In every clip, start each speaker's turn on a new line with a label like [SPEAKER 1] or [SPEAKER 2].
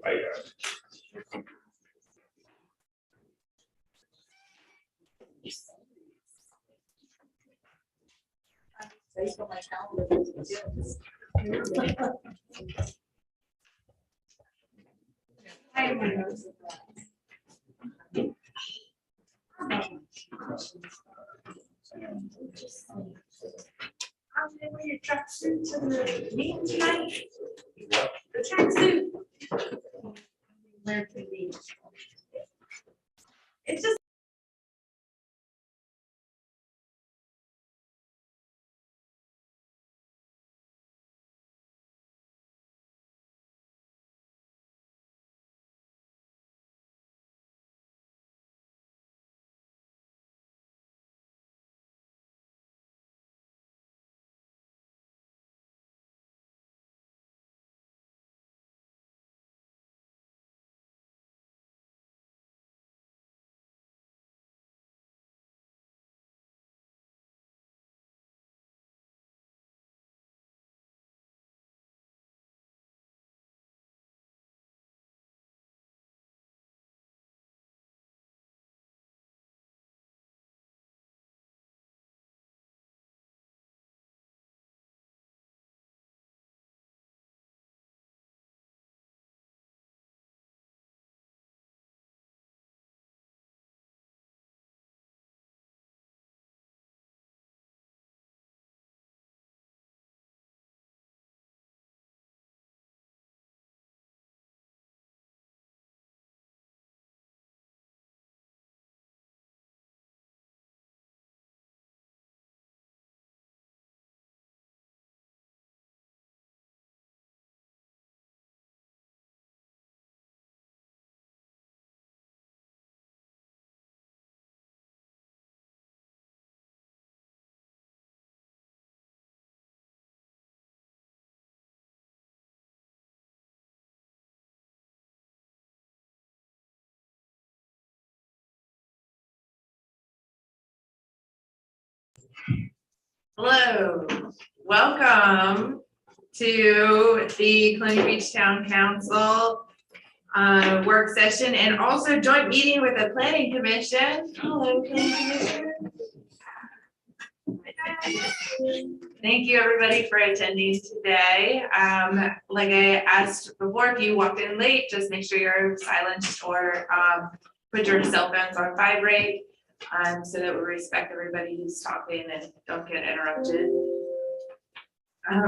[SPEAKER 1] Based on my calendar. I have my notes. I'm gonna wear your tracksuit to the meeting tonight. The tracksuit. Where to be? It's just. Hello, welcome to the Colonial Beach Town Council work session and also joint meeting with the Planning Commission. Hello, Planning Commission. Thank you, everybody, for attending today. Like I asked before, if you walked in late, just make sure you're silenced or put your cell phones on vibrate. So that we respect everybody who's talking and don't get interrupted.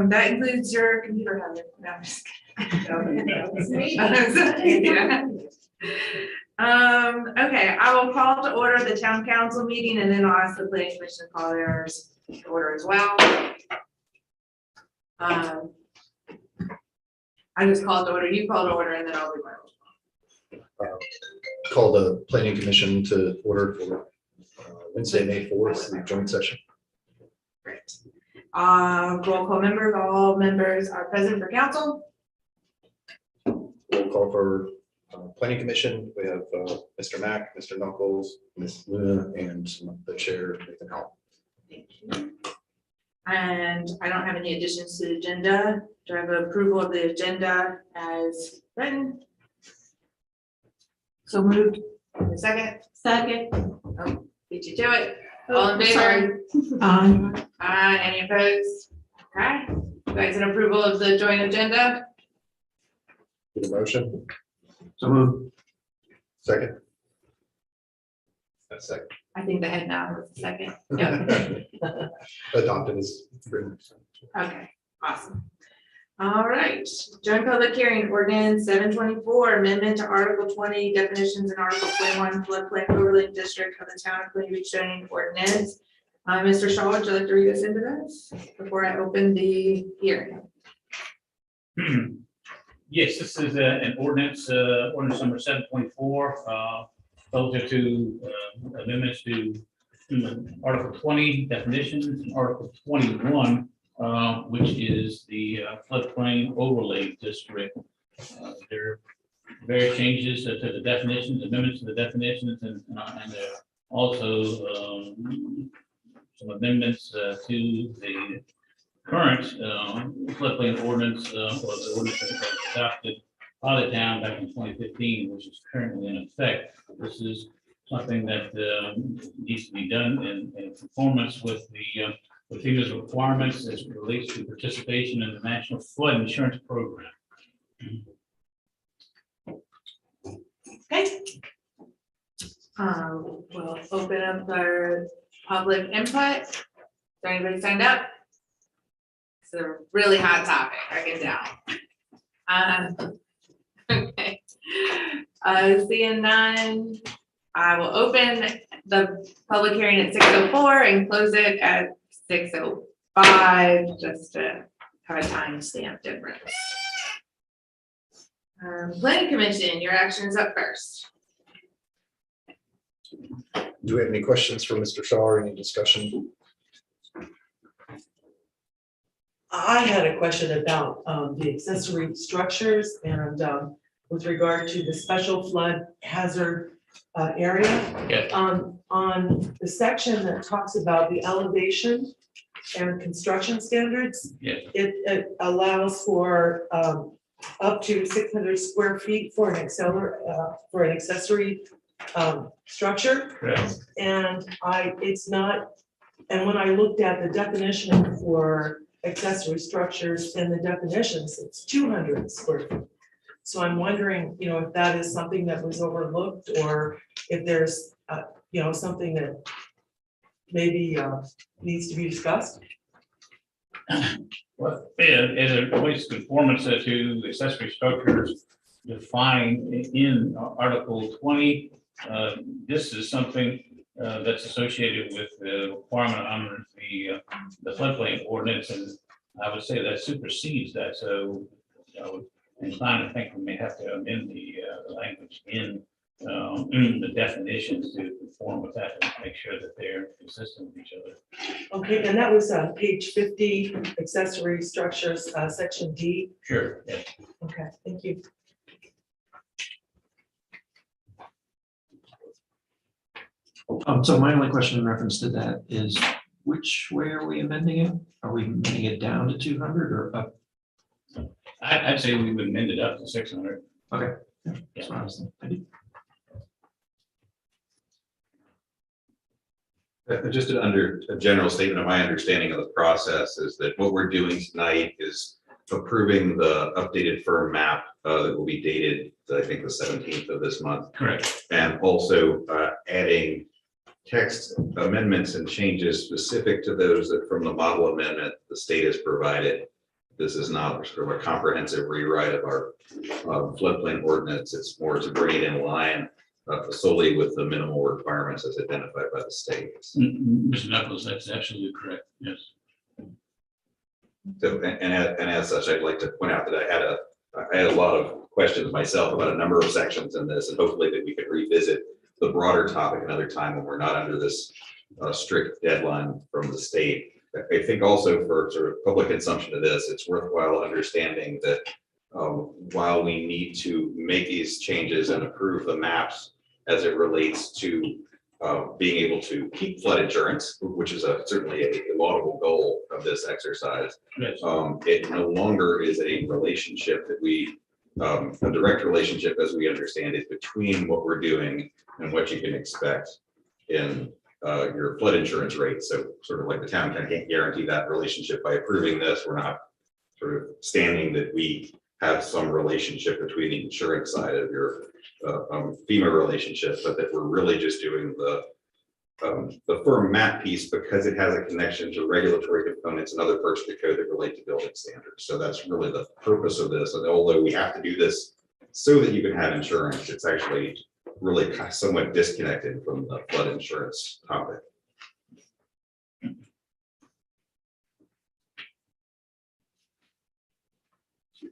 [SPEAKER 1] That includes your computer, Heather. No, I'm just kidding. Okay, I will call to order the town council meeting and then I'll ask the planning commission to call theirs to order as well. I just called to order, you called to order, and then I'll do my roll.
[SPEAKER 2] Call the planning commission to order for Wednesday, May 4th, the joint session.
[SPEAKER 1] Great. Roll call members, all members are present for council.
[SPEAKER 2] Roll call for planning commission. We have Mr. Mack, Mr. Knuckles, Ms. Luna, and the chair, Nathan Howell.
[SPEAKER 1] Thank you. And I don't have any additions to the agenda. Do I have approval of the agenda as written? So moved. A second? Second. Oh, beat you to it. All in favor? Any opposed? Okay. You guys in approval of the joint agenda?
[SPEAKER 2] Need a motion?
[SPEAKER 3] So moved.
[SPEAKER 2] Second? A second.
[SPEAKER 1] I think the head nod was the second. Yep.
[SPEAKER 2] Adopted as written.
[SPEAKER 1] Okay, awesome. All right, joint public hearing ordinance 724, amendment to Article 20 definitions in Article 21 floodplain overlay district of the town of Colonial Beach zoning ordinance. Mr. Shaw, would you like to read us into this before I open the hearing?
[SPEAKER 3] Yes, this is an ordinance, ordinance number 724, relative to amendments to Article 20 definitions and Article 21, which is the floodplain overlay district. There are various changes to the definitions, amendments to the definitions, and also some amendments to the current floodplain ordinance or the ordinance that was adopted by the town back in 2015, which is currently in effect. This is something that needs to be done in conformance with the FEMA's requirements as it relates to participation in the National Flood Insurance Program.
[SPEAKER 1] Okay. We'll open up our public input. Is there anybody signed up? It's a really hot topic, I can tell. Okay. Seeing none, I will open the public hearing at 6:04 and close it at 6:05, just to have a timestamp difference. Planning Commission, your action is up first.
[SPEAKER 2] Do we have any questions for Mr. Shaw or any discussion?
[SPEAKER 4] I had a question about the accessory structures and with regard to the special flood hazard area.
[SPEAKER 3] Yes.
[SPEAKER 4] On the section that talks about the elevation and construction standards,
[SPEAKER 3] Yes.
[SPEAKER 4] it allows for up to 600 square feet for an accessory structure.
[SPEAKER 3] Correct.
[SPEAKER 4] And it's not, and when I looked at the definition for accessory structures in the definitions, it's 200 square feet. So I'm wondering, if that is something that was overlooked, or if there's, something that maybe needs to be discussed.
[SPEAKER 3] Well, as it relates to conformance to accessory structures defined in Article 20, this is something that's associated with the requirement under the floodplain ordinance, and I would say that supersedes that. So I would incline to think we may have to amend the language in the definitions to conform with that and make sure that they're consistent with each other.
[SPEAKER 4] Okay, and that was on page 50, accessory structures, section D.
[SPEAKER 3] Sure. Yeah.
[SPEAKER 4] Okay, thank you.
[SPEAKER 5] So my only question in reference to that is, which way are we amending it? Are we amending it down to 200 or up?
[SPEAKER 3] I'd say we would amend it up to 600.
[SPEAKER 5] Okay. That's what I was thinking.
[SPEAKER 6] Just under a general statement of my understanding of the process is that what we're doing tonight is approving the updated firm map that will be dated, I think, the 17th of this month,
[SPEAKER 3] Correct.
[SPEAKER 6] and also adding text amendments and changes specific to those that from the model amendment the state has provided. This is not sort of a comprehensive rewrite of our floodplain ordinance. It's more to bring it in line solely with the minimal requirements as identified by the state.
[SPEAKER 3] Mr. Knuckles, that's absolutely correct. Yes.
[SPEAKER 6] So, and as such, I'd like to point out that I had a lot of questions myself about a number of sections in this, and hopefully that we could revisit the broader topic another time when we're not under this strict deadline from the state. I think also for sort of public consumption of this, it's worthwhile understanding that while we need to make these changes and approve the maps as it relates to being able to keep flood insurance, which is certainly a laudable goal of this exercise,
[SPEAKER 3] Yes.
[SPEAKER 6] it no longer is a relationship that a direct relationship as we understand it between what we're doing and what you can expect in your flood insurance rate. So sort of like the town can't guarantee that relationship by approving this. We're not sort of standing that we have some relationship between the insurance side of your FEMA relationship, but that we're really just doing the firm map piece because it has a connection to regulatory components and other parts of the code that relate to building standards. So that's really the purpose of this. And although we have to do this so that you can have insurance, it's actually really somewhat disconnected from the flood insurance topic.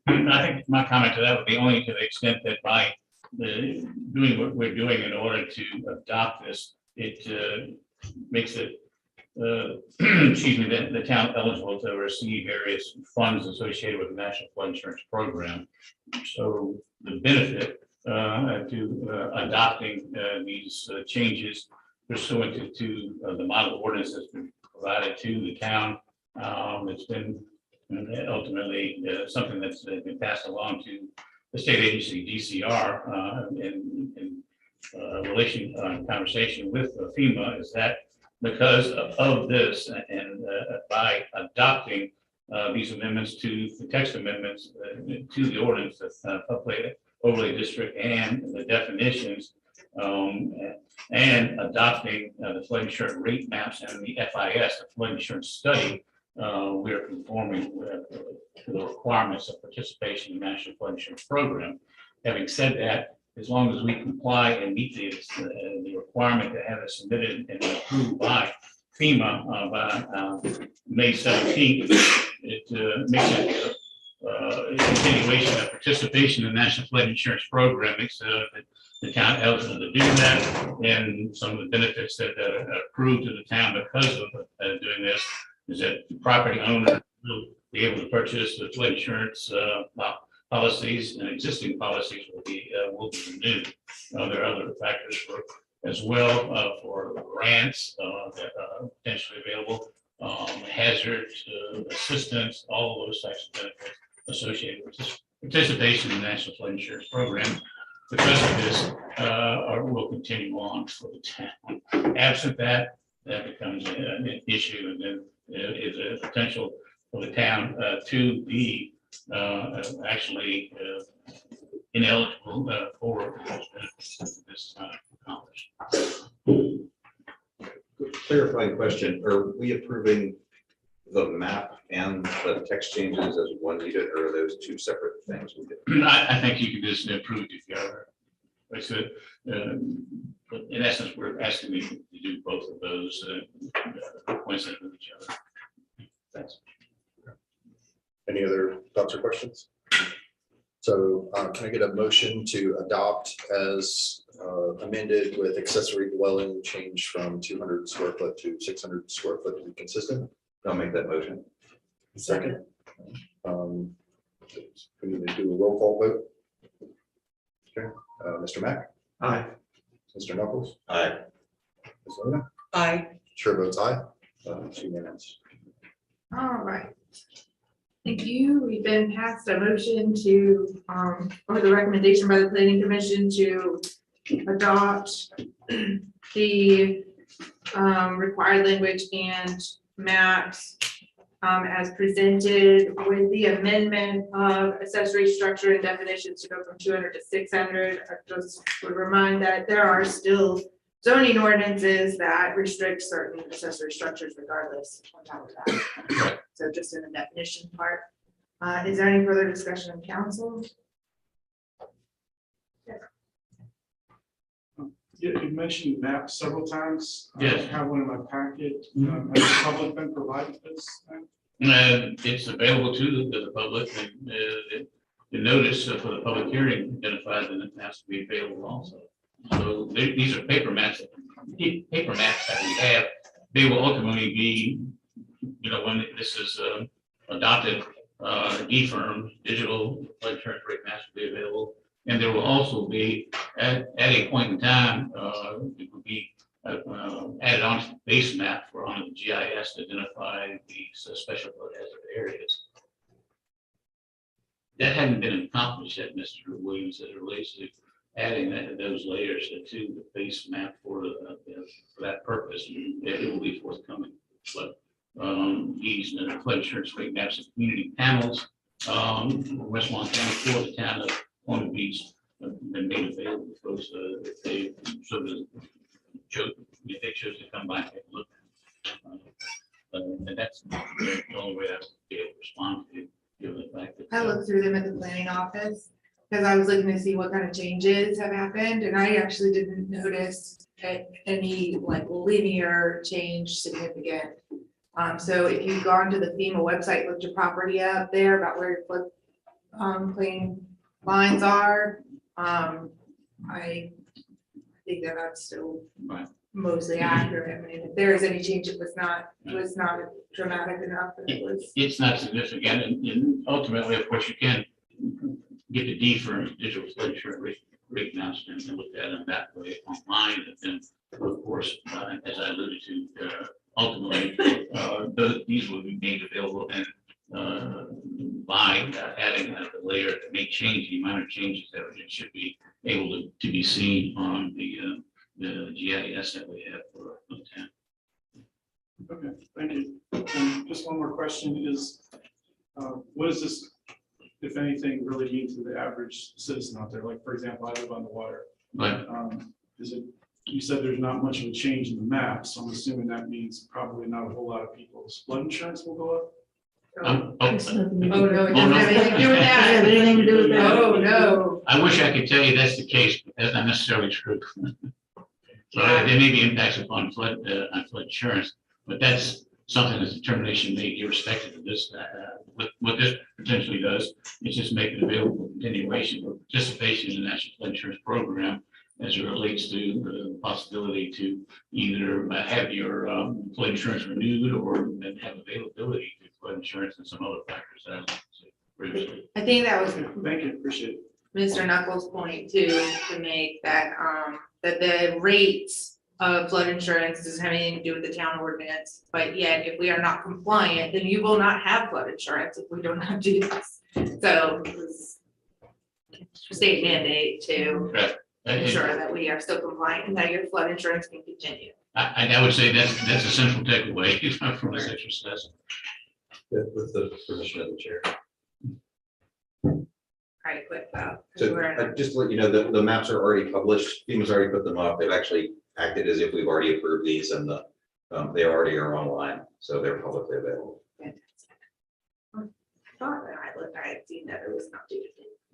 [SPEAKER 3] I think my comment to that would be only to the extent that by doing what we're doing in order to adopt this, it makes it, excuse me, the town eligible to receive various funds associated with the National Flood Insurance Program. So the benefit to adopting these changes pursuant to the model ordinance that's been provided to the town. It's been ultimately something that's been passed along to the state agency DCR in conversation with FEMA is that because of this and by adopting these amendments to the text amendments to the ordinance, the public overlay district and the definitions, and adopting the flood insurance rate maps and the FIS, the flood insurance study, we are conforming to the requirements of participation in the National Flood Insurance Program. Having said that, as long as we comply and meet the requirement to have it submitted and approved by FEMA by May 17th, it makes it a continuation of participation in the National Flood Insurance Program, makes the town eligible to do that. And some of the benefits that are accrued to the town because of doing this is that the property owner will be able to purchase the flood insurance policies, and existing policies will be renewed. There are other factors as well for grants that are potentially available, hazard assistance, all of those types of benefits associated with participation in the National Flood Insurance Program. Because of this, will continue on for the town. Absent that, that becomes an issue, and then is a potential for the town to be actually ineligible for those benefits if this is not accomplished.
[SPEAKER 6] Clarifying question, are we approving the map and the text changes as one unit, or are those two separate things?
[SPEAKER 3] I think you can just approve it together. Like I said, in essence, we're asking you to do both of those coincident with each other.
[SPEAKER 6] Thanks.
[SPEAKER 2] Any other thoughts or questions? So can I get a motion to adopt as amended with accessory dwelling change from 200 square foot to 600 square foot to be consistent?
[SPEAKER 6] I'll make that motion.
[SPEAKER 2] Second. We need to do a roll call vote. Okay, Mr. Mack,
[SPEAKER 5] Aye.
[SPEAKER 2] Mr. Knuckles,
[SPEAKER 6] Aye.
[SPEAKER 2] Ms. Luna,
[SPEAKER 4] I,
[SPEAKER 2] chair votes aye. It's unanimous.
[SPEAKER 1] All right. Thank you. We've been passed a motion to, or the recommendation by the planning commission to adopt the required language and maps as presented with the amendment of accessory structure and definitions to go from 200 to 600. I just would remind that there are still zoning ordinances that restrict certain accessory structures regardless on top of that. So just in the definition part. Is there any further discussion of council?
[SPEAKER 7] You mentioned maps several times.
[SPEAKER 3] Yes.
[SPEAKER 7] I have one in my packet. Has the public been provided this?
[SPEAKER 3] It's available to the public, and the notice for the public hearing identifies that it has to be available also. So these are paper maps that we have. They will ultimately be, when this is adopted, e-firm, digital flood insurance rate maps will be available. And there will also be, at a point in time, it will be added on to the base map for on the GIS to identify these special flood hazard areas. That hadn't been accomplished yet, Mr. Williams, as it relates to adding those layers to the base map for that purpose. It will be forthcoming. But these flood insurance rate maps and community panels, West Montana for the town of Point Beach have been made available to folks if they chose to come by and take a look. And that's the only way I would be able to respond to, given the fact that.
[SPEAKER 1] I looked through them at the planning office because I was looking to see what kind of changes have happened, and I actually didn't notice any like linear change significant. So if you've gone to the FEMA website, looked your property up there about where your flood plain lines are, I think that that's still
[SPEAKER 3] Right.
[SPEAKER 1] mostly accurate. I mean, if there is any change, it was not dramatic enough that it was.
[SPEAKER 3] It's not significant, and ultimately, of course, you can get the D for digital flood insurance rate maps and look at them that way online. And then, of course, as I alluded to, ultimately, these will be made available and by adding the layer that makes change, any minor changes, that it should be able to be seen on the GIS that we have for the town.
[SPEAKER 7] Okay, thank you. Just one more question is, what does this, if anything, really mean to the average citizen out there? Like, for example, I live on the water.
[SPEAKER 3] But
[SPEAKER 7] Is it, you said there's not much of a change in the map, so I'm assuming that means probably not a whole lot of people's flood insurance will go up?
[SPEAKER 3] oh,
[SPEAKER 1] Oh, no, it
[SPEAKER 3] Oh,
[SPEAKER 1] doesn't
[SPEAKER 3] no.
[SPEAKER 1] have anything to do with that.
[SPEAKER 4] Yeah, anything to do with that.
[SPEAKER 1] Oh, no.
[SPEAKER 3] I wish I could tell you that's the case, but that's not necessarily true. So there may be impacts upon flood insurance, but that's something that's determination made irrespective of this. What this potentially does is just make it available for continuation or participation in the National Flood Insurance Program as it relates to the possibility to either have your flood insurance renewed or then have availability to flood insurance and some other factors that I don't see previously.
[SPEAKER 1] I think that was
[SPEAKER 7] Okay, thank you, appreciate it.
[SPEAKER 1] Mr. Knuckles' point too, to make that, that the rates of flood insurance doesn't have anything to do with the town ordinance. But yet, if we are not compliant, then you will not have flood insurance if we don't have to do this. So it was state mandate to
[SPEAKER 3] And
[SPEAKER 1] ensure that we are still compliant and that your flood insurance can continue.
[SPEAKER 3] I would say that's a central takeaway from this exercise.
[SPEAKER 6] With the permission of the chair.
[SPEAKER 1] All right, quick,
[SPEAKER 6] So just to let you know, the maps are already published. FEMA's already put them up. They've actually acted as if we've already approved these and they already are online. So they're publicly available.
[SPEAKER 1] I had seen that it was not due.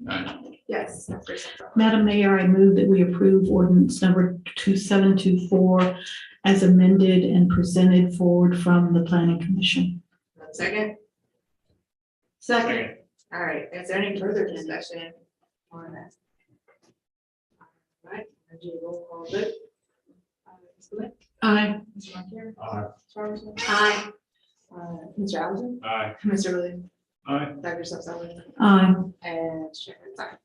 [SPEAKER 3] Right.
[SPEAKER 1] Yes.
[SPEAKER 8] Madam Mayor, I move that we approve ordinance number 2724 as amended and presented forward from the Planning Commission.
[SPEAKER 1] Second,
[SPEAKER 8] Second.
[SPEAKER 1] all right, is there any further discussion on that? All right, I'll do a roll call vote. Ms. Lynn?
[SPEAKER 8] Aye.
[SPEAKER 1] Mr. Montero?
[SPEAKER 7] Aye.
[SPEAKER 1] Ms. Robinson? Aye. Mr. Allison?
[SPEAKER 7] Aye.
[SPEAKER 1] Mr. Williams?
[SPEAKER 7] Aye.
[SPEAKER 1] Dr. Sutherland?
[SPEAKER 8] Aye.
[SPEAKER 1] And Chairman Tsai.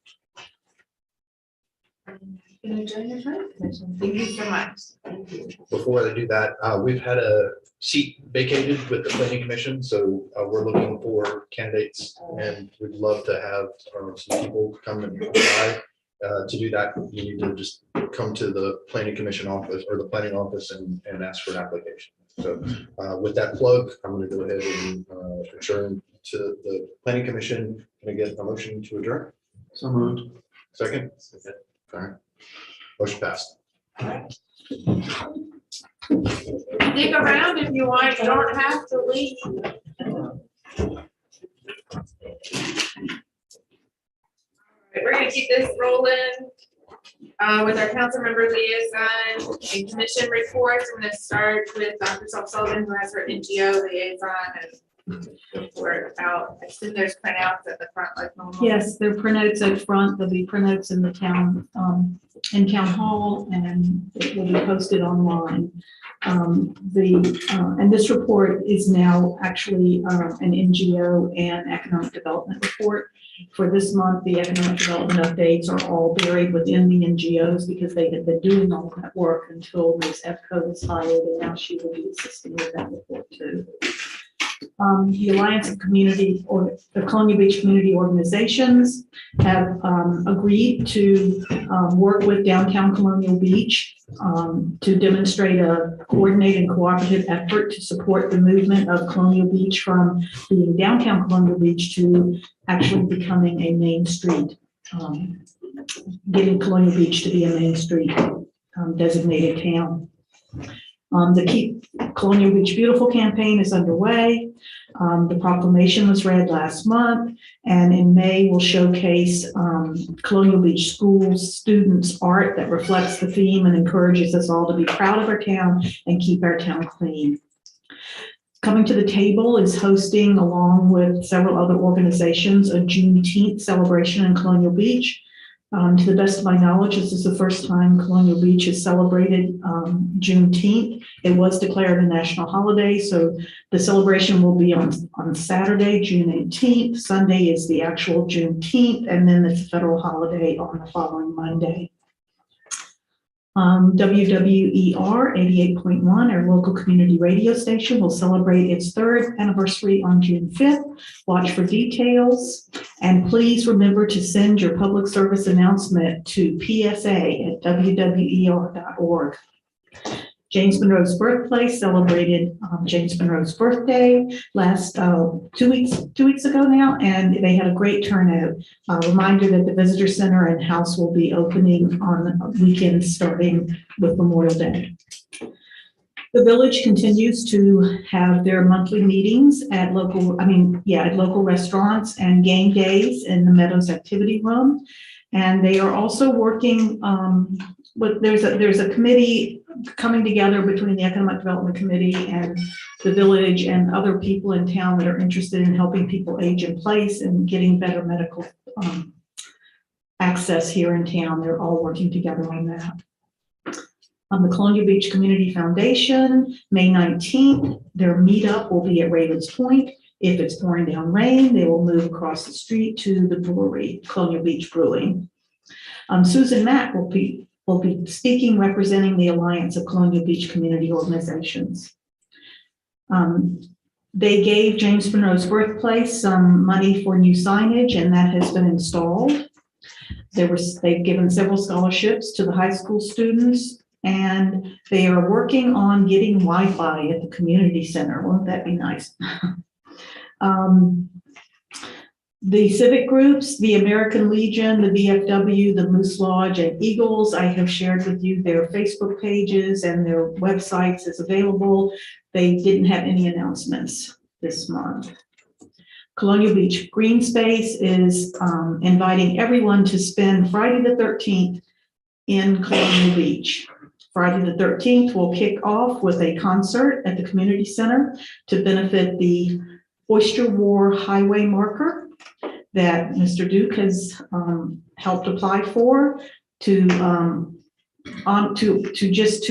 [SPEAKER 1] Gonna join your time, Commissioner. Thank you so much. Thank you.
[SPEAKER 2] Before they do that, we've had a seat vacated with the planning commission, so we're looking for candidates and we'd love to have some people come and apply. To do that, you need to just come to the planning commission office or the planning office and ask for an application. So with that plug, I'm going to go ahead and adjourn to the planning commission. Can I get a motion to adjourn?
[SPEAKER 5] So moved.
[SPEAKER 2] Second? All right. Motion passed.
[SPEAKER 1] Stick around if you want, you don't have to leave. We're gonna keep this rolling with our council member liaison and commission reports. I'm gonna start with Dr. Sullivan, who has her NGO liaison and report out. I assume there's printouts at the front like normal.
[SPEAKER 8] Yes, there are printouts out front. There'll be printouts in the town, in town hall, and it will be posted online. And this report is now actually an NGO and economic development report. For this month, the economic development updates are all buried within the NGOs because they had been doing all that work until Ms. EFCO was hired, and now she will be assisting with that report too. The Alliance of Community or the Colonial Beach Community Organizations have agreed to work with Downtown Colonial Beach to demonstrate a coordinated and cooperative effort to support the movement of Colonial Beach from being downtown Colonial Beach to actually becoming a main street, getting Colonial Beach to be a main street designated town. The Keep Colonial Beach Beautiful campaign is underway. The proclamation was read last month, and in May we'll showcase Colonial Beach schools students' art that reflects the theme and encourages us all to be proud of our town and keep our town clean. Coming to the Table is hosting, along with several other organizations, a Juneteenth celebration in Colonial Beach. To the best of my knowledge, this is the first time Colonial Beach has celebrated Juneteenth. It was declared a national holiday, so the celebration will be on Saturday, June 18th. Sunday is the actual Juneteenth, and then it's a federal holiday on the following Monday. WWER 88.1, our local community radio station, will celebrate its 3rd anniversary on June 5th. Watch for details, and please remember to send your public service announcement to psa@wwer.org. James Monroe's birthplace celebrated James Monroe's birthday last 2 weeks ago now, and they had a great turnout. Reminder that the visitor center and house will be opening on weekends starting with Memorial Day. The village continues to have their monthly meetings at local restaurants and game days in the Meadows Activity Room, and they are also working. There's a committee coming together between the Economic Development Committee and the village and other people in town that are interested in helping people age in place and getting better medical access here in town. They're all working together on that. The Colonial Beach Community Foundation, May 19th, their meetup will be at Ravens Point. If it's pouring down rain, they will move across the street to the brewery, Colonial Beach Brewing. Susan Mack will be speaking representing the Alliance of Colonial Beach Community Organizations. They gave James Monroe's birthplace some money for new signage, and that has been installed. They've given several scholarships to the high school students, and they are working on getting Wi-Fi at the community center. Won't that be nice? The civic groups, the American Legion, the VFW, the Moose Lodge, and Eagles, I have shared with you their Facebook pages and their websites is available. They didn't have any announcements this month. Colonial Beach Green Space is inviting everyone to spend Friday the 13th in Colonial Beach. Friday the 13th will kick off with a concert at the community center to benefit the Oyster War Highway marker that Mr. Duke has helped apply for to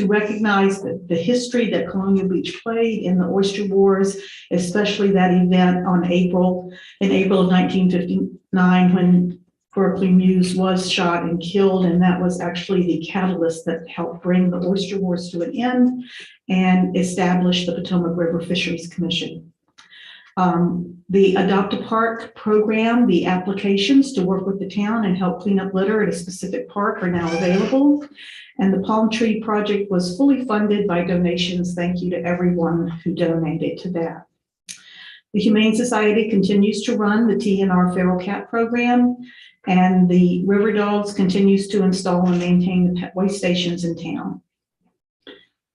[SPEAKER 8] recognize the history that Colonial Beach played in the Oyster Wars, especially that event in April of 1959 when Berkeley Muse was shot and killed, and that was actually the catalyst that helped bring the Oyster Wars to an end and establish the Potomac River Fisheries Commission. The Adopt a Park program, the applications to work with the town and help clean up litter at a specific park are now available. And the Palm Tree Project was fully funded by donations. Thank you to everyone who donated to that. The Humane Society continues to run the TNR Feral Cat program, and the River Dogs continues to install and maintain the pet waste stations in town.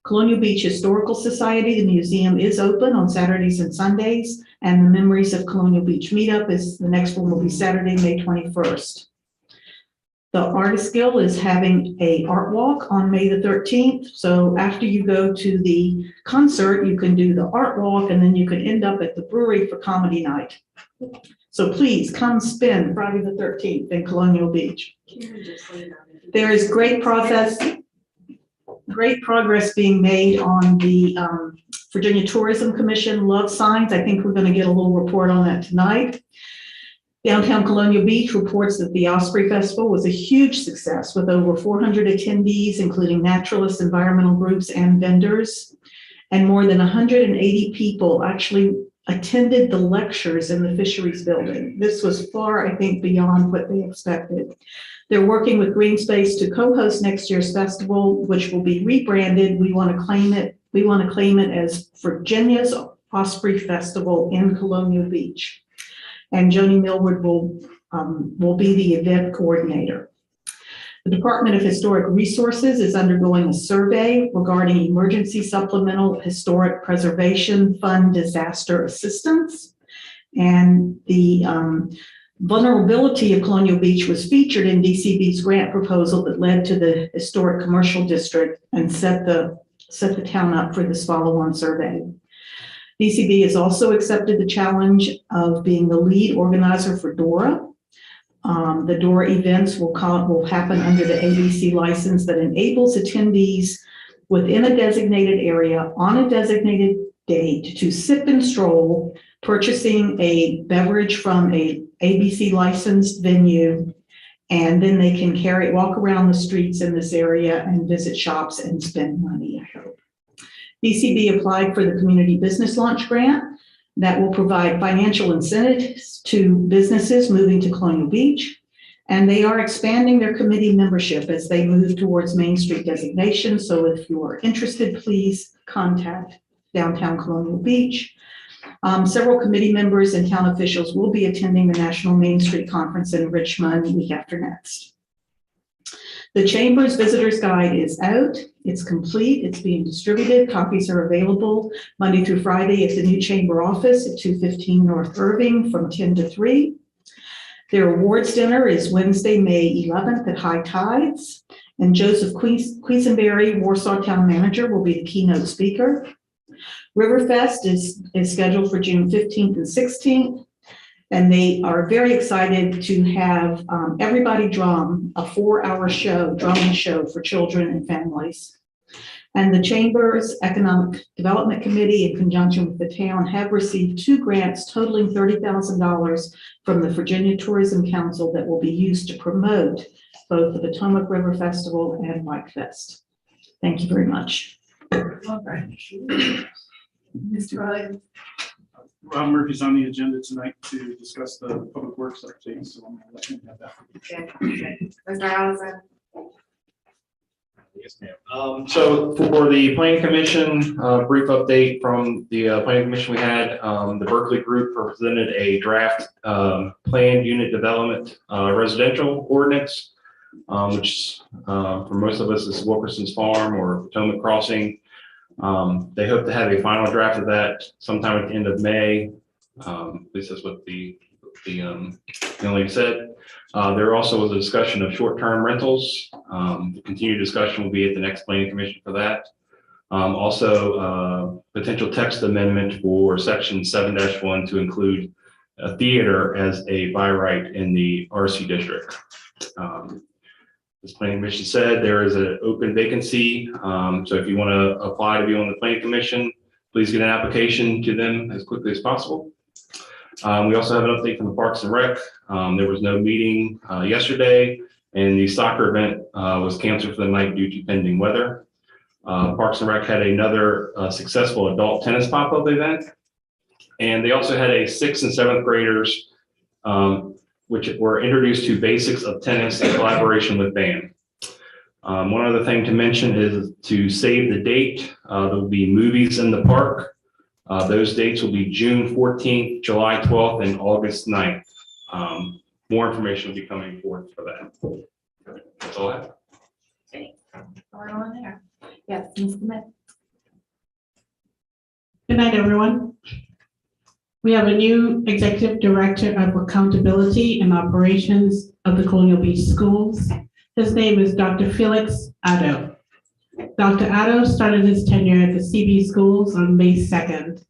[SPEAKER 8] Colonial Beach Historical Society, the museum is open on Saturdays and Sundays, and the Memories of Colonial Beach meetup is the next one will be Saturday, May 21st. The Artist Guild is having a art walk on May the 13th. So after you go to the concert, you can do the art walk, and then you can end up at the brewery for comedy night. So please come spend Friday the 13th in Colonial Beach. There is great progress being made on the Virginia Tourism Commission love signs. I think we're going to get a little report on that tonight. Downtown Colonial Beach reports that the Osprey Festival was a huge success with over 400 attendees, including naturalists, environmental groups, and vendors. And more than 180 people actually attended the lectures in the fisheries building. This was far, I think, beyond what they expected. They're working with Green Space to co-host next year's festival, which will be rebranded. We want to claim it as Virginia's Osprey Festival in Colonial Beach. And Joni Millward will be the event coordinator. The Department of Historic Resources is undergoing a survey regarding emergency supplemental historic preservation fund disaster assistance. And the vulnerability of Colonial Beach was featured in DCB's grant proposal that led to the historic commercial district and set the town up for this follow-on survey. DCB has also accepted the challenge of being the lead organizer for DORA. The DORA events will happen under the ABC license that enables attendees within a designated area on a designated date to sip and stroll, purchasing a beverage from a ABC licensed venue And then they can walk around the streets in this area and visit shops and spend money, I hope. BCB applied for the Community Business Launch Grant that will provide financial incentives to businesses moving to Colonial Beach. And they are expanding their committee membership as they move towards Main Street designation. So if you are interested, please contact Downtown Colonial Beach. Several committee members and town officials will be attending the National Main Street Conference in Richmond week after next. The Chamber's Visitor's Guide is out. It's complete. It's being distributed. Copies are available Monday through Friday at the new Chamber office at 215 North Irving from 10 to 3. Their awards dinner is Wednesday, May 11th at High Tides. And Joseph Quisenberry, Warsaw Town Manager, will be the keynote speaker. Riverfest is scheduled for June 15th and 16th. And they are very excited to have Everybody Drum, a 4-hour show, drumming show for children and families. And the Chamber's Economic Development Committee, in conjunction with the town, have received 2 grants totaling $30,000 from the Virginia Tourism Council that will be used to promote both the Potomac River Festival and White Fest. Thank you very much.
[SPEAKER 1] All right. Mr. Ryan.
[SPEAKER 7] Rob Murphy's on the agenda tonight to discuss the public works update, so I'm gonna let him have that.
[SPEAKER 1] Okay. Mr. Allison.
[SPEAKER 9] Yes, ma'am. So for the planning commission, brief update from the planning commission we had, the Berkeley group presented a draft planned unit development residential ordinance, which for most of us is Wilkerson's Farm or Potomac Crossing. They hope to have a final draft of that sometime at the end of May. At least that's what the young lady said. There also was a discussion of short-term rentals. The continued discussion will be at the next planning commission for that. Also, potential text amendment for section 7-1 to include a theater as a by right in the RC district. As planning commission said, there is an open vacancy. So if you want to apply to be on the planning commission, please get an application to them as quickly as possible. We also have an update from the Parks and Rec. There was no meeting yesterday, and the soccer event was canceled for the night due to pending weather. Parks and Rec had another successful adult tennis pop-up event, and they also had a 6th and 7th graders which were introduced to basics of tennis in collaboration with band. One other thing to mention is to save the date. There will be movies in the park. Those dates will be June 14th, July 12th, and August 9th. More information will be coming forth for that. That's all I have.
[SPEAKER 1] Going on there. Yes, Ms. Smith.
[SPEAKER 10] Good night, everyone. We have a new Executive Director of Accountability and Operations of the Colonial Beach Schools. His name is Dr. Felix Addo. Dr. Addo started his tenure at the CB schools on May 2nd.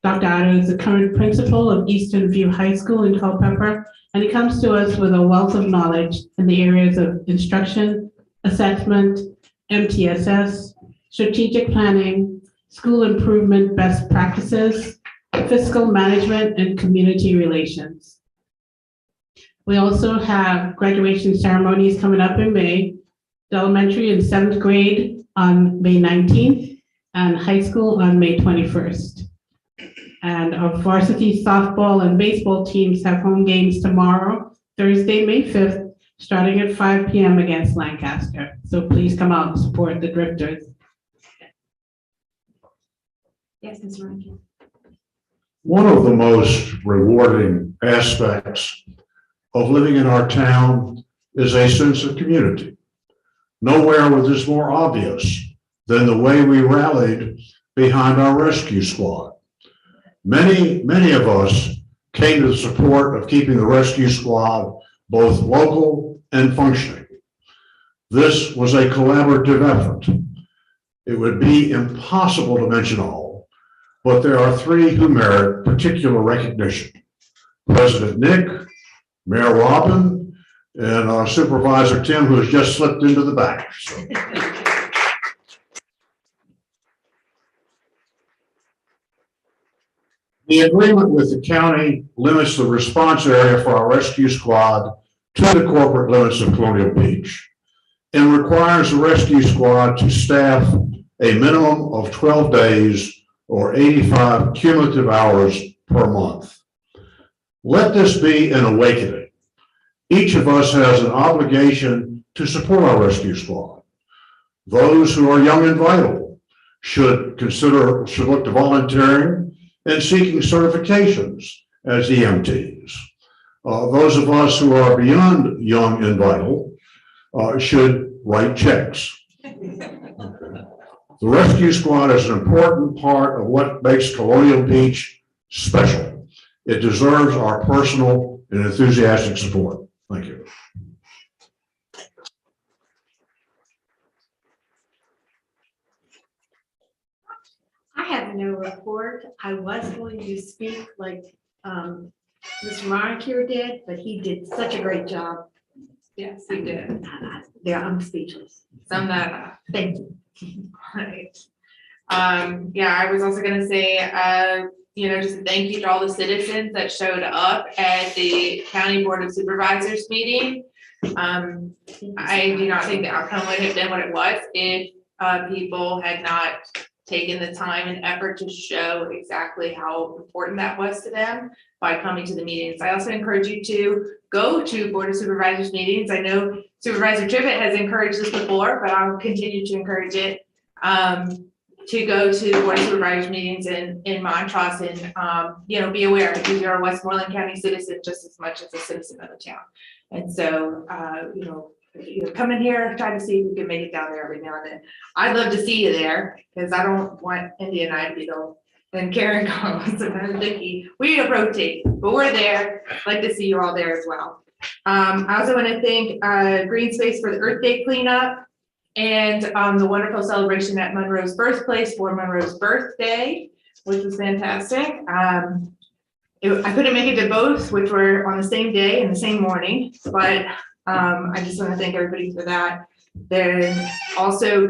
[SPEAKER 10] Dr. Addo is the current principal of Eastern View High School in Culpeper, and he comes to us with a wealth of knowledge in the areas of instruction, assessment, MTSS, strategic planning, school improvement best practices, fiscal management, and community relations. We also have graduation ceremonies coming up in May, the elementary and 7th grade on May 19th, and high school on May 21st. And our varsity softball and baseball teams have home games tomorrow, Thursday, May 5th, starting at 5 p.m. against Lancaster. So please come out and support the Drifters.
[SPEAKER 1] Yes, Ms. Rankin.
[SPEAKER 11] One of the most rewarding aspects of living in our town is a sense of community. Nowhere was this more obvious than the way we rallied behind our rescue squad. Many of us came to the support of keeping the rescue squad both local and functioning. This was a collaborative effort. It would be impossible to mention all, but there are 3 who merit particular recognition. President Nick, Mayor Robin, and Supervisor Tim, who has just slipped into the back. So. The agreement with the county limits the response area for our rescue squad to the corporate limits of Colonial Beach and requires the rescue squad to staff a minimum of 12 days or 85 cumulative hours per month. Let this be an awakening. Each of us has an obligation to support our rescue squad. Those who are young and vital should look to volunteering and seeking certifications as EMTs. Those of us who are beyond young and vital should write checks. The rescue squad is an important part of what makes Colonial Beach special. It deserves our personal and enthusiastic support. Thank you.
[SPEAKER 12] I have no report. I was going to speak like Mr. Moncure did, but he did such a great job.
[SPEAKER 1] Yes, we did.
[SPEAKER 12] Yeah, I'm speechless.
[SPEAKER 1] Sum that up.
[SPEAKER 12] Thank you.
[SPEAKER 1] Right. Yeah, I was also gonna say, just a thank you to all the citizens that showed up at the County Board of Supervisors meeting. I do not think the outcome would have been what it was if people had not taken the time and effort to show exactly how important that was to them by coming to the meetings. I also encourage you to go to Board of Supervisors meetings. I know Supervisor Trivet has encouraged this before, but I'll continue to encourage it. To go to the Board of Supervisors meetings in Montrose and, be aware because you're a Westmoreland County citizen just as much as a citizen of the town. And so, come in here, try to see if we can make it down there every now and then. I'd love to see you there because I don't want India and I to be the, and Karen Collins and Vicky, we rotate, but we're there. I'd like to see you all there as well. I also want to thank Green Space for the Earth Day cleanup. And the wonderful celebration at Monroe's birthplace for Monroe's birthday, which was fantastic. I couldn't make it to both, which were on the same day and the same morning, but I just want to thank everybody for that. Then also,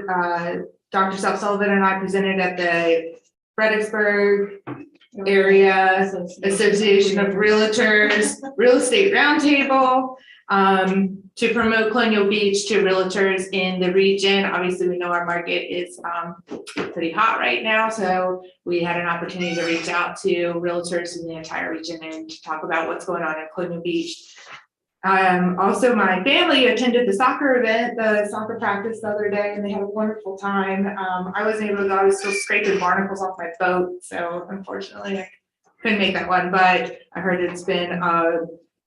[SPEAKER 1] Dr. South Sullivan and I presented at the Fredericksburg Area Association of Realtors Real Estate Roundtable. To promote Colonial Beach to realtors in the region. Obviously, we know our market is pretty hot right now, so we had an opportunity to reach out to realtors in the entire region and to talk about what's going on in Colonial Beach. Also, my family attended the soccer event, the soccer practice the other day, and they had a wonderful time. I wasn't able to go, I was still scraping barnacles off my boat, so unfortunately I couldn't make that one, but I heard it's been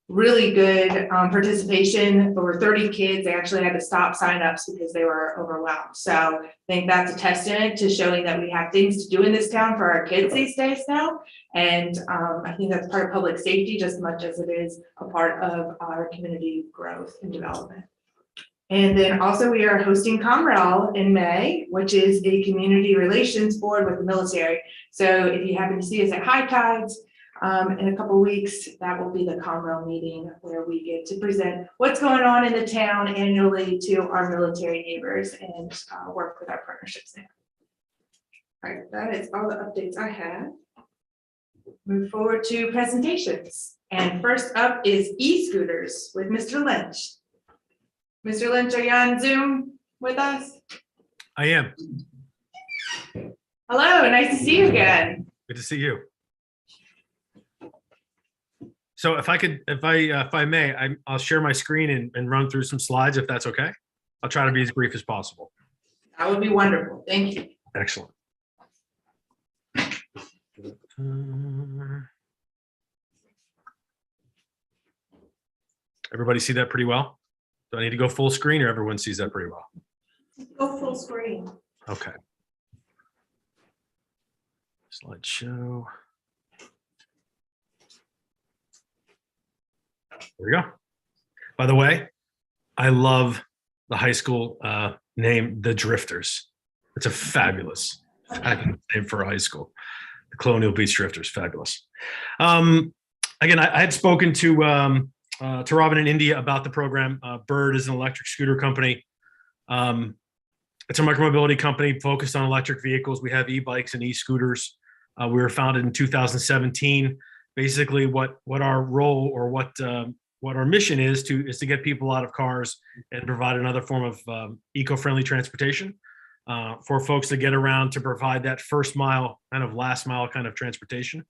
[SPEAKER 1] really good participation. Over 30 kids, they actually had to stop signups because they were overwhelmed. So I think that's a testament to showing that we have things to do in this town for our kids these days now. And I think that's part of public safety just as much as it is a part of our community growth and development. And then also we are hosting COMREL in May, which is a community relations board with the military. So if you happen to see us at high tides, in a couple of weeks, that will be the COMREL meeting where we get to present what's going on in the town annually to our military neighbors and work with our partnerships there. All right, that is all the updates I have. Move forward to presentations. And first up is e-scooters with Mr. Lynch. Mr. Lynch, are you on Zoom with us?
[SPEAKER 13] I am.
[SPEAKER 1] Hello, nice to see you again.
[SPEAKER 13] Good to see you. So if I may, I'll share my screen and run through some slides if that's okay. I'll try to be as brief as possible.
[SPEAKER 1] That would be wonderful. Thank you.
[SPEAKER 13] Excellent. Everybody see that pretty well? Do I need to go full screen or everyone sees that pretty well?
[SPEAKER 12] Go full screen.
[SPEAKER 13] Okay. Slideshow. There we go. By the way, I love the high school name, the Drifters. It's a fabulous name for a high school. The Colonial Beach Drifters, fabulous. Again, I had spoken to Robin in India about the program. Bird is an electric scooter company. It's a micromobility company focused on electric vehicles. We have e-bikes and e-scooters. We were founded in 2017. Basically, what our role or what what our mission is to get people out of cars and provide another form of eco-friendly transportation for folks to get around, to provide that first mile, kind of last mile kind of transportation.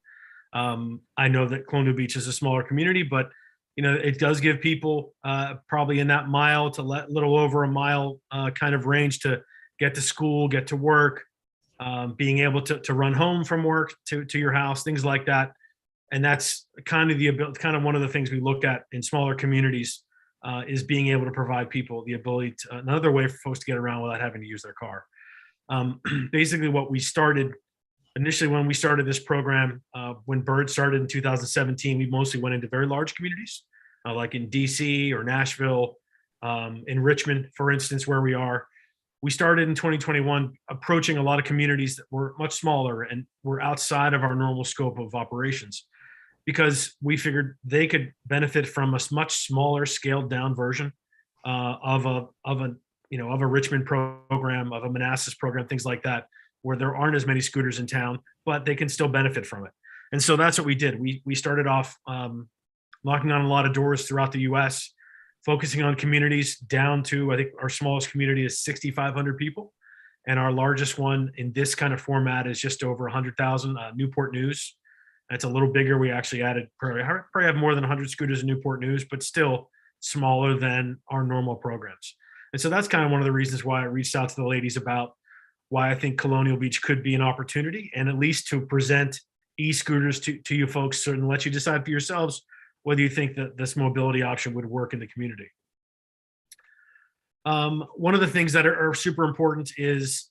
[SPEAKER 13] I know that Colonial Beach is a smaller community, but it does give people probably in that mile to little over a mile kind of range to get to school, get to work, being able to run home from work to your house, things like that. And that's kind of one of the things we look at in smaller communities is being able to provide people the ability to another way for folks to get around without having to use their car. Basically, what we started initially when we started this program, when Bird started in 2017, we mostly went into very large communities, like in DC or Nashville, in Richmond, for instance, where we are. We started in 2021 approaching a lot of communities that were much smaller and were outside of our normal scope of operations, because we figured they could benefit from a much smaller, scaled down version of a Richmond program, of a Manassas program, things like that, where there aren't as many scooters in town, but they can still benefit from it. And so that's what we did. We started off knocking on a lot of doors throughout the U.S., focusing on communities down to, I think our smallest community is 6,500 people. And our largest one in this kind of format is just over 100,000, Newport News. It's a little bigger. We actually added, probably have more than 100 scooters in Newport News, but still smaller than our normal programs. And so that's kind of one of the reasons why I reached out to the ladies about why I think Colonial Beach could be an opportunity, and at least to present e-scooters to you folks, and let you decide for yourselves whether you think that this mobility option would work in the community. One of the things that are super important is,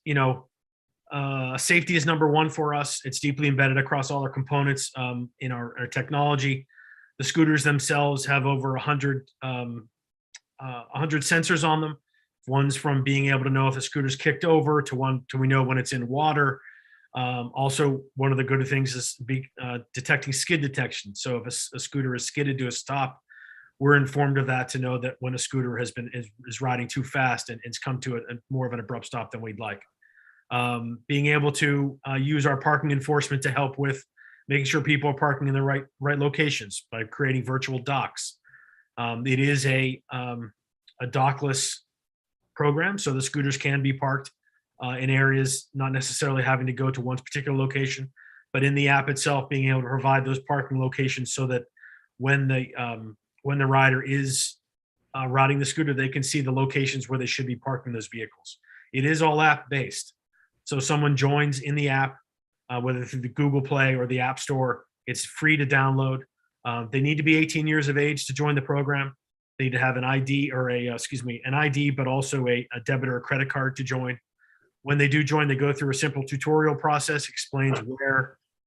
[SPEAKER 13] safety is number one for us. It's deeply embedded across all our components in our technology. The scooters themselves have over 100 sensors on them. One's from being able to know if a scooter's kicked over to we know when it's in water. Also, one of the good things is detecting skid detection. So if a scooter is skidded to a stop, we're informed of that to know that when a scooter is riding too fast and it's come to a more of an abrupt stop than we'd like. Being able to use our parking enforcement to help with making sure people are parking in the right locations by creating virtual docks. It is a dockless program, so the scooters can be parked in areas not necessarily having to go to one particular location, but in the app itself being able to provide those parking locations so that when the rider is riding the scooter, they can see the locations where they should be parking those vehicles. It is all app based. So someone joins in the app, whether through the Google Play or the App Store, it's free to download. They need to be 18 years of age to join the program. They need to have an ID an ID, but also a debit or a credit card to join. When they do join, they go through a simple tutorial process, explains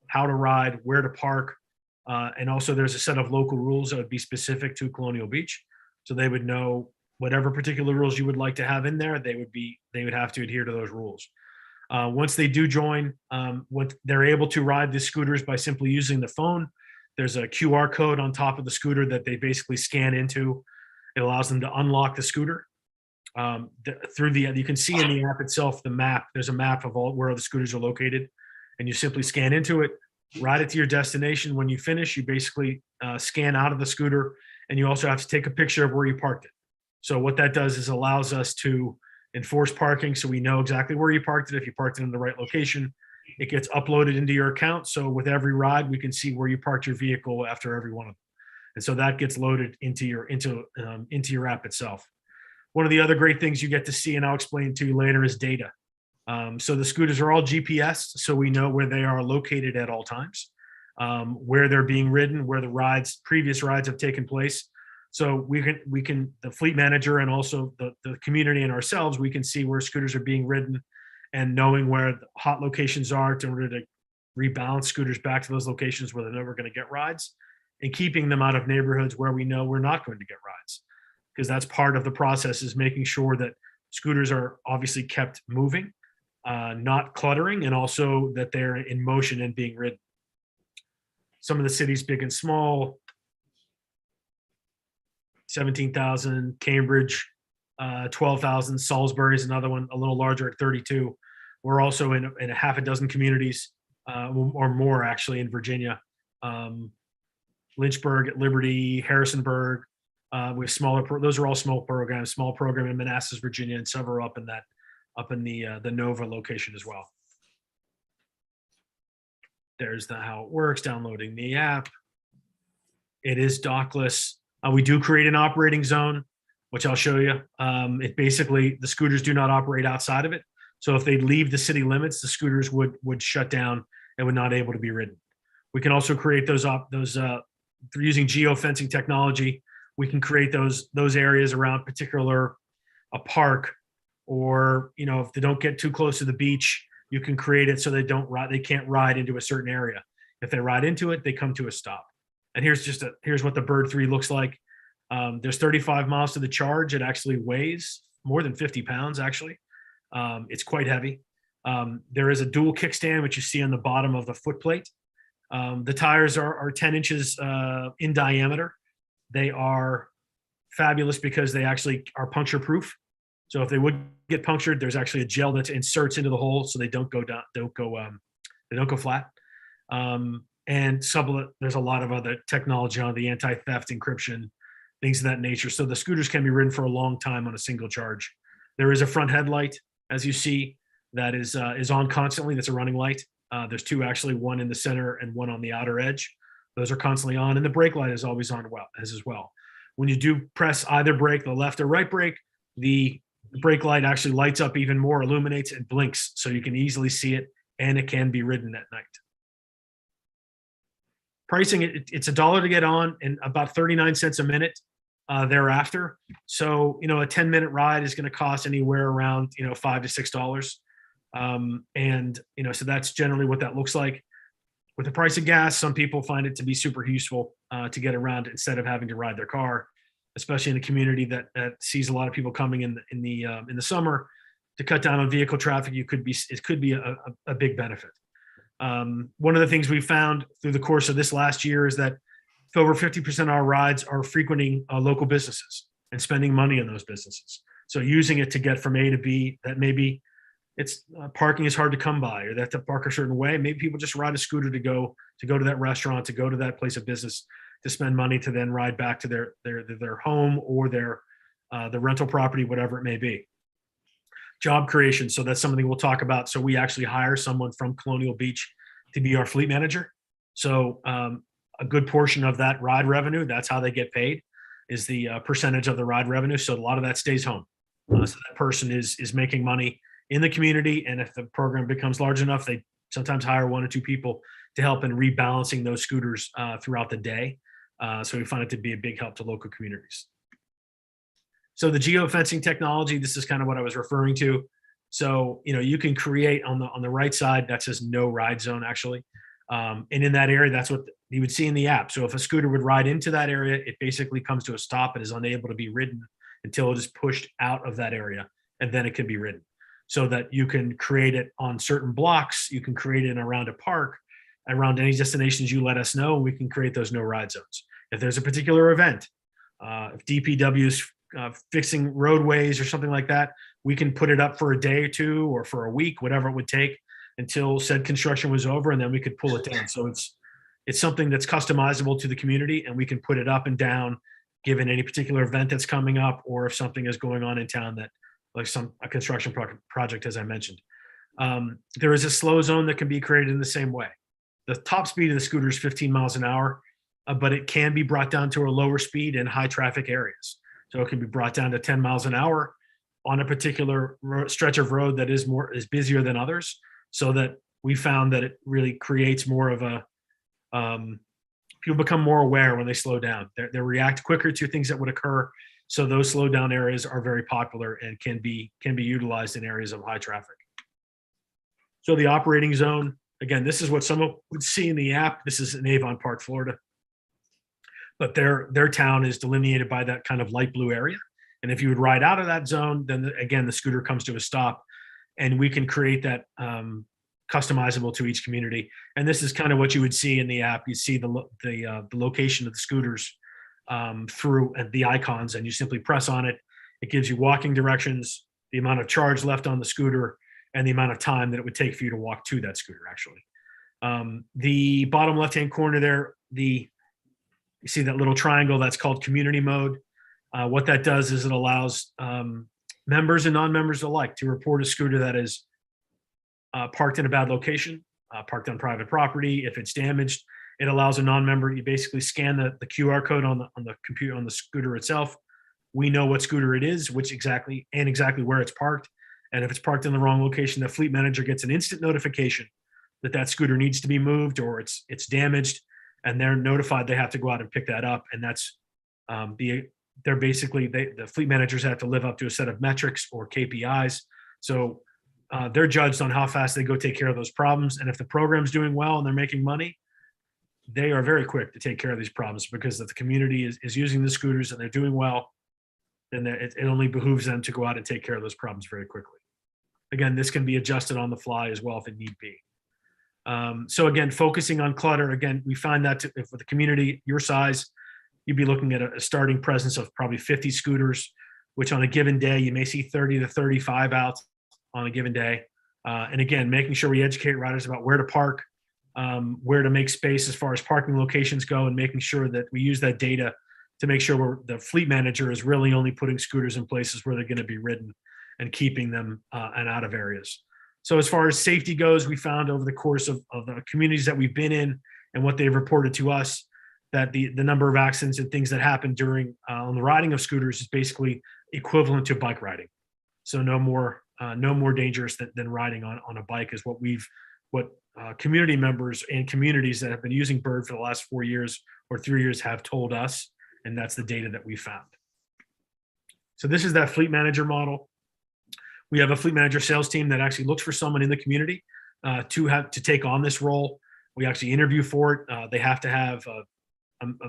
[SPEAKER 13] how to ride, where to park. And also there's a set of local rules that would be specific to Colonial Beach. So they would know whatever particular rules you would like to have in there, they would have to adhere to those rules. Once they do join, they're able to ride the scooters by simply using the phone. There's a QR code on top of the scooter that they basically scan into. It allows them to unlock the scooter. You can see in the app itself, the map, there's a map of where the scooters are located, and you simply scan into it, ride it to your destination. When you finish, you basically scan out of the scooter, and you also have to take a picture of where you parked it. So what that does is allows us to enforce parking, so we know exactly where you parked it. If you parked it in the right location, it gets uploaded into your account. So with every ride, we can see where you parked your vehicle after every one of them. And so that gets loaded into your app itself. One of the other great things you get to see, and I'll explain to you later, is data. So the scooters are all GPS, so we know where they are located at all times, where they're being ridden, where the previous rides have taken place. So we can the fleet manager and also the community and ourselves, we can see where scooters are being ridden, and knowing where the hot locations are in order to rebalance scooters back to those locations where they know we're going to get rides, and keeping them out of neighborhoods where we know we're not going to get rides. Because that's part of the process, is making sure that scooters are obviously kept moving, not cluttering, and also that they're in motion and being ridden. Some of the cities, big and small, 17,000, Cambridge, 12,000, Salisbury is another one, a little larger at 32. We're also in a half a dozen communities, or more actually, in Virginia. Lynchburg, at Liberty, Harrisonburg, We have those are all small programs, small program in Manassas, Virginia, and several up in the Nova location as well. There's how it works, downloading the app. It is dockless. We do create an operating zone, which I'll show you. It basically, the scooters do not operate outside of it. So if they leave the city limits, the scooters would shut down and would not able to be ridden. We can also create through using geofencing technology. We can create those areas around a park, or if they don't get too close to the beach, you can create it so they can't ride into a certain area. If they ride into it, they come to a stop. And here's what the Bird 3 looks like. There's 35 miles to the charge. It actually weighs more than 50 pounds, actually. It's quite heavy. There is a dual kickstand, which you see on the bottom of the footplate. The tires are 10 inches in diameter. They are fabulous because they actually are puncture proof. So if they would get punctured, there's actually a gel that inserts into the hole so they don't go down, they don't go flat. And there's a lot of other technology on the anti-theft encryption, things of that nature. So the scooters can be ridden for a long time on a single charge. There is a front headlight, as you see, that is on constantly. That's a running light. There's two actually, one in the center and one on the outer edge. Those are constantly on, and the brake light is always on as well. When you do press either brake, the left or right brake, the brake light actually lights up even more, illuminates and blinks, so you can easily see it, and it can be ridden at night. Pricing, it's $1 to get on and about 39 cents a minute thereafter. So, a 10-minute ride is going to cost anywhere around, $5 to $6. So that's generally what that looks like. With the price of gas, some people find it to be super useful to get around instead of having to ride their car, especially in a community that sees a lot of people coming in the summer. To cut down on vehicle traffic, it could be a big benefit. One of the things we found through the course of this last year is that over 50% of our rides are frequenting local businesses and spending money on those businesses. So using it to get from A to B, that maybe it's parking is hard to come by, or they have to park a certain way. Maybe people just ride a scooter to go to that restaurant, to go to that place of business, to spend money, to then ride back to their home or the rental property, whatever it may be. Job creation. So that's something we'll talk about. So we actually hire someone from Colonial Beach to be our fleet manager. So a good portion of that ride revenue, that's how they get paid, is the percentage of the ride revenue. So a lot of that stays home. So that person is making money in the community. And if the program becomes large enough, they sometimes hire 1 or 2 people to help in rebalancing those scooters throughout the day. So we find it to be a big help to local communities. So the geofencing technology, this is kind of what I was referring to. So, you can create on the right side, that says no ride zone actually. And in that area, that's what you would see in the app. So if a scooter would ride into that area, it basically comes to a stop and is unable to be ridden until it is pushed out of that area, and then it can be ridden. So that you can create it on certain blocks, you can create it around a park, around any destinations you let us know, we can create those no ride zones. If there's a particular event, if DPW is fixing roadways or something like that, we can put it up for a day or two or for a week, whatever it would take until said construction was over, and then we could pull it down. So it's something that's customizable to the community, and we can put it up and down given any particular event that's coming up, or if something is going on in town that, like a construction project, as I mentioned. There is a slow zone that can be created in the same way. The top speed of the scooter is 15 miles an hour, but it can be brought down to a lower speed in high traffic areas. So it can be brought down to 10 miles an hour on a particular stretch of road that is busier than others, so that we found that it really creates more of a, people become more aware when they slow down. They react quicker to things that would occur. So those slow down areas are very popular and can be utilized in areas of high traffic. So the operating zone, again, this is what someone would see in the app. This is in Avon Park, Florida. But their town is delineated by that kind of light blue area. And if you would ride out of that zone, then again, the scooter comes to a stop, and we can create that customizable to each community. And this is kind of what you would see in the app. You see the location of the scooters through the icons, and you simply press on it. It gives you walking directions, the amount of charge left on the scooter, and the amount of time that it would take for you to walk to that scooter, actually. The bottom left-hand corner there, you see that little triangle, that's called community mode. What that does is it allows members and non-members alike to report a scooter that is parked in a bad location, parked on private property. If it's damaged, it allows a non-member, you basically scan the QR code on the computer, on the scooter itself. We know what scooter it is, which exactly where it's parked. And if it's parked in the wrong location, the fleet manager gets an instant notification that that scooter needs to be moved or it's damaged, and they're notified they have to go out and pick that up. And that's the fleet managers have to live up to a set of metrics or KPIs. So they're judged on how fast they go take care of those problems. And if the program's doing well and they're making money, they are very quick to take care of these problems, because if the community is using the scooters and they're doing well, then it only behooves them to go out and take care of those problems very quickly. Again, this can be adjusted on the fly as well if it need be. So again, focusing on clutter, again, we find that if with a community your size, you'd be looking at a starting presence of probably 50 scooters, which on a given day, you may see 30 to 35 out on a given day. And again, making sure we educate riders about where to park, where to make space as far as parking locations go, and making sure that we use that data to make sure the fleet manager is really only putting scooters in places where they're going to be ridden and keeping them and out of areas. So as far as safety goes, we found over the course of the communities that we've been in and what they've reported to us, that the number of accidents and things that happen during on the riding of scooters is basically equivalent to bike riding. So no more dangerous than riding on a bike is what community members and communities that have been using Bird for the last 4 years or 3 years have told us, and that's the data that we found. So this is that fleet manager model. We have a fleet manager sales team that actually looks for someone in the community to take on this role. We actually interview for it. They have to have a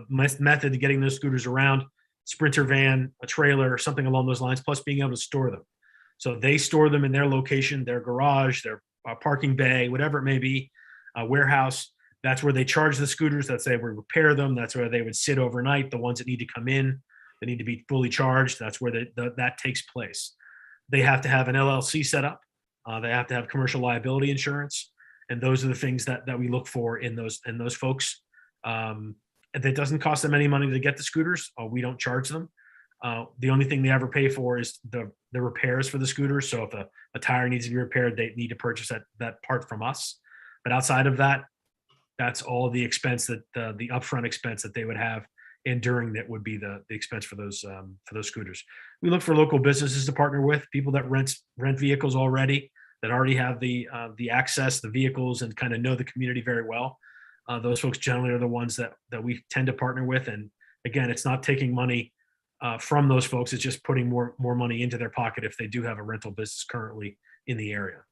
[SPEAKER 13] method to getting those scooters around, Sprinter van, a trailer, something along those lines, plus being able to store them. So they store them in their location, their garage, their parking bay, whatever it may be, warehouse. That's where they charge the scooters. That's where they would repair them. That's where they would sit overnight. The ones that need to come in, they need to be fully charged. That's where that takes place. They have to have an LLC set up. They have to have commercial liability insurance. And those are the things that we look for in those folks. And it doesn't cost them any money to get the scooters. We don't charge them. The only thing they ever pay for is the repairs for the scooters. So if a tire needs to be repaired, they need to purchase that part from us. But outside of that, that's all the expense that the upfront expense that they would have, and during that would be the expense for those scooters. We look for local businesses to partner with, people that rent vehicles already, that already have the access, the vehicles, and kind of know the community very well. Those folks generally are the ones that we tend to partner with. And again, it's not taking money from those folks. It's just putting more money into their pocket if they do have a rental business currently in the area.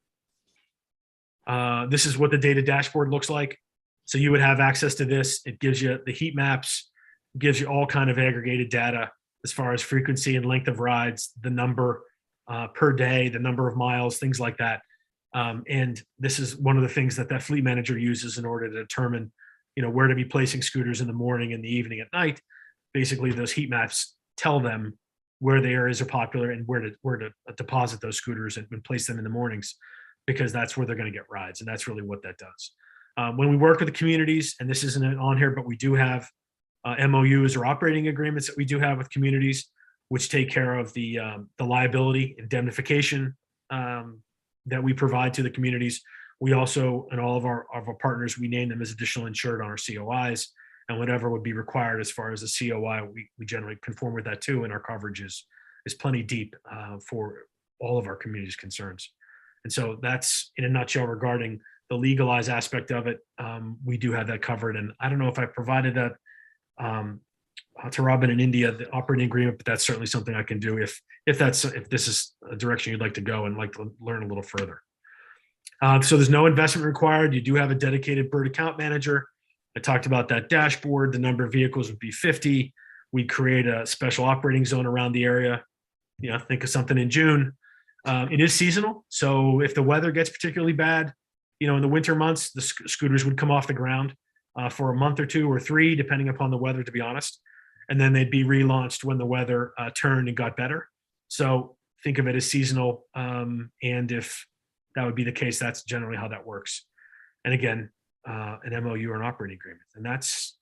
[SPEAKER 13] This is what the data dashboard looks like. So you would have access to this. It gives you the heat maps, gives you all kind of aggregated data as far as frequency and length of rides, the number per day, the number of miles, things like that. And this is one of the things that fleet manager uses in order to determine, where to be placing scooters in the morning and the evening, at night. Basically, those heat maps tell them where the areas are popular and where to deposit those scooters and place them in the mornings, because that's where they're going to get rides. And that's really what that does. When we work with the communities, and this isn't on here, but we do have MOUs or operating agreements that we do have with communities, which take care of the liability indemnification that we provide to the communities. We also, and all of our partners, we name them as additional insured on our COIs, and whatever would be required as far as a COI, we generally conform with that too, and our coverage is plenty deep for all of our communities' concerns. And so that's in a nutshell regarding the legalized aspect of it. We do have that covered, and I don't know if I provided that to Robin in India, the operating agreement, but that's certainly something I can do if this is a direction you'd like to go and like to learn a little further. So there's no investment required. You do have a dedicated Bird account manager. I talked about that dashboard. The number of vehicles would be 50. We create a special operating zone around the area. Think of something in June. It is seasonal, so if the weather gets particularly bad, in the winter months, the scooters would come off the ground for a month or 2 or 3, depending upon the weather, to be honest. And then they'd be relaunched when the weather turned and got better. So think of it as seasonal. And if that would be the case, that's generally how that works. And again, an MOU or an operating agreement. And that's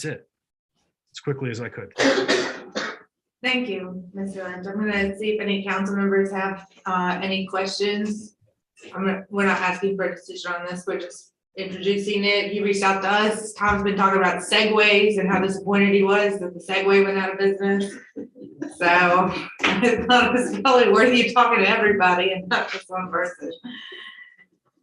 [SPEAKER 13] it, as quickly as I could.
[SPEAKER 1] Thank you, Mr. Lynch. I'm gonna see if any council members have any questions. We're not asking for a decision on this, we're just introducing it. He reached out to us. Tom's been talking about segways and how disappointed he was that the Segway went out of business. So I thought it was probably worthy of talking to everybody and not just one person.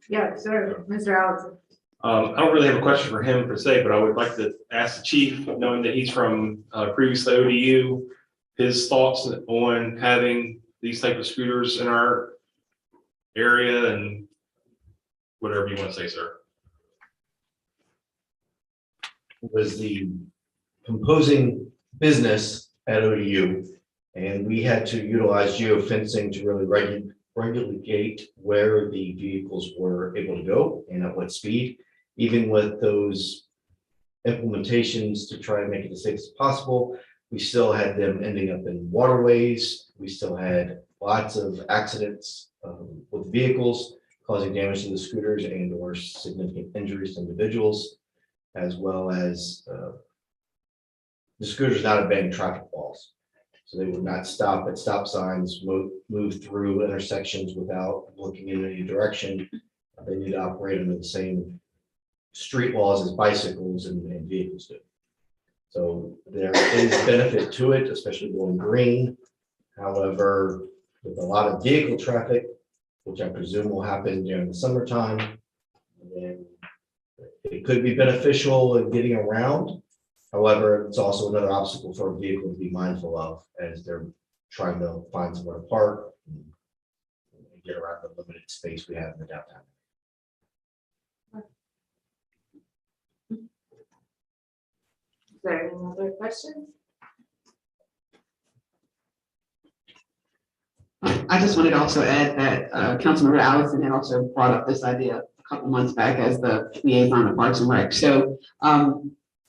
[SPEAKER 1] Yeah, sure, Mr. Allison.
[SPEAKER 9] I don't really have a question for him per se, but I would like to ask the chief, knowing that he's from previously ODU, his thoughts on having these type of scooters in our area and whatever you want to say, sir.
[SPEAKER 14] Was the composing business at ODU, and we had to utilize geofencing to really regulate where the vehicles were able to go and at what speed. Even with those implementations to try and make it as safe as possible, we still had them ending up in waterways. We still had lots of accidents with vehicles causing damage to the scooters and or significant injuries to individuals, as well as the scooters not obeying traffic laws. So they would not stop at stop signs, move through intersections without looking in any direction. They need to operate under the same street laws as bicycles and vehicles do. So there is benefit to it, especially going green. However, with a lot of vehicle traffic, which I presume will happen during the summertime, then it could be beneficial in getting around. However, it's also another obstacle for a vehicle to be mindful of as they're trying to find somewhere to park and get around the limited space we have in the downtown.
[SPEAKER 1] Is there any other questions?
[SPEAKER 15] I just wanted to also add that Councilmember Allison had also brought up this idea a couple months back as the liaison of Parks and Rec. So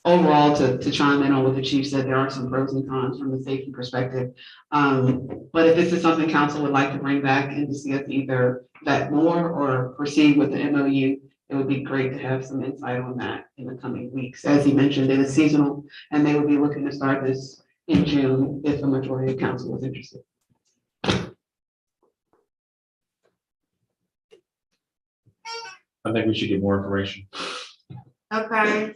[SPEAKER 15] overall, to chime in on what the chief said, there are some pros and cons from the safety perspective. But if this is something council would like to bring back and to see us either vet more or proceed with the MOU, it would be great to have some insight on that in the coming weeks. As he mentioned, it is seasonal and they would be looking to start this in June if the majority of council was interested.
[SPEAKER 9] I think we should get more information.
[SPEAKER 1] Okay.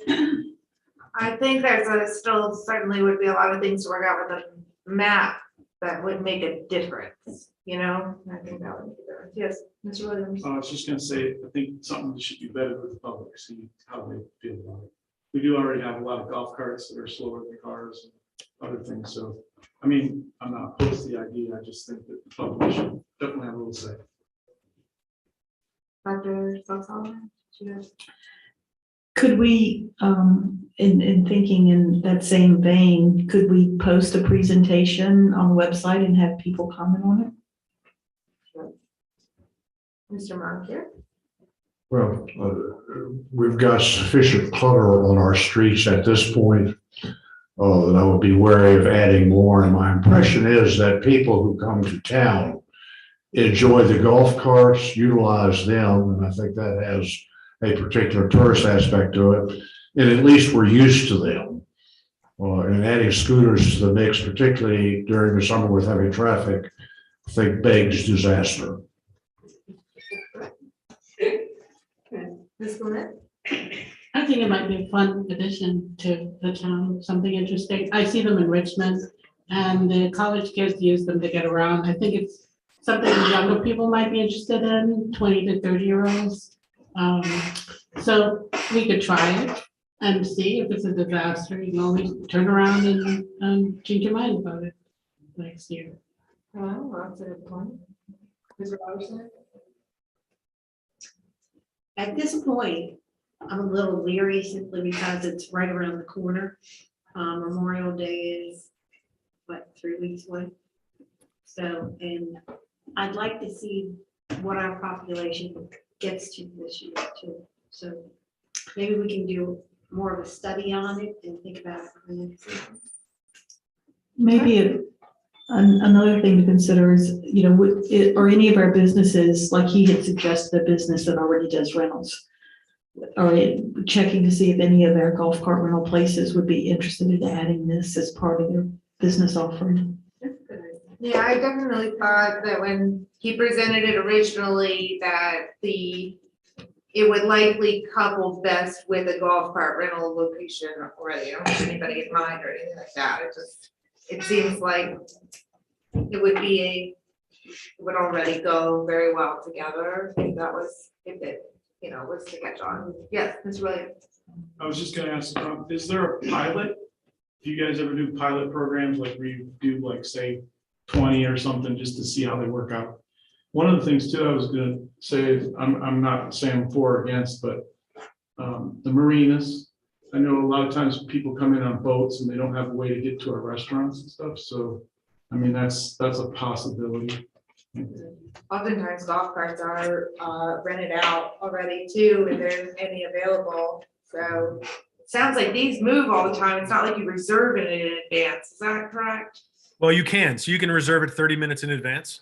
[SPEAKER 1] I think there's still certainly would be a lot of things to work out with the map that would make a difference, you know? I think that would make a difference. Yes, Mr. Williams.
[SPEAKER 7] I was just gonna say, I think something that should be better with the public, see how they feel about it. We do already have a lot of golf carts that are slower than cars and other things, so, I mean, I'm not opposed to the idea, I just think that the public should definitely have a little say.
[SPEAKER 1] Dr. Solomon?
[SPEAKER 8] Could we, in thinking in that same vein, could we post a presentation on the website and have people comment on it?
[SPEAKER 1] Mr. Moncur?
[SPEAKER 11] Well, we've got sufficient clutter on our streets at this point that I would be wary of adding more. And my impression is that people who come to town enjoy the golf carts, utilize them, and I think that has a particular tourist aspect to it. And at least we're used to them. And adding scooters to the mix, particularly during the summer with heavy traffic, I think begs disaster.
[SPEAKER 1] Ms. Clement?
[SPEAKER 10] I think it might be a fun addition to the town, something interesting. I see them in Richmond and the college kids use them to get around. I think it's something younger people might be interested in, 20 to 30-year-olds. So we could try it and see if it's a disaster. You can always turn around and change your mind about it next year.
[SPEAKER 1] Well, that's a good point. Mr. Robertson?
[SPEAKER 12] At this point, I'm a little leery simply because it's right around the corner. Memorial Day is, what, 3 weeks away? So, and I'd like to see what our population gets to this year too. So maybe we can do more of a study on it and think about it for the next year.
[SPEAKER 8] Maybe another thing to consider is, you know, are any of our businesses, like he had suggested, a business that already does rentals, are checking to see if any of our golf cart rental places would be interested in adding this as part of their business offering.
[SPEAKER 1] Yeah, I definitely thought that when he presented it originally, that it would likely couple best with a golf cart rental location already. I don't have anybody in mind or anything like that. It seems like it would already go very well together if it, was to catch on. Yes, Ms. Williams.
[SPEAKER 7] I was just gonna ask, is there a pilot? Do you guys ever do pilot programs like where you do like, say, 20 or something, just to see how they work out? One of the things too, I was gonna say, is I'm not saying I'm for or against, but the marinas. I know a lot of times people come in on boats and they don't have a way to get to our restaurants and stuff, so, I mean, that's a possibility.
[SPEAKER 1] Oftentimes golf carts are rented out already too, if there's any available. So it sounds like these move all the time. It's not like you reserve it in advance. Is that correct?
[SPEAKER 13] Well, you can. So you can reserve it 30 minutes in advance.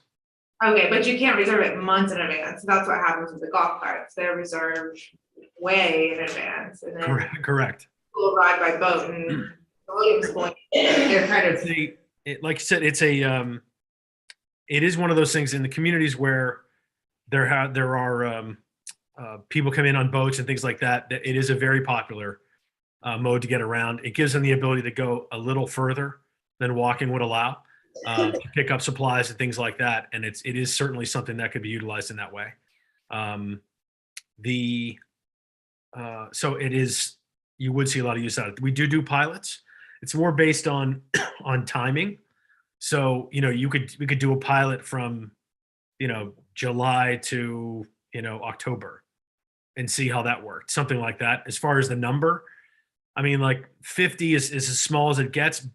[SPEAKER 1] Okay, but you can't reserve it months in advance. That's what happens with the golf carts. They're reserved way in advance, and then
[SPEAKER 13] Correct.
[SPEAKER 1] we'll ride by boat. And Williams Point, they're kind of
[SPEAKER 13] Like you said, it is one of those things in the communities where there are people come in on boats and things like that. That it is a very popular mode to get around. It gives them the ability to go a little further than walking would allow, to pick up supplies and things like that. And it is certainly something that could be utilized in that way. So it is, you would see a lot of use out of it. We do pilots. It's more based on timing. So, we could do a pilot from, July to, October and see how that worked, something like that. As far as the number, I mean, like 50 is as small as it gets.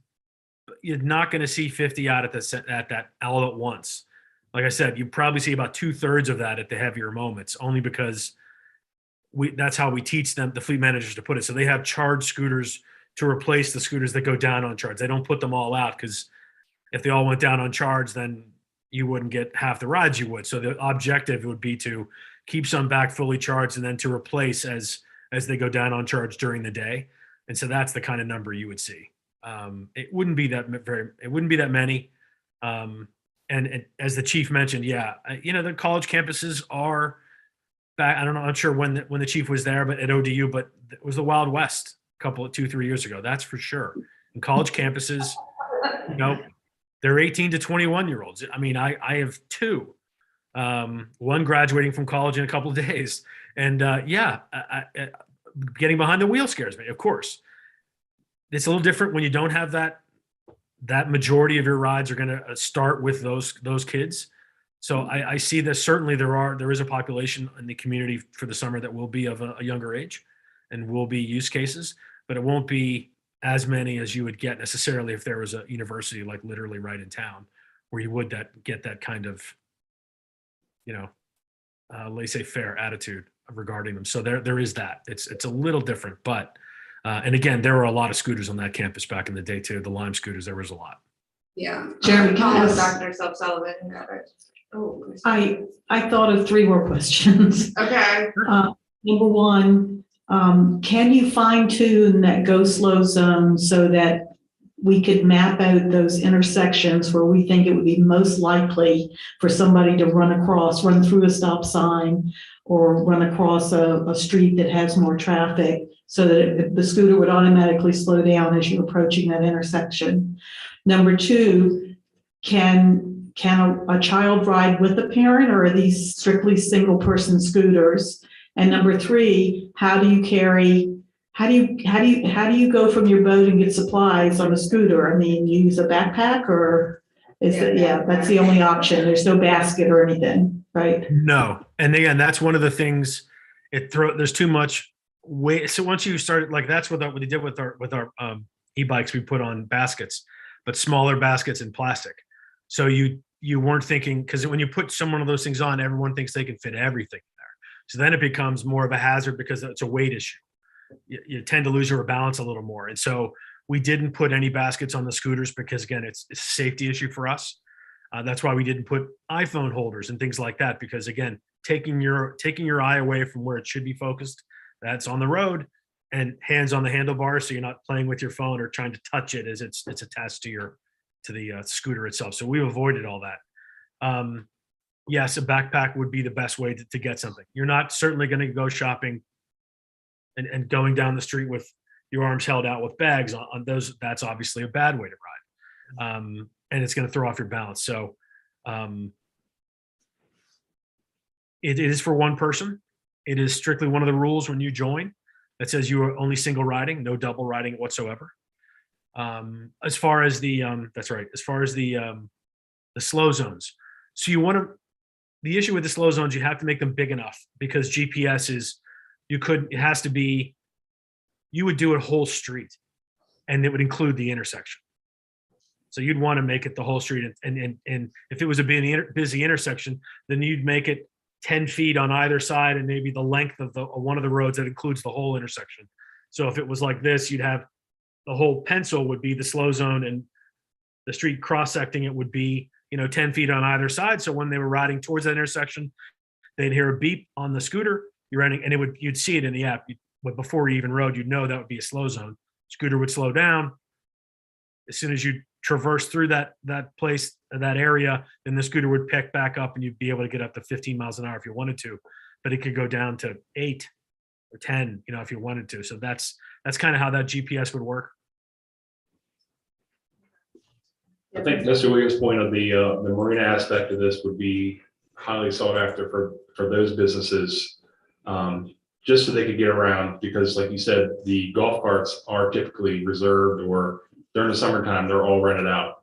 [SPEAKER 13] But you're not going to see 50 out at that all at once. Like I said, you probably see about 2/3 of that at the heavier moments, only because that's how we teach them, the fleet managers, to put it. So they have charged scooters to replace the scooters that go down on charge. They don't put them all out, because if they all went down on charge, then you wouldn't get half the rides you would. So the objective would be to keep some back fully charged and then to replace as they go down on charge during the day. And so that's the kind of number you would see. It wouldn't be that many. And as the chief mentioned, the college campuses are back. I don't know, I'm not sure when the chief was there, but at ODU, but it was the Wild West 2-3 years ago. That's for sure. And college campuses, they're 18 to 21-year-olds. I mean, I have two, one graduating from college in a couple of days. And getting behind the wheel scares me, of course. It's a little different when you don't have that majority of your rides are going to start with those kids. So I see that certainly there is a population in the community for the summer that will be of a younger age and will be use cases, but it won't be as many as you would get necessarily if there was a university like literally right in town, where you would get that kind of, laissez-faire attitude regarding them. So there is that. It's a little different, but and again, there were a lot of scooters on that campus back in the day too. The Lime scooters, there was a lot.
[SPEAKER 1] Yeah.
[SPEAKER 8] Jeremy, can I ask-
[SPEAKER 1] Dr. Sullivan got it. Oh.
[SPEAKER 8] I thought of 3 more questions.
[SPEAKER 1] Okay.
[SPEAKER 8] Number one, can you fine tune that go slow zone so that we could map out those intersections where we think it would be most likely for somebody to run through a stop sign or run across a street that has more traffic, so that the scooter would automatically slow down as you're approaching that intersection? Number 2, can a child ride with a parent, or are these strictly single person scooters? And number 3, how do you go from your boat and get supplies on a scooter? I mean, you use a backpack, or that's the only option. There's no basket or anything, right?
[SPEAKER 13] No. And again, that's one of the things, there's too much weight. So once you start, like, that's what we did with our e-bikes, we put on baskets, but smaller baskets in plastic. So you weren't thinking, because when you put some one of those things on, everyone thinks they can fit everything in there. So then it becomes more of a hazard because it's a weight issue. You tend to lose your balance a little more. And so we didn't put any baskets on the scooters because, again, it's a safety issue for us. That's why we didn't put iPhone holders and things like that, because, again, taking your eye away from where it should be focused, that's on the road, and hands on the handlebar, so you're not playing with your phone or trying to touch it as it's attached to scooter itself. So we've avoided all that. Yes, a backpack would be the best way to get something. You're not certainly going to go shopping and going down the street with your arms held out with bags on those. That's obviously a bad way to ride. And it's going to throw off your balance. So it is for one person. It is strictly one of the rules when you join that says you are only single riding, no double riding whatsoever. As far as the that's right. As far as the slow zones, so the issue with the slow zones, you have to make them big enough because GPS is it has to be. You would do a whole street, and it would include the intersection. So you'd want to make it the whole street, and if it was a busy intersection, then you'd make it 10 feet on either side and maybe the length of one of the roads that includes the whole intersection. So if it was like this, you'd have the whole pencil would be the slow zone, and the street cross-secting it would be 10 feet on either side. So when they were riding towards that intersection, they'd hear a beep on the scooter. You're riding, and you'd see it in the app. But before you even rode, you'd know that would be a slow zone. Scooter would slow down. As soon as you traverse through that place, that area, then the scooter would pick back up and you'd be able to get up to 15 miles an hour if you wanted to, but it could go down to 8 or 10, if you wanted to. So that's kind of how that GPS would work.
[SPEAKER 9] I think Mr. Williams' point of the marina aspect of this would be highly sought after for those businesses, just so they could get around, because like you said, the golf carts are typically reserved, or during the summertime, they're all rented out.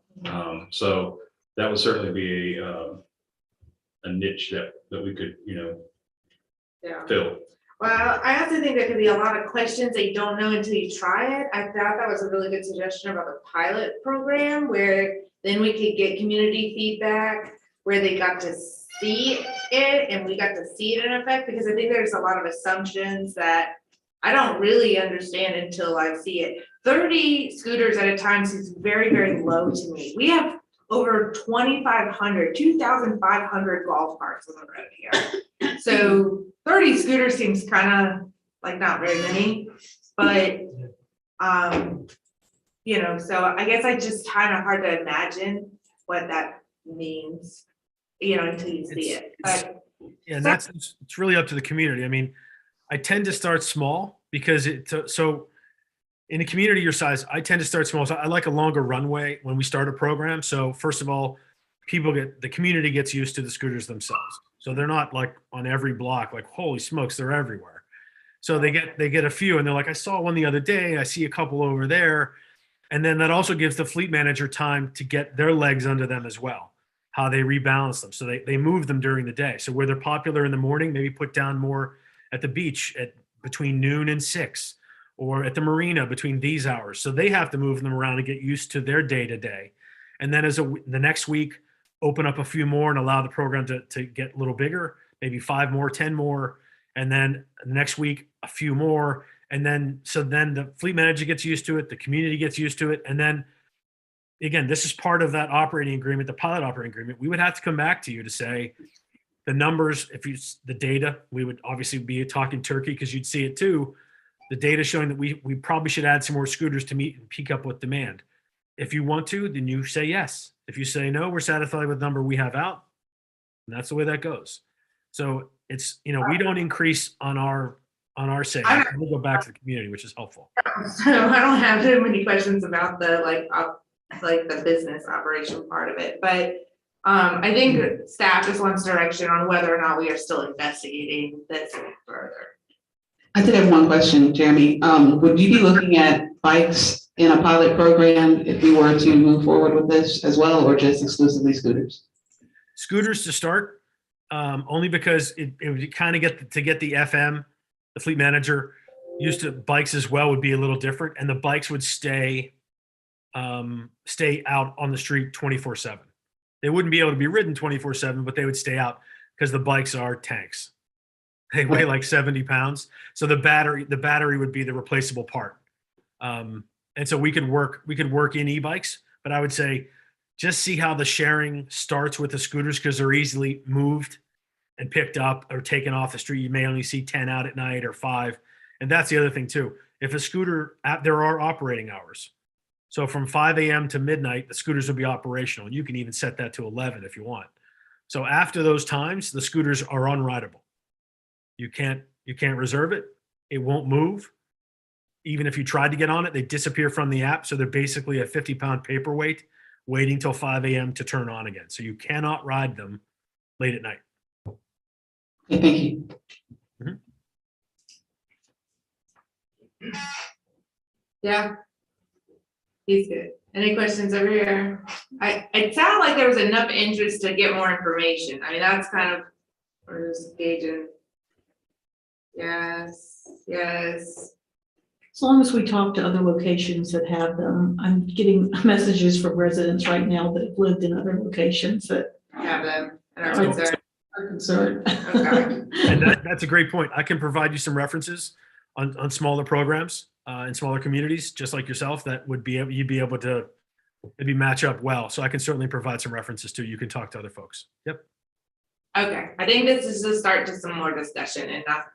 [SPEAKER 9] So that would certainly be a niche that we could, fill.
[SPEAKER 1] Well, I also think there could be a lot of questions that you don't know until you try it. I thought that was a really good suggestion about the pilot program, where then we could get community feedback where they got to see it and we got to see it in effect, because I think there's a lot of assumptions that I don't really understand until I see it. 30 scooters at a time seems very, very low to me. We have over 2,500 golf carts on the road here. So 30 scooters seems kind of like not very many, but so I guess I just kind of hard to imagine what that means, until you see it. But
[SPEAKER 13] yeah, it's really up to the community. I mean, I tend to start small because so in a community your size, I tend to start small. So I like a longer runway when we start a program. So first of all, the community gets used to the scooters themselves. So they're not like on every block, like, holy smokes, they're everywhere. So they get a few and they're like, I saw one the other day. I see a couple over there. And then that also gives the fleet manager time to get their legs under them as well, how they rebalance them. So they move them during the day. So where they're popular in the morning, maybe put down more at the beach between noon and 6, or at the marina between these hours. So they have to move them around and get used to their day to day. And then the next week, open up a few more and allow the program to get a little bigger, maybe 5 more, 10 more. And then next week, a few more. And then the fleet manager gets used to it. The community gets used to it. And then again, this is part of that operating agreement, the pilot operating agreement. We would have to come back to you to say the numbers, the data, we would obviously be talking turkey because you'd see it too. The data showing that we probably should add some more scooters to meet and peak up with demand. If you want to, then you say yes. If you say no, we're satisfied with the number we have out. And that's the way that goes. So it's, we don't increase on our say. We go back to the community, which is helpful.
[SPEAKER 1] So I don't have too many questions about the the business operation part of it, but I think staff just wants direction on whether or not we are still investigating this further.
[SPEAKER 15] I did have one question, Jeremy. Would you be looking at bikes in a pilot program if we were to move forward with this as well, or just exclusively scooters?
[SPEAKER 13] Scooters to start, only because it would kind of get the FM, the fleet manager, used to bikes as well would be a little different, and the bikes would stay out on the street 24/7. They wouldn't be able to be ridden 24/7, but they would stay out because the bikes are tanks. They weigh like 70 pounds. So the battery would be the replaceable part. And so we could work in e-bikes, but I would say just see how the sharing starts with the scooters, because they're easily moved and picked up or taken off the street. You may only see 10 out at night or 5. And that's the other thing too. If a scooter, there are operating hours. So from 5 a.m. to midnight, the scooters will be operational. You can even set that to 11 if you want. So after those times, the scooters are unrideable. You can't reserve it. It won't move. Even if you tried to get on it, they disappear from the app. So they're basically a 50-pound paperweight waiting till 5 a.m. to turn on again. So you cannot ride them late at night.
[SPEAKER 15] Okay, thank you.
[SPEAKER 1] Yeah. He's good. Any questions over here? It sounded like there was enough interest to get more information. I mean, that's kind of, we're just gauging. Yes, yes.
[SPEAKER 8] As long as we talk to other locations that have them, I'm getting messages from residents right now that have lived in other locations that
[SPEAKER 1] Have them and are
[SPEAKER 8] So-
[SPEAKER 1] concerned.
[SPEAKER 8] are concerned.
[SPEAKER 1] Okay.
[SPEAKER 13] And that's a great point. I can provide you some references on smaller programs in smaller communities, just like yourself, that would be, you'd be able to maybe match up well. So I can certainly provide some references too. You can talk to other folks. Yep.
[SPEAKER 1] Okay, I think this is the start to some more discussion and not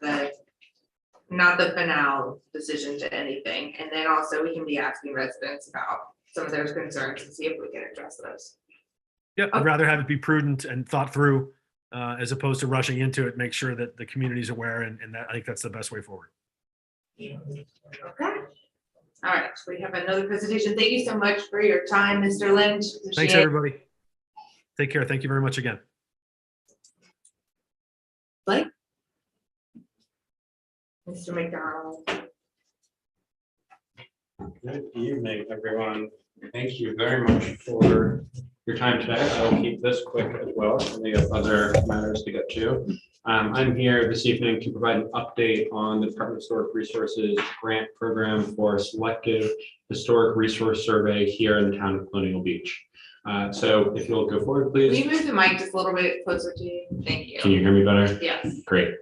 [SPEAKER 1] the finale decision to anything. And then also we can be asking residents about some of their concerns and see if we can address those.
[SPEAKER 13] Yeah, I'd rather have it be prudent and thought through as opposed to rushing into it. Make sure that the community's aware, and that, I think that's the best way forward.
[SPEAKER 1] Okay. All right, we have another presentation. Thank you so much for your time, Mr. Lynch.
[SPEAKER 13] Thanks,
[SPEAKER 1] Appreciate it.
[SPEAKER 13] everybody. Take care. Thank you very much again.
[SPEAKER 1] Blake? Mr. McDonald.
[SPEAKER 16] Good evening, everyone. Thank you very much for your time today. I'll keep this quick as well. We have other matters to get to. I'm here this evening to provide an update on the Department of Historic Resources grant program for selective historic resource survey here in the town of Colonial Beach. So if you'll go forward,
[SPEAKER 1] Will
[SPEAKER 16] please.
[SPEAKER 1] you move the mic just a little bit closer to you? Thank you.
[SPEAKER 16] Can you hear me better?
[SPEAKER 1] Yes.
[SPEAKER 16] Great.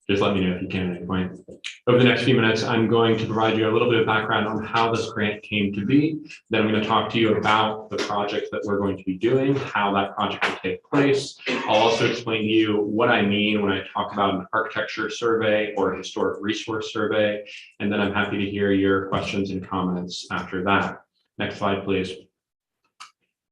[SPEAKER 16] Just let me know if you can at any point. Over the next few minutes, I'm going to provide you a little bit of background on how this grant came to be. Then I'm going to talk to you about the project that we're going to be doing, how that project will take place. I'll also explain to you what I mean when I talk about an architecture survey or a historic resource survey. And then I'm happy to hear your questions and comments after that. Next slide, please.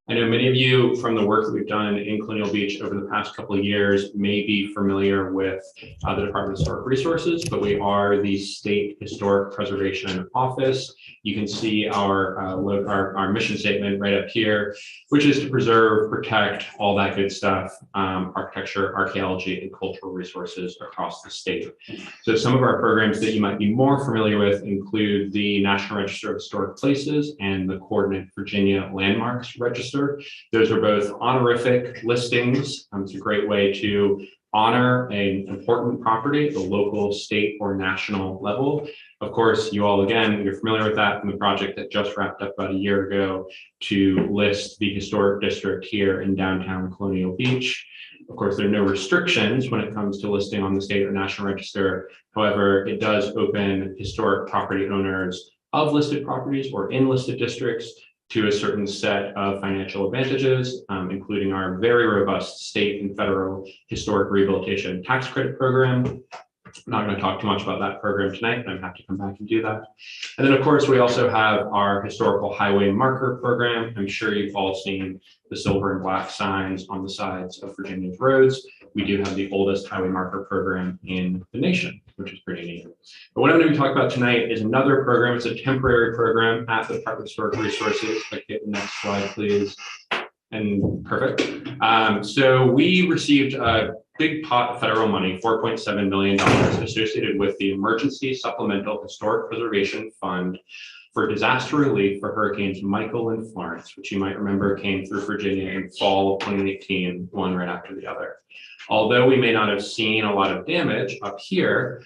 [SPEAKER 16] I know many of you from the work that we've done in Colonial Beach over the past couple of years may be familiar with the Department of Historic Resources, but we are the State Historic Preservation Office. You can see our mission statement right up here, which is to preserve, protect, all that good stuff, architecture, archaeology, and cultural resources across the state. So some of our programs that you might be more familiar with include the National Register of Historic Places and the Coordinate Virginia Landmarks Register. Those are both honorific listings. It's a great way to honor an important property at the local, state, or national level. Of course, you all, again, you're familiar with that from the project that just wrapped up about a year ago to list the historic district here in downtown Colonial Beach. Of course, there are no restrictions when it comes to listing on the state or national register. However, it does open historic property owners of listed properties or in listed districts to a certain set of financial advantages, including our very robust state and federal historic rehabilitation tax credit program. I'm not going to talk too much about that program tonight, but I'm happy to come back and do that. And then, of course, we also have our historical highway marker program. I'm sure you've all seen the silver and black signs on the sides of Virginia's roads. We do have the oldest highway marker program in the nation, which is pretty neat. But what I'm going to be talking about tonight is another program. It's a temporary program at the Department of Historic Resources. If I could get the next slide, please. And perfect. So we received a big pot of federal money, $4.7 million, associated with the Emergency Supplemental Historic Preservation Fund for disaster relief for Hurricanes Michael and Florence, which you might remember came through Virginia in fall of 2018, one right after the other. Although we may not have seen a lot of damage up here,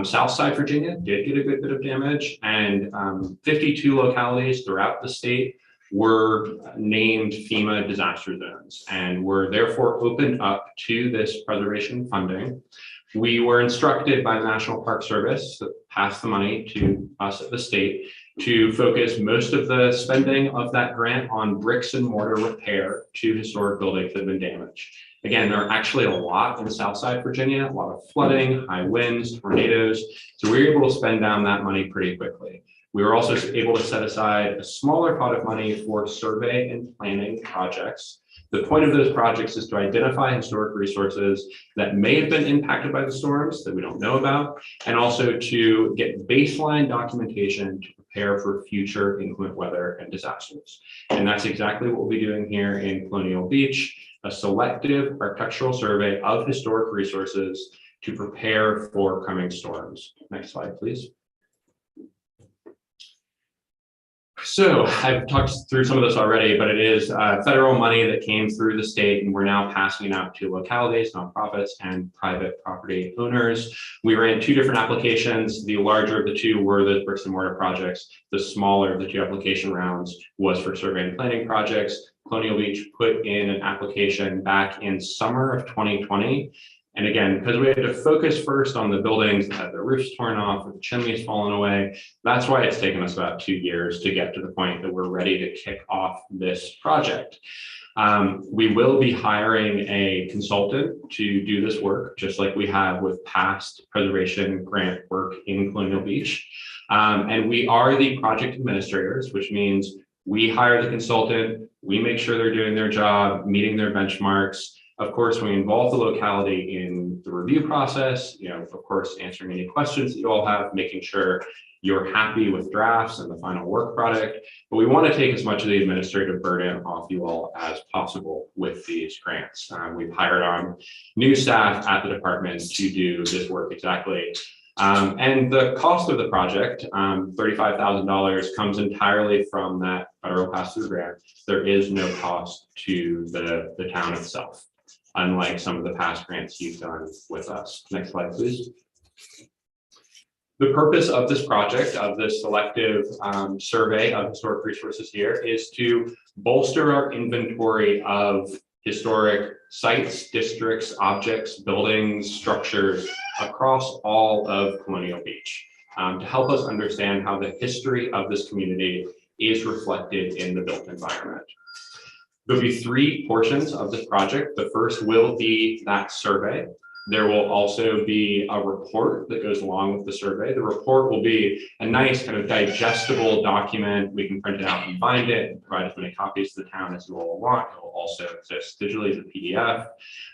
[SPEAKER 16] Southside Virginia did get a good bit of damage, and 52 localities throughout the state were named FEMA disaster zones and were therefore opened up to this preservation funding. We were instructed by the National Park Service to pass the money to us at the state to focus most of the spending of that grant on bricks and mortar repair to historic buildings that have been damaged. Again, there are actually a lot in Southside Virginia, a lot of flooding, high winds, tornadoes. So we were able to spend down that money pretty quickly. We were also able to set aside a smaller pot of money for survey and planning projects. The point of those projects is to identify historic resources that may have been impacted by the storms that we don't know about, and also to get baseline documentation to prepare for future inclement weather and disasters. And that's exactly what we'll be doing here in Colonial Beach, a selective architectural survey of historic resources to prepare for coming storms. Next slide, please. So I've talked through some of this already, but it is federal money that came through the state, and we're now passing it out to localities, nonprofits, and private property owners. We ran 2 different applications. The larger of the 2 were the bricks and mortar projects. The smaller of the 2 application rounds was for survey and planning projects. Colonial Beach put in an application back in summer of 2020. And again, because we had to focus first on the buildings that had their roofs torn off, or the chimneys fallen away, that's why it's taken us about 2 years to get to the point that we're ready to kick off this project. We will be hiring a consultant to do this work, just like we have with past preservation grant work in Colonial Beach. And we are the project administrators, which means we hire the consultant, we make sure they're doing their job, meeting their benchmarks. Of course, we involve the locality in the review process, of course, answering any questions that you all have, making sure you're happy with drafts and the final work product. But we want to take as much of the administrative burden off you all as possible with these grants. We've hired on new staff at the department to do this work exactly. And the cost of the project, $35,000, comes entirely from that federal pass-through grant. There is no cost to the town itself, unlike some of the past grants you've done with us. Next slide, please. The purpose of this project, of this selective survey of historic resources here, is to bolster our inventory of historic sites, districts, objects, buildings, structures across all of Colonial Beach, to help us understand how the history of this community is reflected in the built environment. There'll be 3 portions of this project. The first will be that survey. There will also be a report that goes along with the survey. The report will be a nice kind of digestible document. We can print it out and bind it and provide as many copies to the town as you all want. It will also exist digitally as a PDF.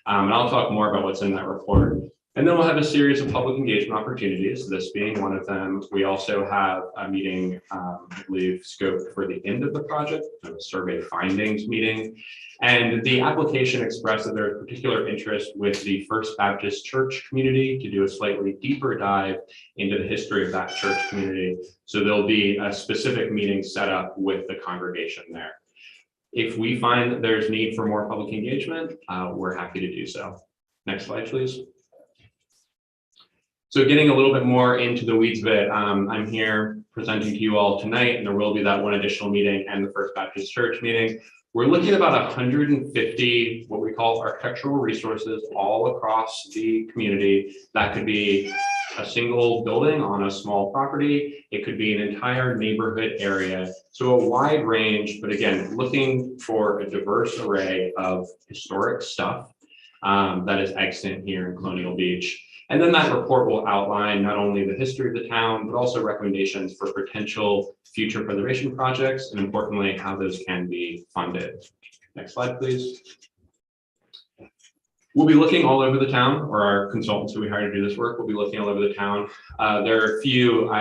[SPEAKER 16] And I'll talk more about what's in that report. And then we'll have a series of public engagement opportunities, this being one of them. We also have a meeting, I believe, scoped for the end of the project, a survey findings meeting. And the application expressed that there is particular interest with the First Baptist Church community to do a slightly deeper dive into the history of that church community. So there'll be a specific meeting set up with the congregation there. If we find that there's need for more public engagement, we're happy to do so. Next slide, please. So getting a little bit more into the weeds of it, I'm here presenting to you all tonight, and there will be that one additional meeting and the First Baptist Church meeting. We're looking at about 150 what we call architectural resources all across the community. That could be a single building on a small property. It could be an entire neighborhood area. So a wide range, but again, looking for a diverse array of historic stuff that is extant here in Colonial Beach. And then that report will outline not only the history of the town, but also recommendations for potential future preservation projects, and importantly, how those can be funded. Next slide, please. We'll be looking all over the town, or our consultants who we hired to do this work will be looking all over the town. There are a few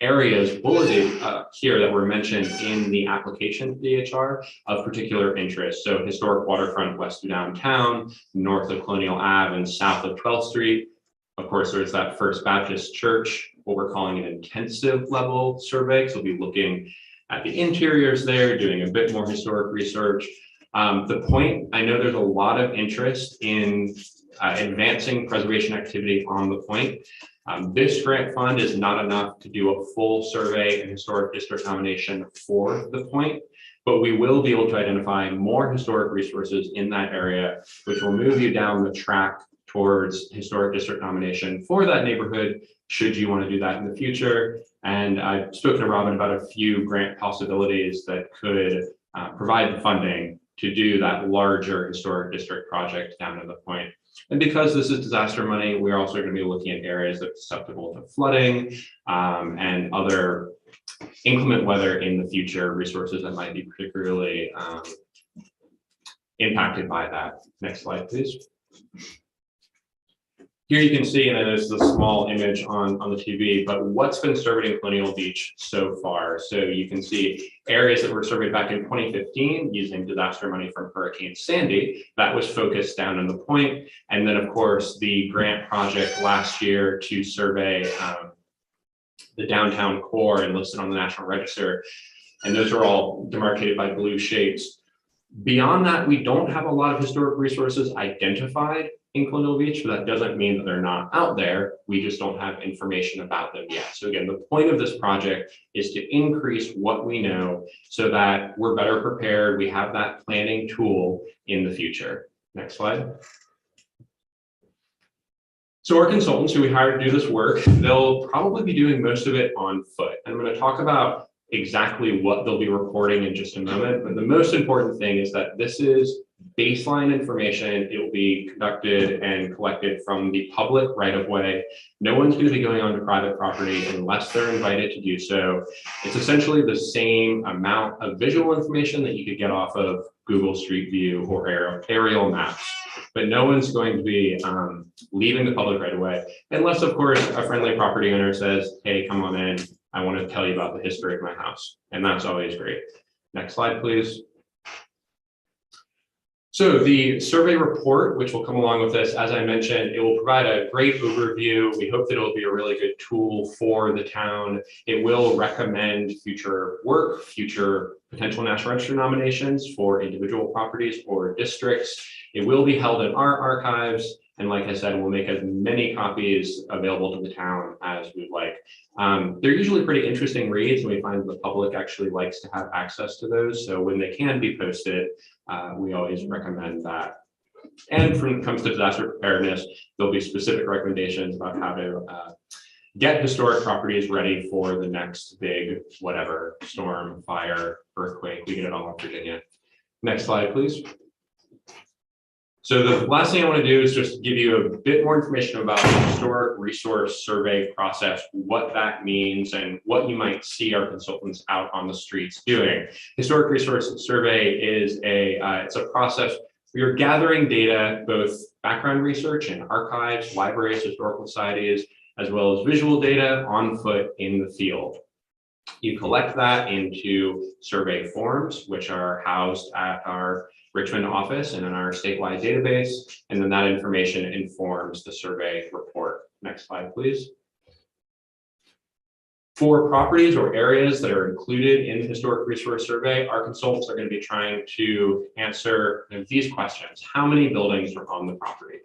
[SPEAKER 16] areas bulleted here that were mentioned in the application to DHR of particular interest. So historic waterfront west of downtown, north of Colonial Ave, and south of 12th Street. Of course, there's that First Baptist Church, what we're calling an intensive level survey. So we'll be looking at the interiors there, doing a bit more historic research. The point, I know there's a lot of interest in advancing preservation activity on the point. This grant fund is not enough to do a full survey and historic district nomination for the point, but we will be able to identify more historic resources in that area, which will move you down the track towards historic district nomination for that neighborhood, should you want to do that in the future. And I've spoken to Robin about a few grant possibilities that could provide the funding to do that larger historic district project down to the point. And because this is disaster money, we're also going to be looking at areas that are susceptible to flooding and other inclement weather in the future, resources that might be particularly impacted by that. Next slide, please. Here you can see, and I know this is a small image on the TV, but what's been surveyed in Colonial Beach so far. So you can see areas that were surveyed back in 2015 using disaster money from Hurricane Sandy. That was focused down in the point. And then, of course, the grant project last year to survey the downtown core and listed on the National Register. And those are all demarcated by blue shapes. Beyond that, we don't have a lot of historic resources identified in Colonial Beach, but that doesn't mean that they're not out there. We just don't have information about them yet. So again, the point of this project is to increase what we know so that we're better prepared. We have that planning tool in the future. Next slide. So our consultants who we hired to do this work, they'll probably be doing most of it on foot. And I'm going to talk about exactly what they'll be reporting in just a moment. But the most important thing is that this is baseline information. It will be conducted and collected from the public right of way. No one's going to be going onto private property unless they're invited to do so. It's essentially the same amount of visual information that you could get off of Google Street View or aerial maps. But no one's going to be leaving the public right away, unless, of course, a friendly property owner says, hey, come on in. I want to tell you about the history of my house. And that's always great. Next slide, please. So the survey report, which will come along with this, as I mentioned, it will provide a great overview. We hope that it will be a really good tool for the town. It will recommend future work, future potential National Register nominations for individual properties or districts. It will be held in our archives. And like I said, we'll make as many copies available to the town as we'd like. They're usually pretty interesting reads, and we find the public actually likes to have access to those. So when they can be posted, we always recommend that. And when it comes to disaster preparedness, there'll be specific recommendations about how to get historic properties ready for the next big whatever, storm, fire, earthquake. We get it all in Virginia. Next slide, please. So the last thing I want to do is just give you a bit more information about the historic resource survey process, what that means, and what you might see our consultants out on the streets doing. Historic resource survey is it's a process where you're gathering data, both background research in archives, libraries, historical societies, as well as visual data on foot in the field. You collect that into survey forms, which are housed at our Richmond office and in our statewide database, and then that information informs the survey report. Next slide, please. For properties or areas that are included in the historic resource survey, our consultants are going to be trying to answer these questions. How many buildings are on the property?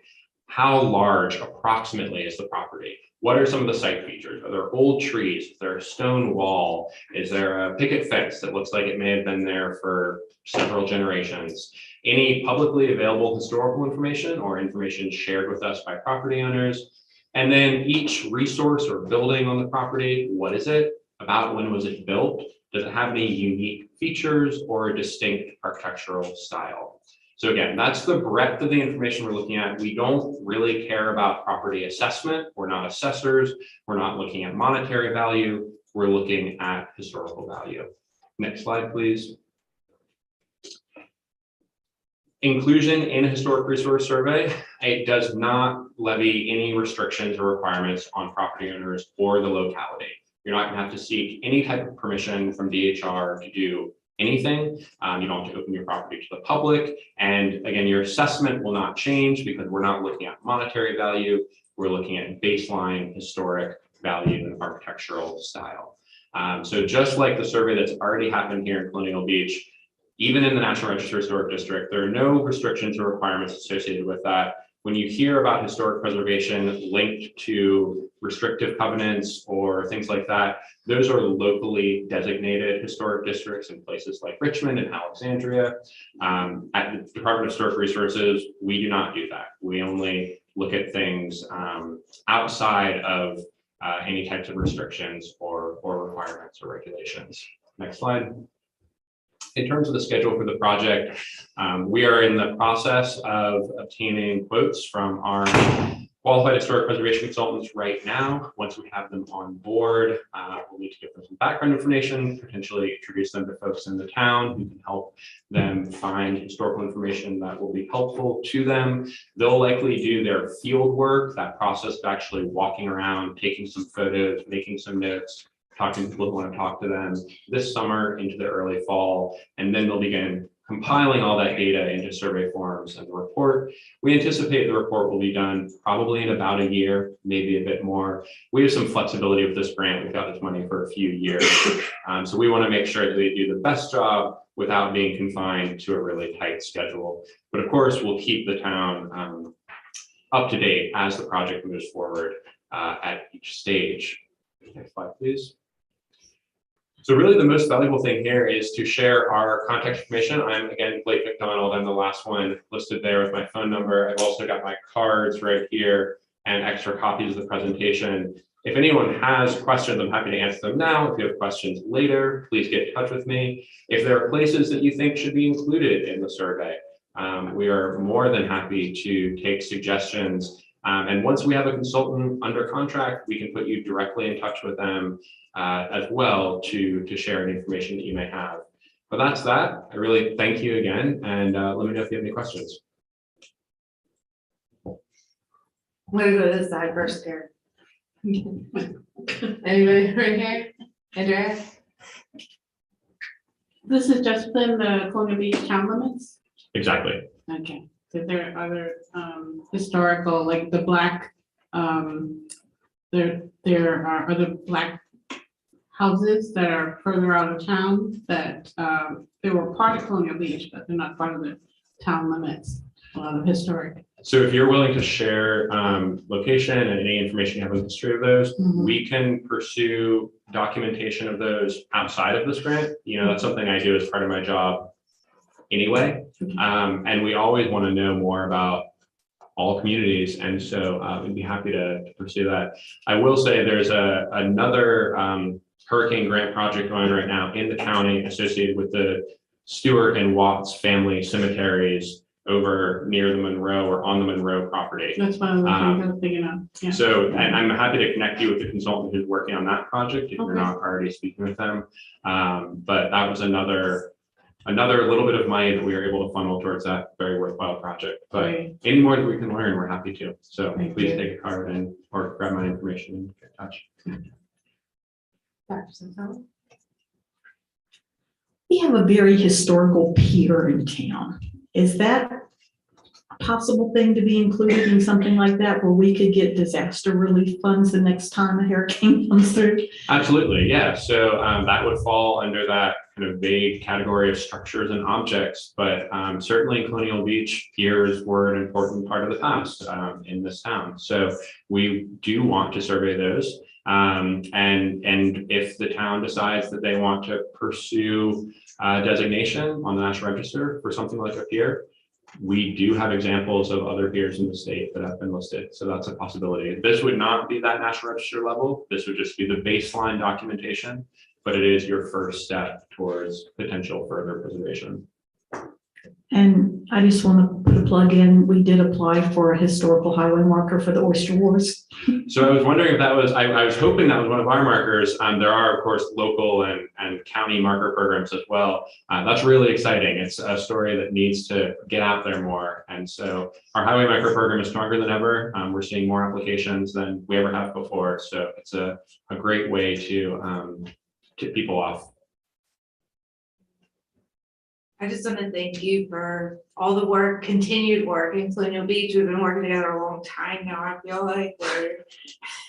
[SPEAKER 16] How large approximately is the property? What are some of the site features? Are there old trees? Is there a stone wall? Is there a picket fence that looks like it may have been there for several generations? Any publicly available historical information or information shared with us by property owners? And then each resource or building on the property, what is it? About when was it built? Does it have any unique features or a distinct architectural style? So again, that's the breadth of the information we're looking at. We don't really care about property assessment. We're not assessors. We're not looking at monetary value. We're looking at historical value. Next slide, please. Inclusion in a historic resource survey, it does not levy any restrictions or requirements on property owners or the locality. You're not going to have to seek any type of permission from DHR to do anything. You don't have to open your property to the public. And again, your assessment will not change because we're not looking at monetary value. We're looking at baseline historic value and architectural style. So just like the survey that's already happened here in Colonial Beach, even in the National Register Historic District, there are no restrictions or requirements associated with that. When you hear about historic preservation linked to restrictive covenants or things like that, those are locally designated historic districts in places like Richmond and Alexandria. At the Department of Historic Resources, we do not do that. We only look at things outside of any types of restrictions or requirements or regulations. Next slide. In terms of the schedule for the project, we are in the process of obtaining quotes from our qualified historic preservation consultants right now. Once we have them on board, we'll need to give them some background information, potentially introduce them to folks in the town who can help them find historical information that will be helpful to them. They'll likely do their field work, that process of actually walking around, taking some photos, making some notes, talking to people who want to talk to them this summer into the early fall, and then they'll begin compiling all that data into survey forms and the report. We anticipate the report will be done probably in about a year, maybe a bit more. We have some flexibility with this grant. We've got this money for a few years. So we want to make sure that they do the best job without being confined to a really tight schedule. But of course, we'll keep the town up to date as the project moves forward at each stage. Next slide, please. So really the most valuable thing here is to share our contact information. I'm again, Blake McDonald. I'm the last one listed there with my phone number. I've also got my cards right here and extra copies of the presentation. If anyone has questions, I'm happy to answer them now. If you have questions later, please get in touch with me. If there are places that you think should be included in the survey, we are more than happy to take suggestions. And once we have a consultant under contract, we can put you directly in touch with them as well to share any information that you may have. But that's that. I really thank you again, and let me know if you have any questions.
[SPEAKER 1] I'm gonna go to this side first here. Anybody right here? Andrea?
[SPEAKER 10] This is just within the Colonial Beach town limits?
[SPEAKER 16] Exactly.
[SPEAKER 10] Okay, so there are other historical, like the black, there are other black houses that are further out of town that they were part of Colonial Beach, but they're not part of the town limits, a lot of historic.
[SPEAKER 16] So if you're willing to share location and any information you have on the history of those, we can pursue documentation of those outside of this grant. You know, that's something I do as part of my job anyway. And we always want to know more about all communities. And so we'd be happy to pursue that. I will say there's another hurricane grant project going right now in the county associated with the Stewart and Watts family cemeteries over near the Monroe or on the Monroe property.
[SPEAKER 10] That's one of the things I was thinking of. Yeah.
[SPEAKER 16] So, and I'm happy to connect you with the consultant who's working on that project if you're
[SPEAKER 10] Okay.
[SPEAKER 16] not already speaking with them. But that was another little bit of money that we were able to funnel towards that very worthwhile project. But
[SPEAKER 10] Great.
[SPEAKER 16] any more that we can learn, we're happy to. So
[SPEAKER 10] Thank
[SPEAKER 16] please
[SPEAKER 10] you.
[SPEAKER 16] take a card and or grab my information and get in touch.
[SPEAKER 1] Dr. Santana?
[SPEAKER 8] We have a very historical pier in town. Is that a possible thing to be included in something like that where we could get disaster relief funds the next time a hurricane comes through?
[SPEAKER 16] Absolutely, yeah. So that would fall under that kind of vague category of structures and objects, but certainly Colonial Beach piers were an important part of the past in this town. So we do want to survey those. And if the town decides that they want to pursue designation on the National Register for something like a pier, we do have examples of other piers in the state that have been listed. So that's a possibility. This would not be that National Register level. This would just be the baseline documentation, but it is your first step towards potential further preservation.
[SPEAKER 8] And I just want to put a plug in. We did apply for a historical highway marker for the Oyster Wars.
[SPEAKER 16] So I was wondering if that was, I was hoping that was one of our markers. There are, of course, local and county marker programs as well. That's really exciting. It's a story that needs to get out there more. And so our highway marker program is stronger than ever. We're seeing more applications than we ever have before. So it's a great way to tip people off.
[SPEAKER 1] I just want to thank you for all the work, continued work in Colonial Beach. We've been working together a long time now. I feel like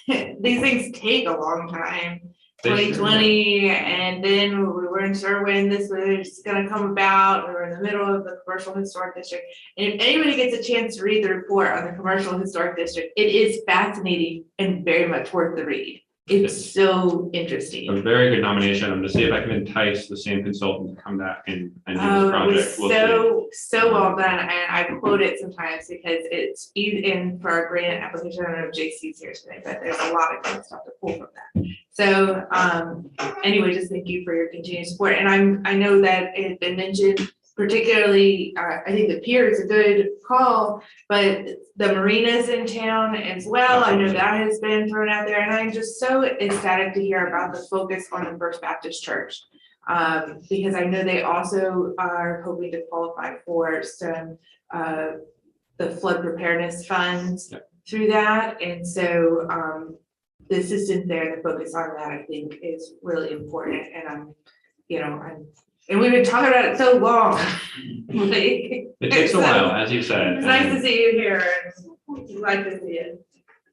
[SPEAKER 1] these things take a long time.
[SPEAKER 16] They sure
[SPEAKER 1] 2020, and then we weren't sure when this was going to come about. We were in the middle of the commercial historic district. And if anybody gets a chance to read the report on the commercial historic district, it is fascinating and very much worth the read. It's so interesting.
[SPEAKER 16] A very good nomination. I'm going to see if I can entice the same consultant to come back and do this
[SPEAKER 1] Oh, it
[SPEAKER 16] project.
[SPEAKER 1] was
[SPEAKER 16] We'll see.
[SPEAKER 1] so well done, and I quote it sometimes because it's in for our grant application. I don't know if JC's here today, but there's a lot of good stuff to pull from that. So anyway, just thank you for your continued support. And I know that it had been mentioned particularly, I think the pier is a good call, but the marinas in town as well. I know that has been thrown out there, and I'm just so ecstatic to hear about the focus on the First Baptist Church. Because I know they also are hoping to qualify for some, the flood preparedness funds through that. And so, the assistance there, the focus on that, I think is really important. And and we've been talking about it so long. Like,
[SPEAKER 16] It takes a while, as you said.
[SPEAKER 1] it's nice to see you here, and we like to see it.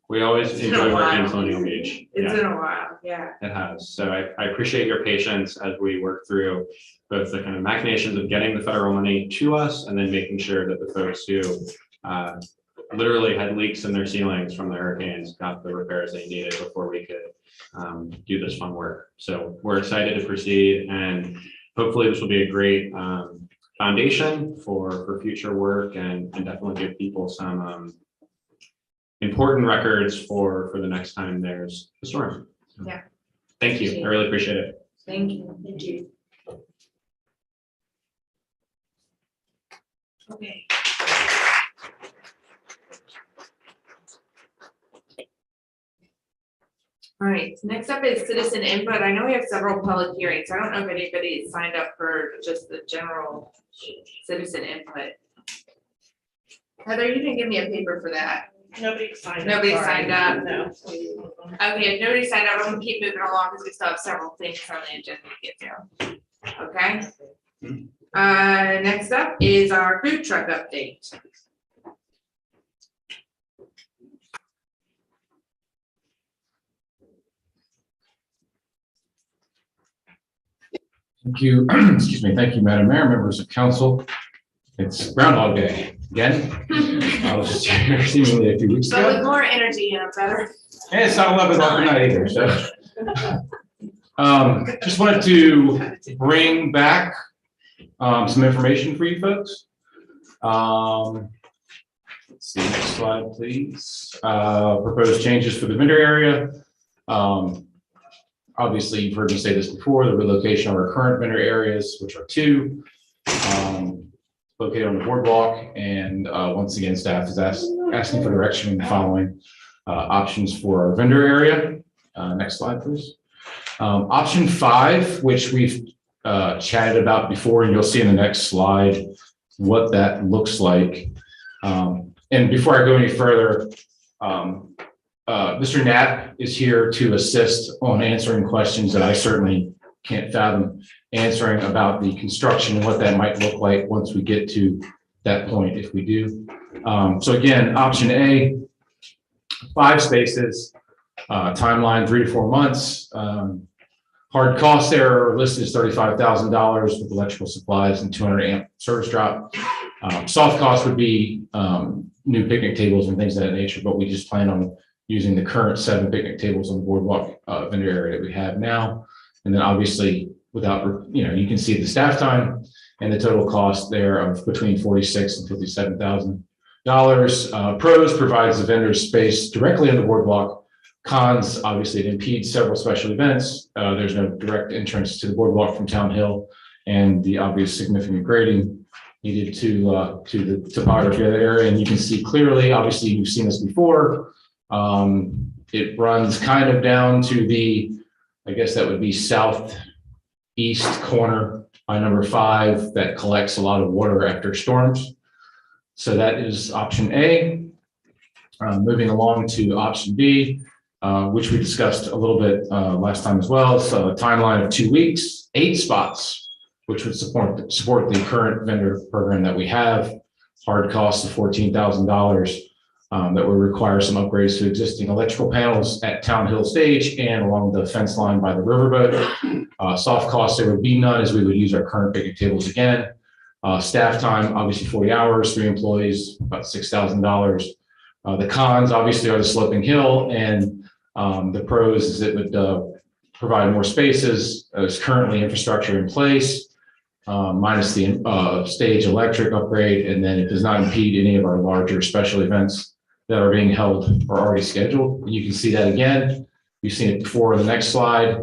[SPEAKER 16] We always
[SPEAKER 1] It's been a
[SPEAKER 16] enjoy working in
[SPEAKER 1] while.
[SPEAKER 16] Colonial Beach.
[SPEAKER 1] It's
[SPEAKER 16] Yeah.
[SPEAKER 1] been a while, yeah.
[SPEAKER 16] It has. So I appreciate your patience as we work through both the kind of machinations of getting the federal money to us and then making sure that the folks who literally had leaks in their ceilings from the hurricanes got the repairs they needed before we could do this fun work. So we're excited to proceed, and hopefully this will be a great foundation for future work and definitely give people some important records for the next time there's a storm.
[SPEAKER 1] Yeah.
[SPEAKER 16] Thank you. I really appreciate it.
[SPEAKER 1] Thank you. Thank you. Okay. All right, next up is citizen input. I know we have several public hearings. I don't know if anybody signed up for just the general citizen input. Heather, you didn't give me a paper for that.
[SPEAKER 4] Nobody signed up.
[SPEAKER 1] Nobody
[SPEAKER 4] sorry.
[SPEAKER 1] signed up.
[SPEAKER 4] No.
[SPEAKER 1] Okay, if nobody signed up, I'm gonna keep moving along because we still have several things on the agenda to get to. Okay? Next up is our food truck update.
[SPEAKER 17] Thank you, excuse me, thank you, Madam Mayor, members of council. It's Groundhog Day again. I was just here seemingly a few weeks
[SPEAKER 1] But with
[SPEAKER 17] ago.
[SPEAKER 1] more energy and a better.
[SPEAKER 17] And it's not 11 o'clock at night either, so. Just wanted to bring back some information for you folks. Let's see, next slide, please. Proposed changes for the vendor area. Obviously, you've heard me say this before, the relocation of our current vendor areas, which are two, located on the boardwalk. And once again, staff is asking for direction in the following options for our vendor area. Next slide, please. Option 5, which we've chatted about before, and you'll see in the next slide what that looks like. And before I go any further, Mr. Knapp is here to assist on answering questions that I certainly can't fathom answering about the construction and what that might look like once we get to that point, if we do. So again, option A, 5 spaces, timeline 3 to 4 months. Hard costs there are listed as $35,000 with electrical supplies and 200 amp service drop. Soft costs would be new picnic tables and things of that nature, but we just plan on using the current 7 picnic tables on the boardwalk vendor area that we have now. And then obviously without, you can see the staff time and the total cost there of between $46,000 and $57,000. Pros provides the vendor space directly on the boardwalk. Cons, obviously it impedes several special events. There's no direct entrance to the boardwalk from Town Hill, and the obvious significant grading needed to the topography of the area. And you can see clearly, obviously you've seen this before. It runs kind of down to the, I guess that would be southeast corner by number 5 that collects a lot of water after storms. So that is option A. Moving along to option B, which we discussed a little bit last time as well. So a timeline of 2 weeks, 8 spots, which would support the current vendor program that we have. Hard costs of $14,000. That would require some upgrades to existing electrical panels at Town Hill Stage and along the fence line by the riverboat. Soft costs, there would be none, as we would use our current picnic tables again. Staff time, obviously 40 hours, 3 employees, about $6,000. The cons obviously are the sloping hill, and the pros is it would provide more spaces. There's currently infrastructure in place, minus the stage electric upgrade, and then it does not impede any of our larger special events that are being held or already scheduled. You can see that again. You've seen it before in the next slide.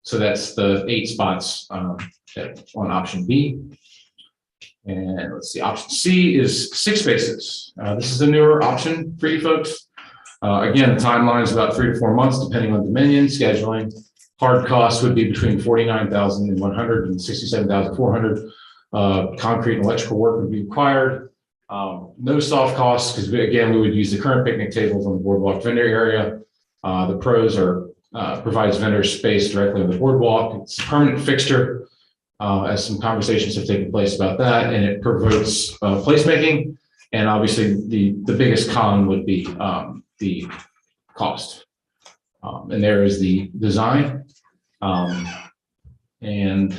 [SPEAKER 17] So that's the 8 spots on option B. And let's see, option C is 6 spaces. This is a newer option for you folks. Again, the timeline is about 3 to 4 months, depending on Dominion scheduling. Hard costs would be between $49,100 and $67,400. Concrete and electrical work would be required. No soft costs, because again, we would use the current picnic tables on the boardwalk vendor area. The pros provides vendors space directly on the boardwalk. It's a permanent fixture, as some conversations have taken place about that, and it promotes placemaking. And obviously, the biggest con would be the cost. And there is the design. And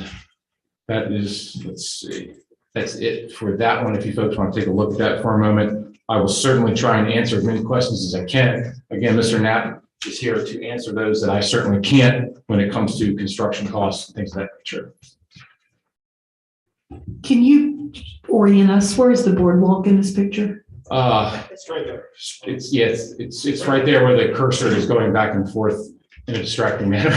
[SPEAKER 17] that is, let's see, that's it for that one. If you folks want to take a look at that for a moment, I will certainly try and answer as many questions as I can. Again, Mr. Knapp is here to answer those that I certainly can't when it comes to construction costs and things of that nature.
[SPEAKER 8] Can you orient us? Where is the boardwalk in this picture?
[SPEAKER 17] It's right there. It's right there where the cursor is going back and forth in a distracting manner.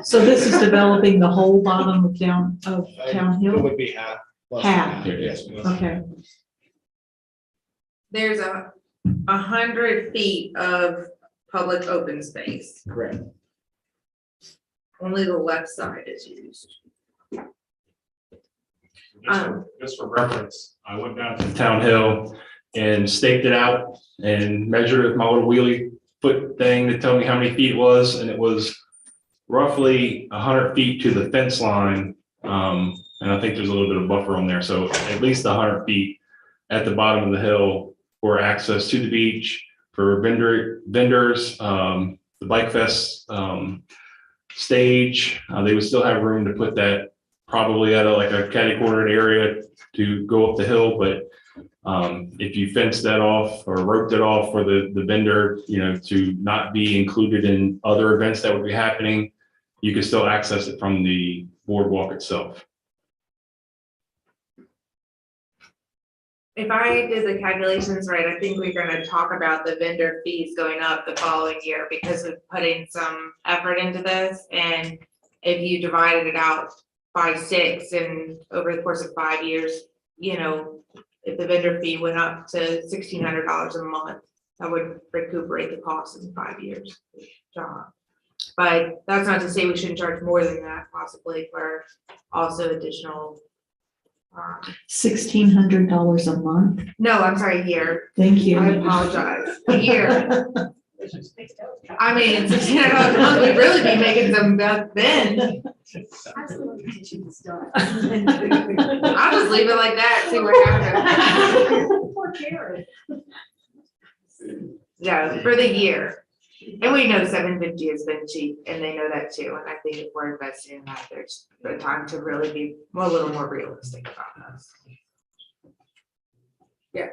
[SPEAKER 8] So this is developing the whole bottom of Town Hill?
[SPEAKER 14] It would be half.
[SPEAKER 8] Half.
[SPEAKER 14] Yes.
[SPEAKER 8] Okay.
[SPEAKER 1] There's 100 feet of public open space.
[SPEAKER 14] Correct.
[SPEAKER 1] Only the left side is used.
[SPEAKER 9] Just for reference, I went down to Town Hill and staked it out and measured it with my little wheelie foot thing to tell me how many feet it was, and it was roughly 100 feet to the fence line. And I think there's a little bit of buffer on there, so at least 100 feet at the bottom of the hill for access to the beach, for vendors, the Bike Fest stage. They would still have room to put that probably at a catty-cornered area to go up the hill, but if you fence that off or roped it off for the vendor, to not be included in other events that would be happening, you can still access it from the boardwalk itself.
[SPEAKER 1] If I did the calculations right, I think we're gonna talk about the vendor fees going up the following year because of putting some effort into this. And if you divided it out by 6 and over the course of 5 years, if the vendor fee went up to $1,600 a month, that would recuperate the cost in 5 years. But that's not to say we shouldn't charge more than that, possibly for also additional.
[SPEAKER 8] $1,600 a month.
[SPEAKER 1] No, I'm sorry, a year.
[SPEAKER 8] Thank you.
[SPEAKER 1] I apologize. A year. I mean, $1,600 a month, we'd really be making some back then. I'll just leave it like that, see what happens.
[SPEAKER 12] Poor Karen.
[SPEAKER 1] Yeah, for the year. And we know 750 has been cheap, and they know that too. And I think if we're investing in that, there's the time to really be a little more realistic about this. Yeah.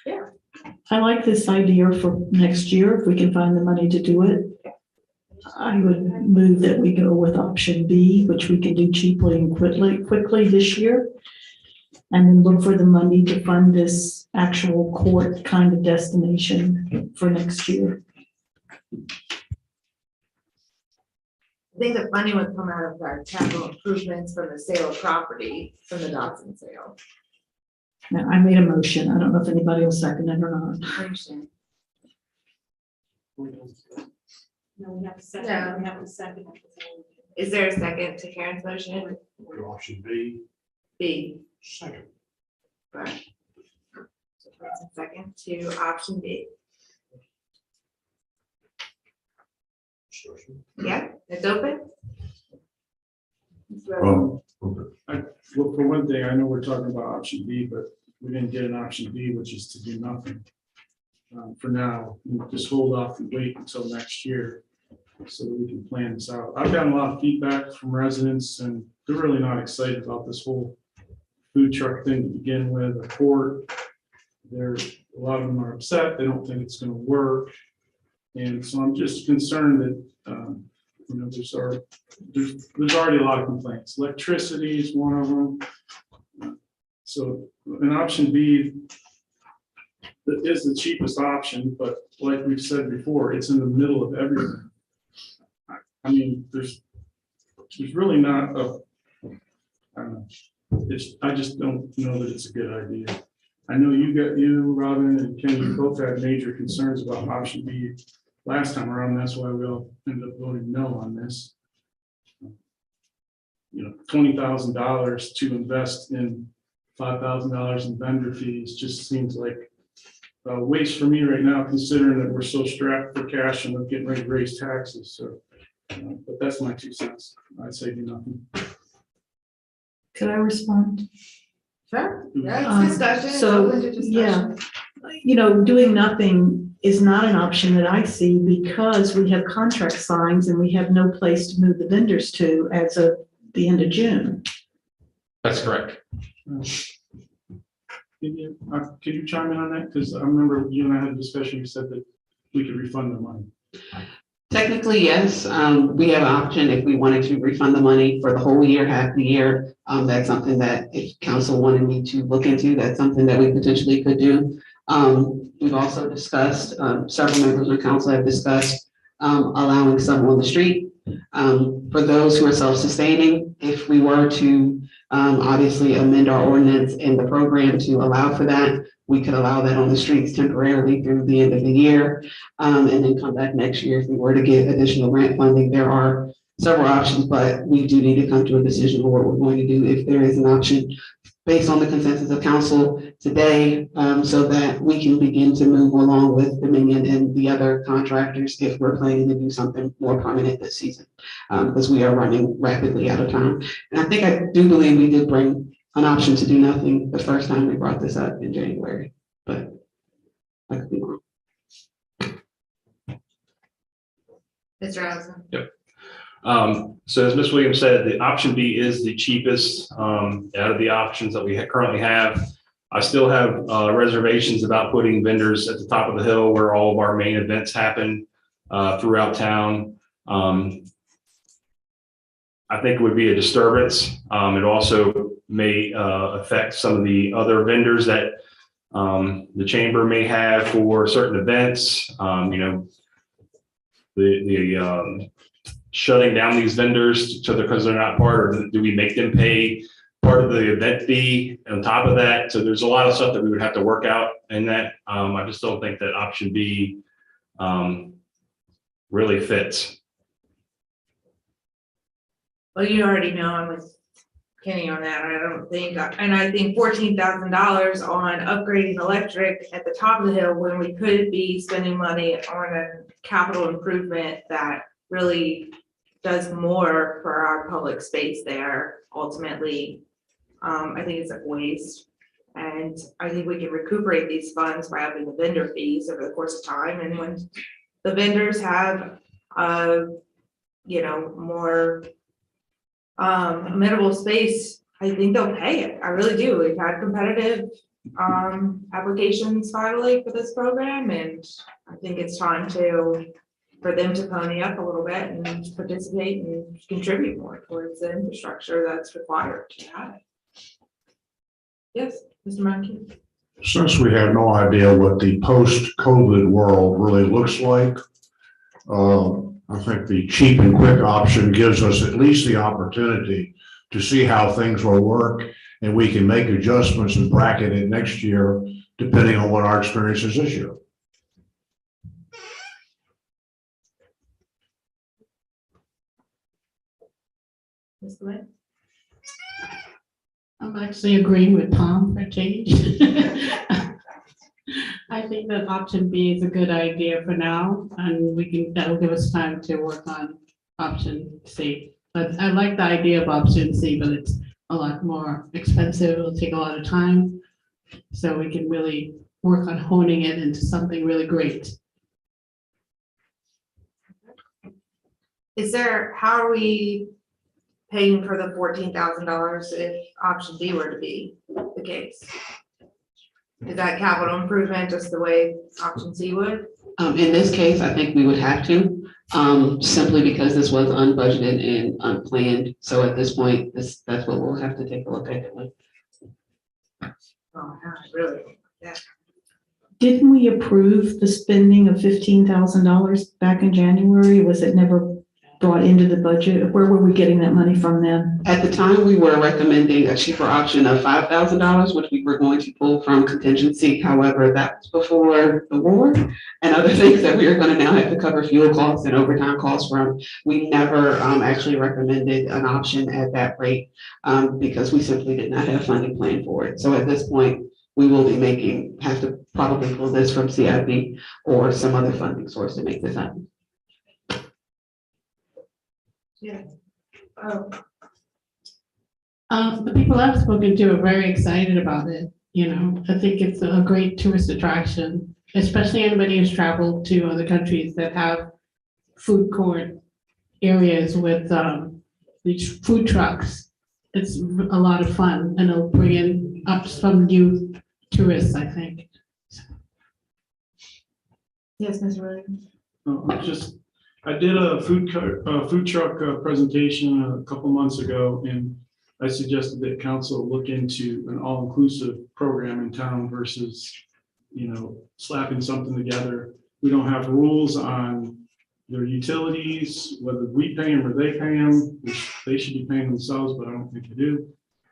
[SPEAKER 1] Yeah.
[SPEAKER 8] I like this idea for next year, if we can find the money to do it. I would move that we go with option B, which we can do cheaply and quickly this year. And then look for the money to fund this actual court kind of destination for next year.
[SPEAKER 1] I think the funding would come out of our capital improvements from the sale of property, from the Dotson sale.
[SPEAKER 8] Now, I made a motion. I don't know if anybody will second it or not.
[SPEAKER 1] I understand.
[SPEAKER 12] No, we have to second.
[SPEAKER 1] Yeah.
[SPEAKER 12] We have to second.
[SPEAKER 1] Is there a second to Karen's motion?
[SPEAKER 11] Option B.
[SPEAKER 1] B.
[SPEAKER 11] Second.
[SPEAKER 1] Right. So that's a second to option B. Yeah, it's open.
[SPEAKER 7] Well, for one thing, I know we're talking about option B, but we didn't get an option B, which is to do nothing. For now, just hold off and wait until next year so that we can plan this out. I've gotten a lot of feedback from residents and they're really not excited about this whole food truck thing to begin with, a court. A lot of them are upset. They don't think it's going to work. And so I'm just concerned that, there's already a lot of complaints. Electricity is one of them. So an option B, that is the cheapest option, but like we've said before, it's in the middle of everything. I mean, there's really not a, I don't know, I just don't know that it's a good idea. I know you, Robin, and Ken, you both had major concerns about option B last time around. That's why we all ended up voting no on this. $20,000 to invest in $5,000 in vendor fees just seems like a waste for me right now, considering that we're so strapped for cash and we're getting ready to raise taxes. So, but that's my 2 cents. I'd say do nothing.
[SPEAKER 8] Could I respond?
[SPEAKER 1] Sure, yeah, it's discussion. It's
[SPEAKER 8] So,
[SPEAKER 1] open to discussion.
[SPEAKER 8] yeah, doing nothing is not an option that I see because we have contract signs and we have no place to move the vendors to as of the end of June.
[SPEAKER 16] That's correct.
[SPEAKER 7] Can you chime in on that? Because I remember you and I had a discussion, you said that we could refund the money.
[SPEAKER 15] Technically, yes, we have an option if we wanted to refund the money for the whole year, half the year. That's something that if council wanted me to look into, that's something that we potentially could do. We've also discussed, several members of council have discussed allowing some on the street. For those who are self-sustaining, if we were to obviously amend our ordinance and the program to allow for that, we could allow that on the streets temporarily through the end of the year, and then come back next year if we were to get additional grant funding. There are several options, but we do need to come to a decision on what we're going to do if there is an option based on the consensus of council today, so that we can begin to move along with Dominion and the other contractors if we're planning to do something more permanent this season, because we are running rapidly out of time. And I do believe we did bring an option to do nothing the first time we brought this up in January, but I could be wrong.
[SPEAKER 1] Mr. Allison.
[SPEAKER 9] Yep. So as Ms. Williams said, the option B is the cheapest out of the options that we currently have. I still have reservations about putting vendors at the top of the hill where all of our main events happen throughout town. I think it would be a disturbance. It also may affect some of the other vendors that the chamber may have for certain events. The shutting down these vendors because they're not part, or do we make them pay part of the event fee on top of that? So there's a lot of stuff that we would have to work out in that. I just don't think that option B really fits.
[SPEAKER 1] Well, you already know I'm with Kenny on that. I don't think, and I think $14,000 on upgrading electric at the top of the hill when we could be spending money on a capital improvement that really does more for our public space there. Ultimately, I think it's a waste. And I think we can recuperate these funds by upping the vendor fees over the course of time. And when the vendors have, more amenable space, I think they'll pay it. I really do. We've had competitive applications finally for this program, and I think it's time for them to pony up a little bit and participate and contribute more towards the infrastructure that's required to have it. Yes, Mr. Monkey.
[SPEAKER 11] Since we have no idea what the post-COVID world really looks like, I think the cheap and quick option gives us at least the opportunity to see how things will work, and we can make adjustments and bracket it next year, depending on what our experience is this year.
[SPEAKER 1] Ms. Lynn?
[SPEAKER 10] I'm actually agreeing with Tom for change. I think that option B is a good idea for now, and that'll give us time to work on option C. But I like the idea of option C, but it's a lot more expensive. It'll take a lot of time. So we can really work on honing it into something really great.
[SPEAKER 1] How are we paying for the $14,000 if option B were to be the case? Is that capital improvement just the way option C would?
[SPEAKER 15] In this case, I think we would have to, simply because this was unbudgeted and unplanned. So at this point, that's what we'll have to take a look at.
[SPEAKER 1] Oh, really? Yeah.
[SPEAKER 8] Didn't we approve the spending of $15,000 back in January? Was it never brought into the budget? Where were we getting that money from then?
[SPEAKER 15] At the time, we were recommending a cheaper option of $5,000, which we were going to pull from contingency. However, that was before the war and other things that we are going to now have to cover fuel costs and overtime costs from. We never actually recommended an option at that rate because we simply did not have funding planned for it. So at this point, we will be have to probably pull this from CIP or some other funding source to make this happen.
[SPEAKER 1] Yeah. Oh,
[SPEAKER 10] The people I've spoken to are very excited about it. I think it's a great tourist attraction, especially anybody who's traveled to other countries that have food court areas with these food trucks. It's a lot of fun, and it'll bring in up some new tourists, I think.
[SPEAKER 1] yes, Ms. Williams.
[SPEAKER 7] I did a food truck presentation a couple months ago, and I suggested that council look into an all-inclusive program in town versus, slapping something together. We don't have rules on their utilities, whether we pay them or they pay them, which they should be paying themselves, but I don't think they do.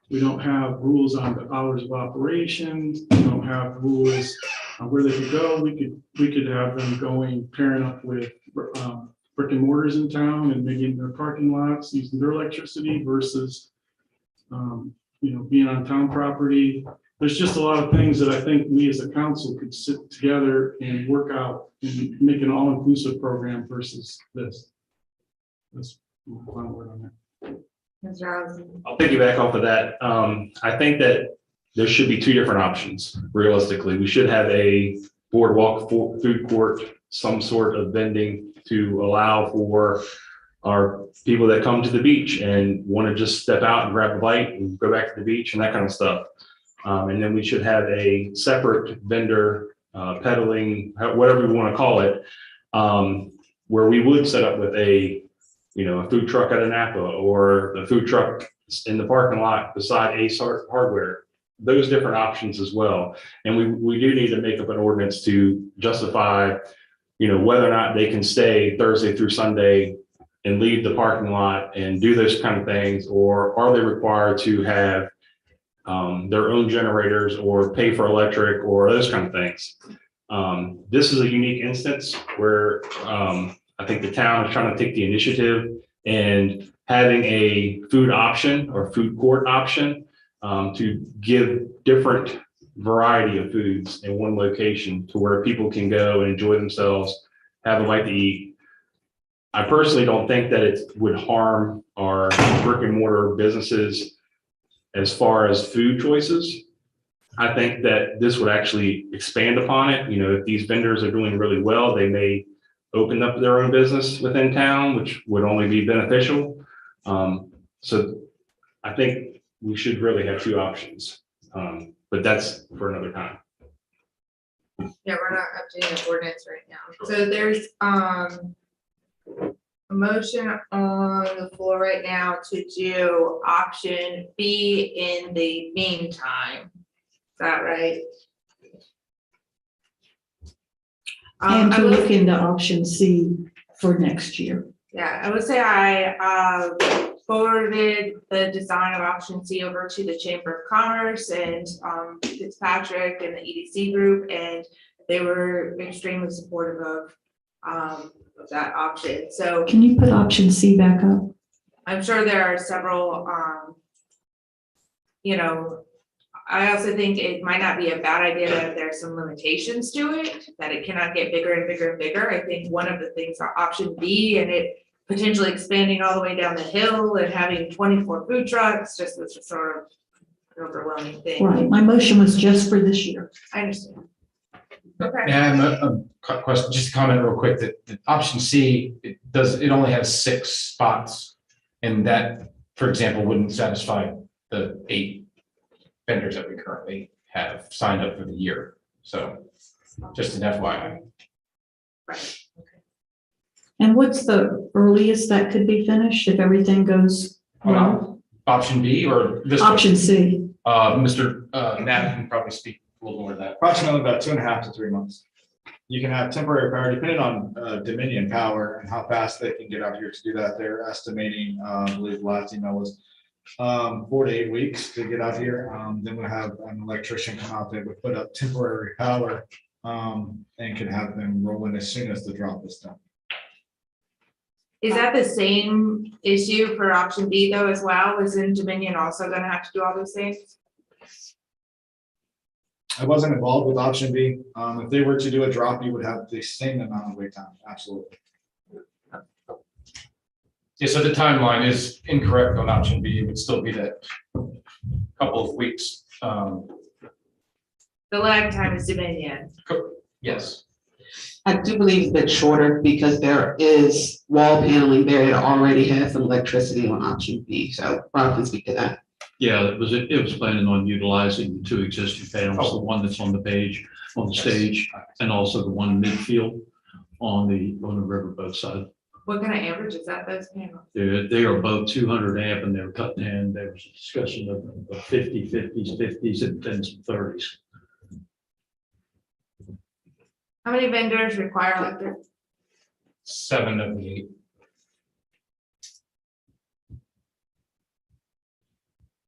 [SPEAKER 7] We don't have rules on the hours of operations. We don't have rules on where they could go. We could have them pairing up with brick and mortars in town and making their parking lots, using their electricity versus, being on town property. There's just a lot of things that I think we as a council could sit together and work out and make an all-inclusive program versus this. That's my final word on that.
[SPEAKER 1] Ms. Robinson.
[SPEAKER 9] I'll piggyback off of that. I think that there should be two different options, realistically. We should have a boardwalk food court, some sort of vending to allow for our people that come to the beach and want to just step out and grab a bite and go back to the beach and that kind of stuff. And then we should have a separate vendor peddling, whatever we want to call it, where we would set up with a food truck at a Napa or the food truck in the parking lot beside Ace Hardware. Those different options as well. And we do need to make up an ordinance to justify, whether or not they can stay Thursday through Sunday and leave the parking lot and do those kind of things, or are they required to have their own generators or pay for electric or those kind of things. This is a unique instance where I think the town is trying to take the initiative and having a food option or food court option to give different variety of foods in one location to where people can go and enjoy themselves, have a bite to eat. I personally don't think that it would harm our brick and mortar businesses as far as food choices. I think that this would actually expand upon it. If these vendors are doing really well, they may open up their own business within town, which would only be beneficial. So I think we should really have two options, but that's for another time.
[SPEAKER 1] Yeah, we're not updating the ordinance right now. So there's a motion on the floor right now to do option B in the meantime. Is that right?
[SPEAKER 8] And
[SPEAKER 1] I
[SPEAKER 8] to
[SPEAKER 1] will-
[SPEAKER 8] look into option C for next year.
[SPEAKER 1] Yeah, I would say I forwarded the design of option C over to the Chamber of Commerce and Fitzpatrick and the EDC group, and they were extremely supportive of that option. So
[SPEAKER 8] Can you put option C back up?
[SPEAKER 1] I'm sure there are several, I also think it might not be a bad idea that there's some limitations to it, that it cannot get bigger and bigger and bigger. I think one of the things are option B and it potentially expanding all the way down the hill and having 24 food trucks, just was sort of an overwhelming thing.
[SPEAKER 8] Right, my motion was just for this year.
[SPEAKER 1] I understand. Okay.
[SPEAKER 17] And a question, just a comment real quick, that option C, it only has 6 spots. And that, for example, wouldn't satisfy the 8 vendors that we currently have signed up for the year. So just an FYI.
[SPEAKER 1] Right.
[SPEAKER 8] And what's the earliest that could be finished if everything goes well?
[SPEAKER 17] Option B or this?
[SPEAKER 8] Option C.
[SPEAKER 17] Mr. Knapp can probably speak
[SPEAKER 16] little more than that.
[SPEAKER 18] Approximately about 2.5 to 3 months. You can have temporary power, depending on Dominion Power and how fast they can get out here to do that. They're estimating, I believe the last email was 4 to 8 weeks to get out here. Then we'll have an electrician come out there, would put up temporary power and can have them roll in as soon as the drop is done.
[SPEAKER 1] Is that the same issue for option B though as well? Isn't Dominion also gonna have to do all those things?
[SPEAKER 18] I wasn't involved with option B. If they were to do a drop, you would have the same amount of wait time, absolutely.
[SPEAKER 17] Yeah, so the timeline is incorrect on option B. It would still be that couple of weeks.
[SPEAKER 1] The lag time is Dominion.
[SPEAKER 17] Yes.
[SPEAKER 15] I do believe it's a bit shorter because there is wall paneling there that already has some electricity on option B, so Rob can speak to that.
[SPEAKER 19] Yeah, it was planning on utilizing the 2 existing panels, the one that's on the page, on the stage, and also the one midfield on the riverboat side.
[SPEAKER 1] What kind of average is that, those panels?
[SPEAKER 19] They are both 200 amp and they're cutting in. There was a discussion of 50, 50s, 50s, and then some 30s.
[SPEAKER 1] How many vendors require electric?
[SPEAKER 17] 7 of the 8.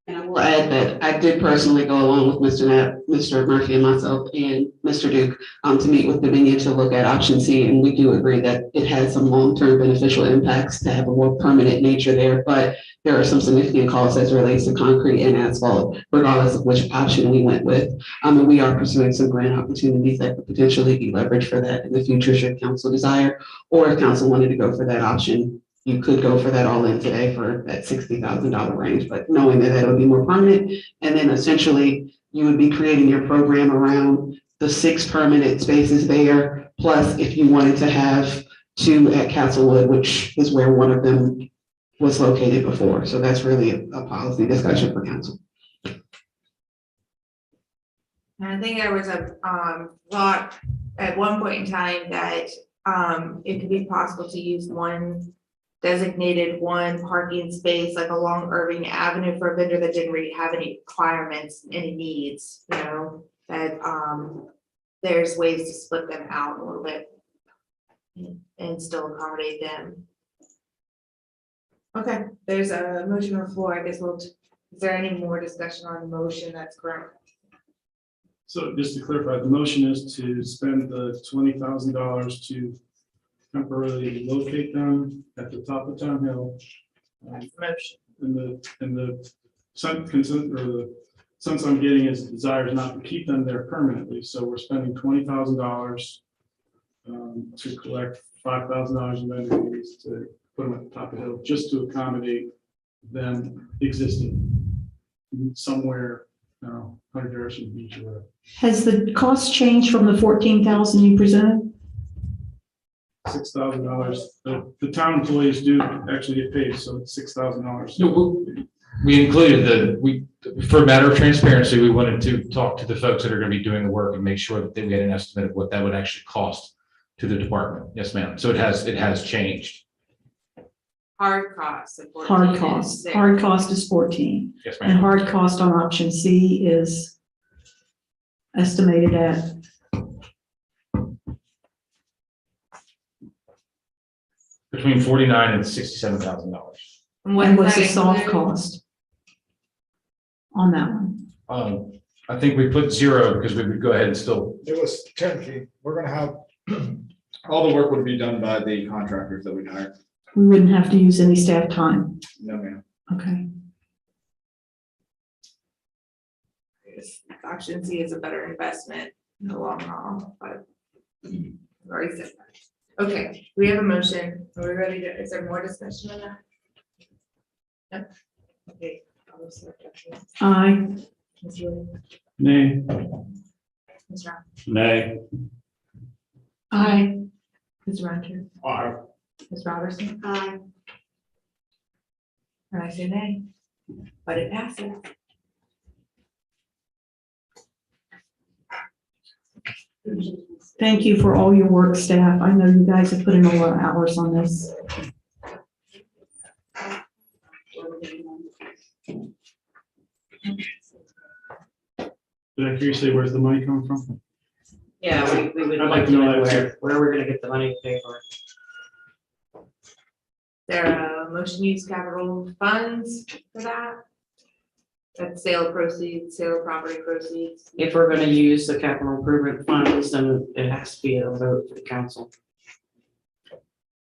[SPEAKER 15] And I will add that I did personally go along with Mr. Murphy and myself and Mr. Duke to meet with Dominion to look at option C. And we do agree that it has some long-term beneficial impacts to have a more permanent nature there, but there are some significant costs as it relates to concrete and asphalt, regardless of which option we went with. And we are pursuing some grant opportunities that could potentially be leveraged for that in the future should council desire, or if council wanted to go for that option. You could go for that all in today for that $60,000 range, but knowing that that would be more permanent. And then essentially you would be creating your program around the 6 permanent spaces there. Plus, if you wanted to have 2 at Castlewood, which is where one of them was located before. So that's really a policy discussion for council.
[SPEAKER 1] And I think there was a thought at one point in time that it could be possible to use one parking space like along Irving Avenue for a vendor that didn't really have any requirements, any needs, you know, that there's ways to split them out a little bit and still accommodate them. Okay, there's a motion on the floor. I guess is there any more discussion on the motion that's current?
[SPEAKER 7] So just to clarify, the motion is to spend the $20,000 to temporarily locate them at the top of Town Hill.
[SPEAKER 1] Motion.
[SPEAKER 7] And the consent or the sense I'm getting is the desire is not to keep them there permanently. So we're spending $20,000 to collect $5,000 in vendor fees to put them at the top of the hill, just to accommodate them existing somewhere, Hunter Harrison Beach or whatever.
[SPEAKER 8] Has the cost changed from the 14,000 you presented?
[SPEAKER 7] $6,000. The town employees do actually get paid, so it's $6,000.
[SPEAKER 17] No, we included for a matter of transparency, we wanted to talk to the folks that are going to be doing the work and make sure that we had an estimate of what that would actually cost to the department. Yes, ma'am. So it has changed.
[SPEAKER 1] Hard cost. of 14
[SPEAKER 8] Hard
[SPEAKER 1] and
[SPEAKER 8] cost.
[SPEAKER 1] 6.
[SPEAKER 8] Hard cost is 14.
[SPEAKER 17] Yes,
[SPEAKER 8] And
[SPEAKER 17] ma'am.
[SPEAKER 8] hard cost on option C is estimated at
[SPEAKER 17] Between $49,000 and $67,000.
[SPEAKER 8] and what's the soft cost on that one?
[SPEAKER 17] I think we put 0 because we would go ahead and still.
[SPEAKER 18] It was turnkey. We're gonna have, all the work would be done by the contractors that we hired.
[SPEAKER 8] We wouldn't have to use any staff time.
[SPEAKER 18] No, ma'am.
[SPEAKER 8] Okay.
[SPEAKER 1] Option C is a better investment in the long haul, but I've already said that. Okay, we have a motion. Are we ready to, is there more discussion on that? No? Okay. I'll start.
[SPEAKER 8] Aye.
[SPEAKER 1] Ms. Williams?
[SPEAKER 7] Nay.
[SPEAKER 1] Ms. Round?
[SPEAKER 19] Nay.
[SPEAKER 8] Aye.
[SPEAKER 1] Ms. Roger?
[SPEAKER 18] Aye.
[SPEAKER 1] Ms. Robertson? Aye. And I say nay, but it passes.
[SPEAKER 8] Thank you for all your work, staff. I know you guys have put in a lot of hours on this.
[SPEAKER 7] Did I hear you say where's the money coming from?
[SPEAKER 20] Yeah, we would
[SPEAKER 7] I'd
[SPEAKER 20] like
[SPEAKER 7] like
[SPEAKER 20] to
[SPEAKER 7] to know
[SPEAKER 20] know
[SPEAKER 7] that
[SPEAKER 20] where we're gonna get the money to pay for it.
[SPEAKER 1] There a motion to use capital funds for that? That's sale proceeds, sale of property proceeds.
[SPEAKER 20] If we're gonna use the capital improvement funds, then it has to be a vote for the council.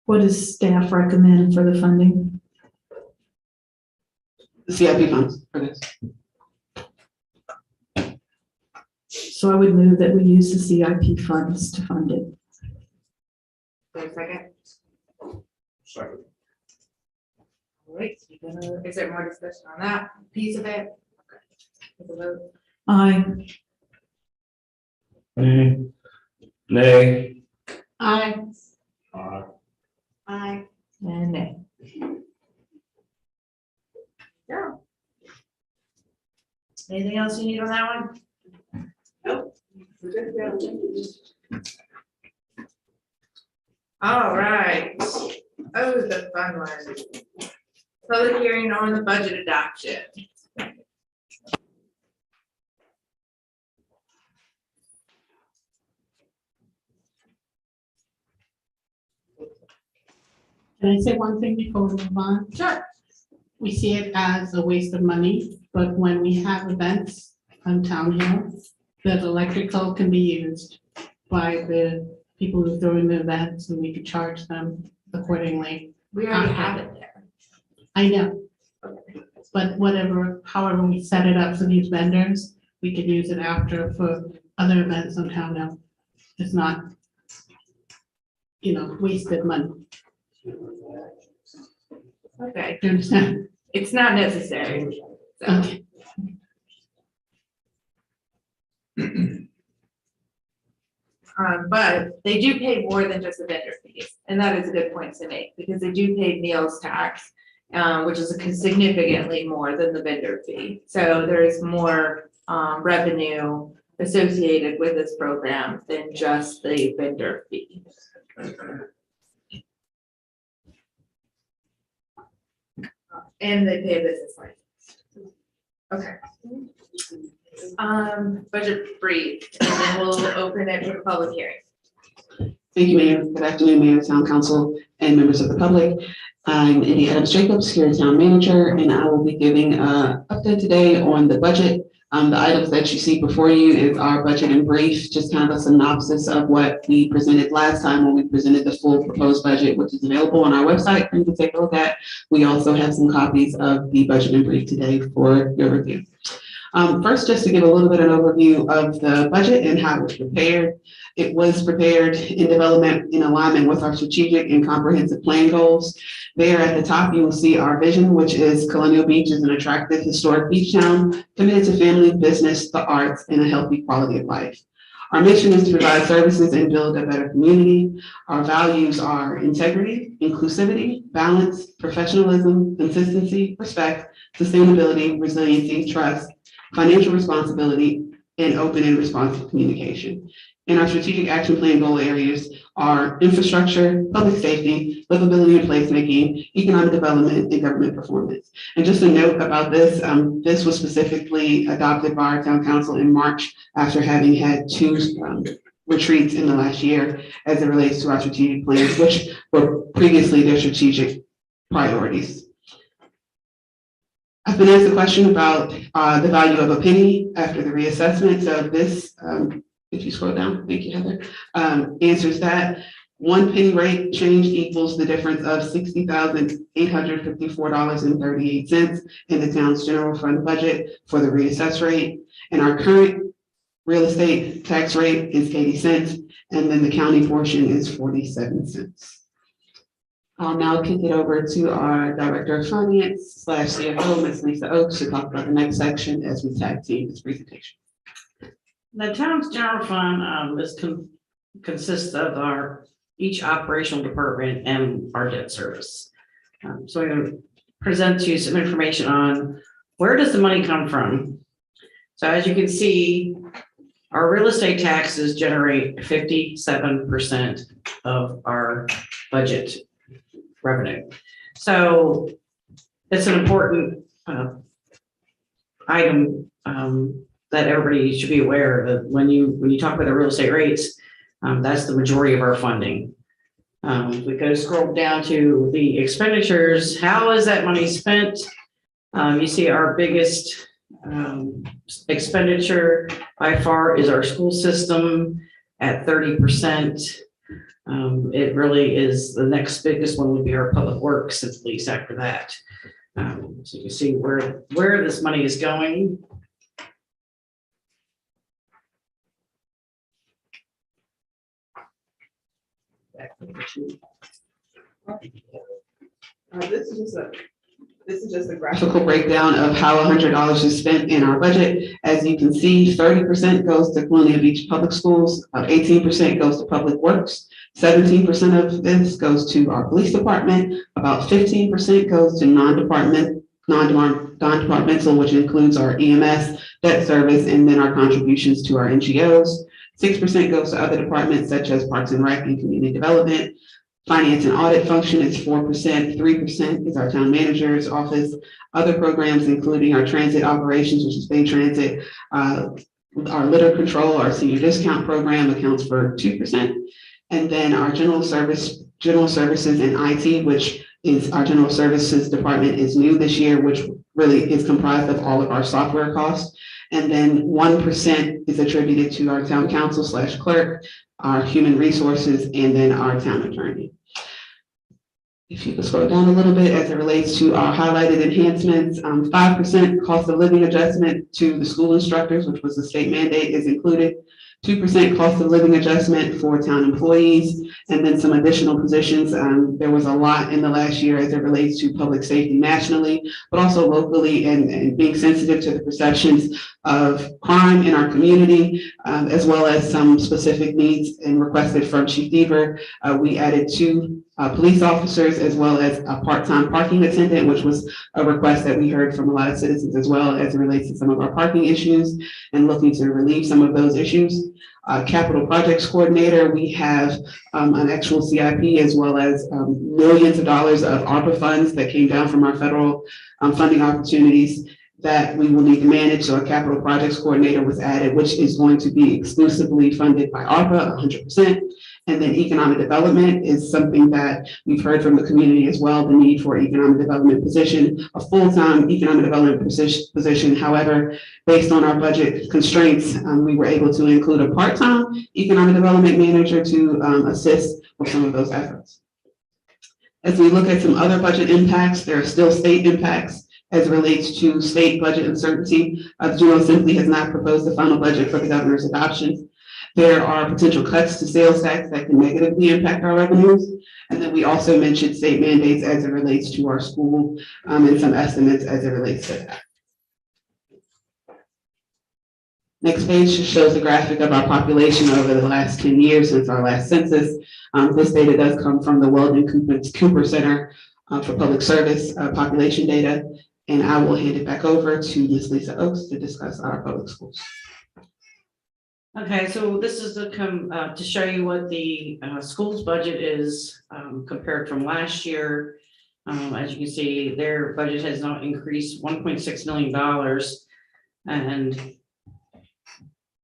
[SPEAKER 8] What does staff recommend for the funding?
[SPEAKER 15] The CIP funds for this.
[SPEAKER 8] So I would move that we use the CIP funds to fund it.
[SPEAKER 1] Wait a second.
[SPEAKER 18] Second.
[SPEAKER 1] All right, is there more discussion on that piece of it? Okay. Take a vote.
[SPEAKER 8] Aye.
[SPEAKER 9] Nay.
[SPEAKER 10] Aye.
[SPEAKER 1] Aye. And nay. Yeah. Anything else you need on that one? Nope. All right. Oh, the fun one. Public hearing on the budget adoption.
[SPEAKER 10] Can I say one thing before we move on?
[SPEAKER 1] Sure.
[SPEAKER 10] We see it as a waste of money, but when we have events on Town Hill, the electrical can be used by the people who are throwing the events, and we could charge them accordingly.
[SPEAKER 1] We already have it there.
[SPEAKER 10] I know. But whatever, however we set it up for these vendors, we could use it after for other events on Town Hill. It's not, wasted money.
[SPEAKER 1] Okay.
[SPEAKER 10] Do you understand?
[SPEAKER 1] It's not necessary. So.
[SPEAKER 10] Okay.
[SPEAKER 1] But they do pay more than just the vendor fees, and that is a good point to make, because they do pay meals tax, which is significantly more than the vendor fee. So there's more revenue associated with this program than just the vendor fee. And they pay a business license. Okay. Budget brief, and then we'll open it for the public hearing.
[SPEAKER 15] Thank you, Mayor. Good afternoon, Mayor, Town Council, and members of the public. I'm Indy Adams Jacobs, here Town Manager, and I will be giving an update today on the budget. The items that you see before you is our budget in brief, just kind of a synopsis of what we presented last time when we presented the full proposed budget, which is available on our website for you to take a look at. We also have some copies of the budget in brief today for your review. First, just to give a little bit of an overview of the budget and how it was prepared. It was prepared in development in alignment with our strategic and comprehensive plan goals. There at the top, you will see our vision, which is Colonial Beach is an attractive historic beach town committed to family, business, the arts, and a healthy quality of life. Our mission is to provide services and build a better community. Our values are integrity, inclusivity, balance, professionalism, consistency, respect, sustainability, resiliency, trust, financial responsibility, and open and responsive communication. And our strategic action plan goal areas are infrastructure, public safety, livability and placemaking, economic development, and government performance. And just a note about this, this was specifically adopted by our town council in March after having had two retreats in the last year as it relates to our strategic plans, which were previously their strategic priorities. I've been asked a question about the value of a penny after the reassessment. So this, if you scroll down, thank you, Heather, answers that. 1 penny rate change equals the difference of $60,854.38 in the town's general fund budget for the reassess rate. And our current real estate tax rate is 80 cents, and then the county portion is 47 cents. I'll now kick it over to our Director of Finance / CFO, Ms. Lisa Oaks, to talk about the next section as we tag team this presentation.
[SPEAKER 20] The town's general fund consists of each operational department and our debt service. So I'm going to present to you some information on where does the money come from. So as you can see, our real estate taxes generate 57% of our budget revenue. So it's an important item that everybody should be aware that when you talk about the real estate rates, that's the majority of our funding. We go scroll down to the expenditures. How is that money spent? You see our biggest expenditure by far is our school system at 30%. It really is, the next biggest one would be our public works, at least after that. So you can see where this money is going.
[SPEAKER 15] This is just a graphical breakdown of how $100 is spent in our budget. As you can see, 30% goes to Colonial Beach Public Schools, 18% goes to Public Works, 17% of this goes to our police department, about 15% goes to non-departmental, which includes our EMS, debt service, and then our contributions to our NGOs. 6% goes to other departments such as Parks and Rec and Community Development. Finance and audit function is 4%, 3% is our town manager's office. Other programs, including our transit operations, which is Bay Transit, our litter control, our senior discount program accounts for 2%. And then our general services and IT, which is our general services department, is new this year, which really is comprised of all of our software costs. And then 1% is attributed to our town council / clerk, our human resources, and then our town attorney. If you could scroll down a little bit as it relates to our highlighted enhancements, 5% cost of living adjustment to the school instructors, which was the state mandate, is included. 2% cost of living adjustment for town employees, and then some additional positions. There was a lot in the last year as it relates to public safety nationally, but also locally, and being sensitive to the perceptions of crime in our community, as well as some specific needs and requested from Chief Deaver. We added 2 police officers as well as a part-time parking attendant, which was a request that we heard from a lot of citizens as well as it relates to some of our parking issues and looking to relieve some of those issues. Capital projects coordinator, we have an actual CIP as well as millions of dollars of ARPA funds that came down from our federal funding opportunities that we will need to manage. So a capital projects coordinator was added, which is going to be exclusively funded by ARPA 100%. And then economic development is something that we've heard from the community as well, the need for economic development position, a full-time economic development position. However, based on our budget constraints, we were able to include a part-time economic development manager to assist with some of those efforts. As we look at some other budget impacts, there are still state impacts as it relates to state budget uncertainty. The General Assembly has not proposed the final budget for the governor's adoption. There are potential cuts to sales tax that can negatively impact our revenues. And then we also mentioned state mandates as it relates to our school and some estimates as it relates to that. Next page just shows the graphic of our population over the last 10 years since our last census. This data does come from the Weldon Cooper Center for Public Service population data. And I will hand it back over to Ms. Lisa Oaks to discuss our public schools.
[SPEAKER 20] Okay, so this is to show you what the school's budget is compared from last year. As you can see, their budget has now increased $1.6 million. And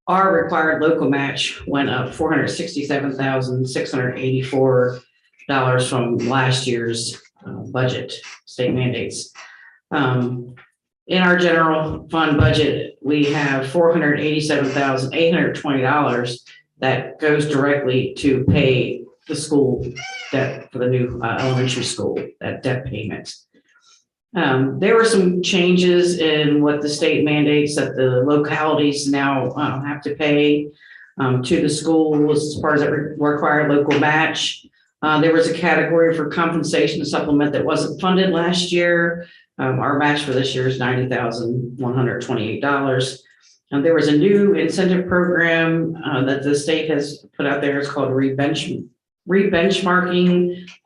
[SPEAKER 20] our required local match went up $467,684 from last year's budget, state mandates. In our general fund budget, we have $487,820 that goes directly to pay the school debt for the new elementary school, that debt payment. There were some changes in what the state mandates that the localities now have to pay to the school as part of the required local match. There was a category for compensation supplement that wasn't funded last year. Our match for this year is $90,128. There was a new incentive program that the state has put out there. It's called rebenchmarking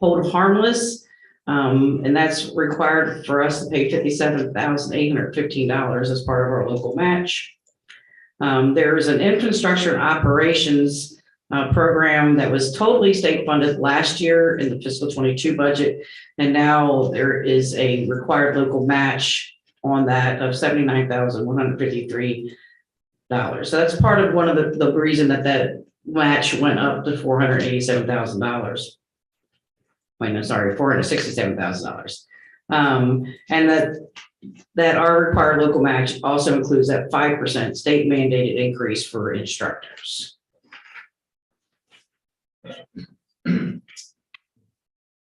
[SPEAKER 20] hold harmless. And that's required for us to pay $57,815 as part of our local match. There's an infrastructure and operations program that was totally state funded last year in the fiscal 22 budget. And now there is a required local match on that of $79,153. So that's part of one of the reason that match went up to $487,000. Wait, no, sorry, $467,000. And that our required local match also includes that 5% state mandated increase for instructors.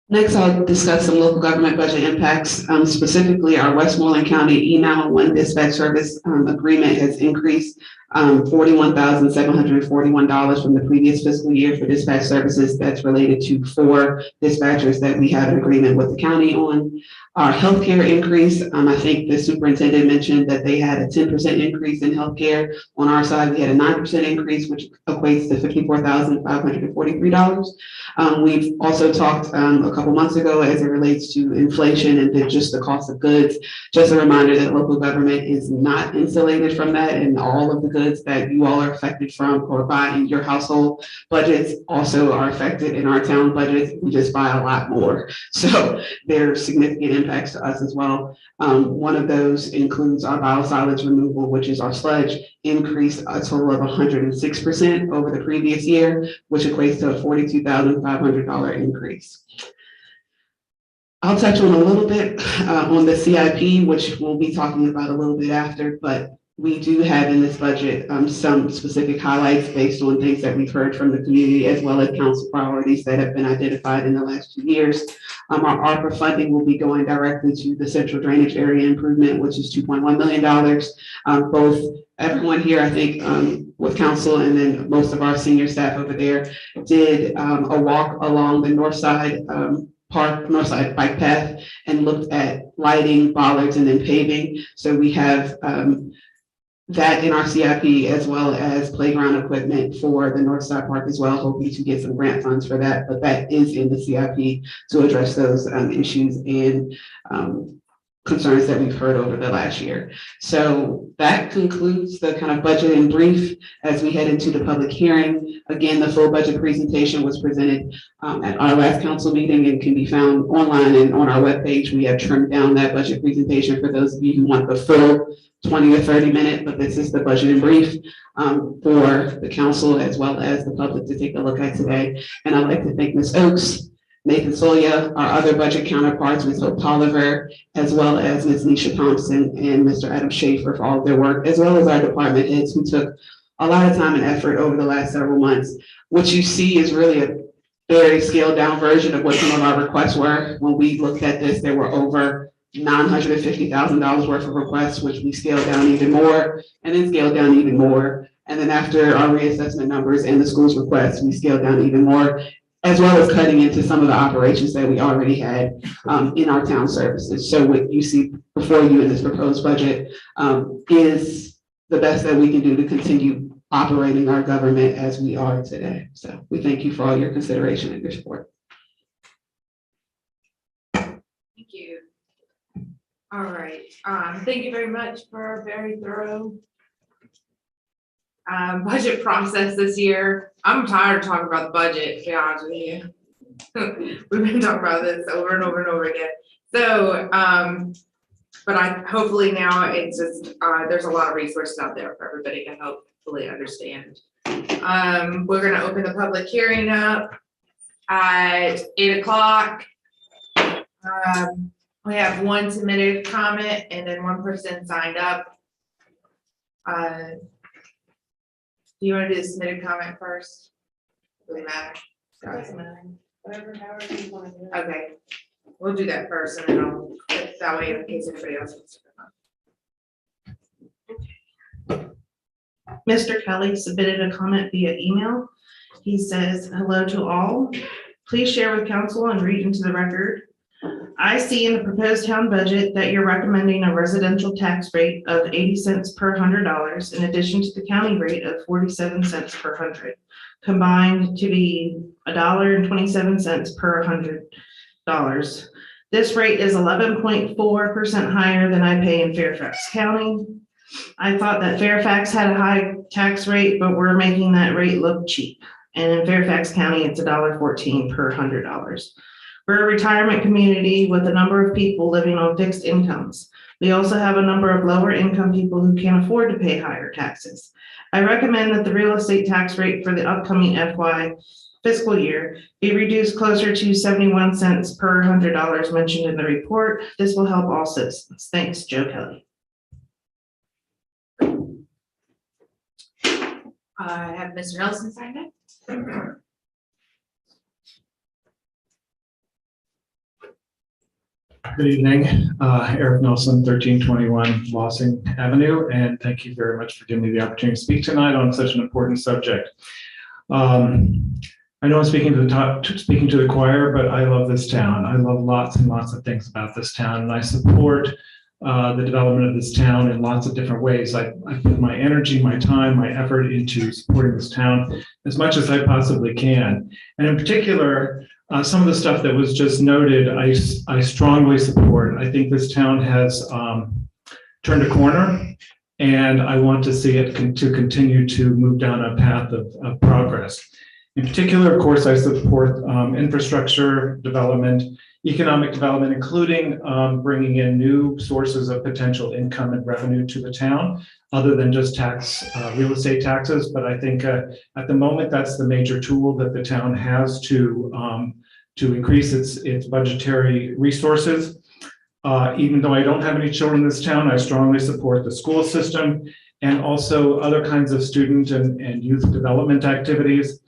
[SPEAKER 15] Next, I'll discuss some local government budget impacts. Specifically, our Westmoreland County E911 dispatch service agreement has increased $41,741 from the previous fiscal year for dispatch services. That's related to 4 dispatchers that we have an agreement with the county on. Our healthcare increase, I think the superintendent mentioned that they had a 10% increase in healthcare. On our side, we had a 9% increase, which equates to $54,543. We've also talked a couple months ago as it relates to inflation and then just the cost of goods. Just a reminder that local government is not insulated from that, and all of the goods that you all are affected from or buy in your household budgets also are affected in our town budgets. We just buy a lot more. So there are significant impacts to us as well. One of those includes our biosolids removal, which is our sludge, increased a total of 106% over the previous year, which equates to a $42,500 increase. I'll touch on a little bit on the CIP, which we'll be talking about a little bit after, but we do have in this budget some specific highlights based on things that we've heard from the community, as well as council priorities that have been identified in the last 2 years. Our ARPA funding will be going directly to the central drainage area improvement, which is $2.1 million. Both everyone here, I think, with council and then most of our senior staff over there did a walk along the north side Northside bike path and looked at lighting, bollards, and then paving. So we have that in our CIP, as well as playground equipment for the Northside Park as well, hoping to get some grant funds for that, but that is in the CIP to address those issues and concerns that we've heard over the last year. So that concludes the kind of budget in brief as we head into the public hearing. Again, the full budget presentation was presented at our last council meeting and can be found online and on our webpage. We have trimmed down that budget presentation for those of you who want the full 20 or 30 minute, but this is the budget in brief for the council as well as the public to take a look at today. And I'd like to thank Ms. Oaks, Nathan Solia, our other budget counterparts, Ms. Hope Tolliver, as well as Ms. Nisha Thompson and Mr. Adam Schaefer for all of their work, as well as our department heads who took a lot of time and effort over the last several months. What you see is really a very scaled down version of what some of our requests were. When we looked at this, there were over $950,000 worth of requests, which we scaled down even more and then scaled down even more. And then after our reassessment numbers and the school's requests, we scaled down even more, as well as cutting into some of the operations that we already had in our town services. So what you see before you in this proposed budget is the best that we can do to continue operating our government as we are today. So we thank you for all your consideration and your support.
[SPEAKER 1] Thank you. All right, thank you very much for a very thorough budget process this year. I'm tired of talking about the budget, to be honest with you. We've been talking about this over and over and over again. So, but hopefully now it's just, there's a lot of resources out there for everybody to hopefully understand. We're gonna open the public hearing up at 8 o'clock. We have one submitted comment and then one person signed up. Do you want to do the submitted comment first? Doesn't matter.
[SPEAKER 12] Doesn't matter. Whatever, however you want to do it.
[SPEAKER 1] Okay, we'll do that first and then I'll, that way in case anybody else wants to come up.
[SPEAKER 10] Mr. Kelly submitted a comment via email. He says, "Hello to all. Please share with council and read into the record. I see in the proposed town budget that you're recommending a residential tax rate of 80 cents per $100 in addition to the county rate of 47 cents per 100, combined to be $1.27 per $100. This rate is 11.4% higher than I pay in Fairfax County. I thought that Fairfax had a high tax rate, but we're making that rate look cheap. And in Fairfax County, it's $1.14 per $100. We're a retirement community with a number of people living on fixed incomes. We also have a number of lower income people who can't afford to pay higher taxes. I recommend that the real estate tax rate for the upcoming FY fiscal year be reduced closer to 71 cents per $100 mentioned in the report. This will help all citizens. Thanks, Joe Kelly.
[SPEAKER 1] I have Mr. Nelson signed it.
[SPEAKER 21] Good evening, Eric Nelson, 1321 Lossing Avenue, and thank you very much for giving me the opportunity to speak tonight on such an important subject. I know I'm speaking to the choir, but I love this town. I love lots and lots of things about this town, and I support the development of this town in lots of different ways. I put my energy, my time, my effort into supporting this town as much as I possibly can. And in particular, some of the stuff that was just noted, I strongly support. I think this town has turned a corner, and I want to see it to continue to move down a path of progress. In particular, of course, I support infrastructure development, economic development, including bringing in new sources of potential income and revenue to the town, other than just real estate taxes. But I think at the moment, that's the major tool that the town has to increase its budgetary resources. Even though I don't have any children in this town, I strongly support the school system and also other kinds of student and youth development activities.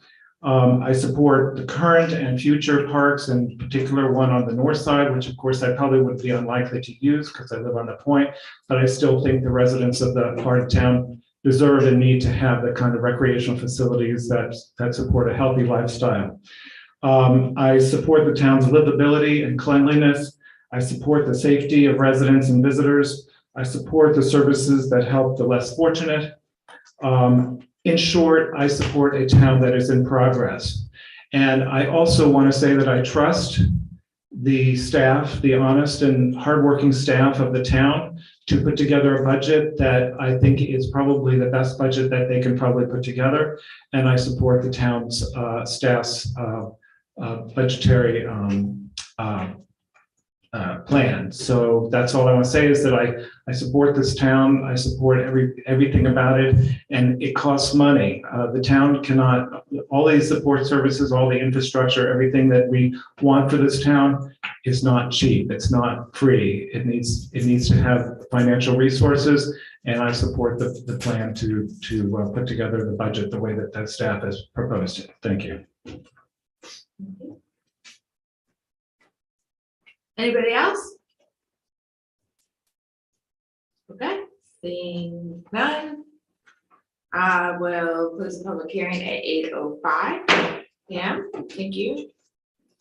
[SPEAKER 21] I support the current and future parks, and in particular one on the north side, which of course I probably would be unlikely to use because I live on the point, but I still think the residents of the part of town deserve and need to have the kind of recreational facilities that support a healthy lifestyle. I support the town's livability and cleanliness. I support the safety of residents and visitors. I support the services that help the less fortunate. In short, I support a town that is in progress. And I also want to say that I trust the staff, the honest and hardworking staff of the town, to put together a budget that I think is probably the best budget that they can probably put together. And I support the town's staff's budgetary plan. So that's all I want to say, is that I support this town. I support everything about it, and it costs money. The town cannot, all these support services, all the infrastructure, everything that we want for this town is not cheap. It's not free. It needs to have financial resources, and I support the plan to put together the budget the way that the staff has proposed it. Thank you.
[SPEAKER 1] Anybody else? Okay, seeing none. I will close the public hearing at 8:05 p.m. Thank you.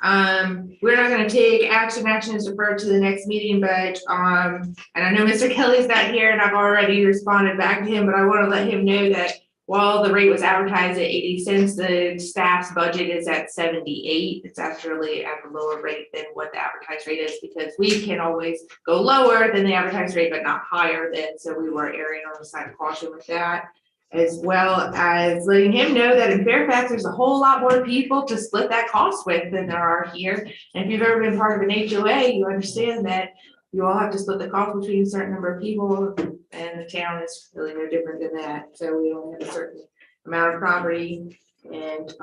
[SPEAKER 1] We're not gonna take action. Action is deferred to the next meeting, but and I know Mr. Kelly's not here and I've already responded back to him, but I want to let him know that while the rate was advertised at 80 cents, the staff's budget is at 78. It's actually at a lower rate than what the advertised rate is, because we can always go lower than the advertised rate, but not higher than. So we were erring on the side of caution with that, as well as letting him know that in Fairfax, there's a whole lot more people to split that cost with than there are here. And if you've ever been part of an HOA, you understand that you all have to split the cost between a certain number of people, and the town is really no different than that. So we only have a certain amount of property, and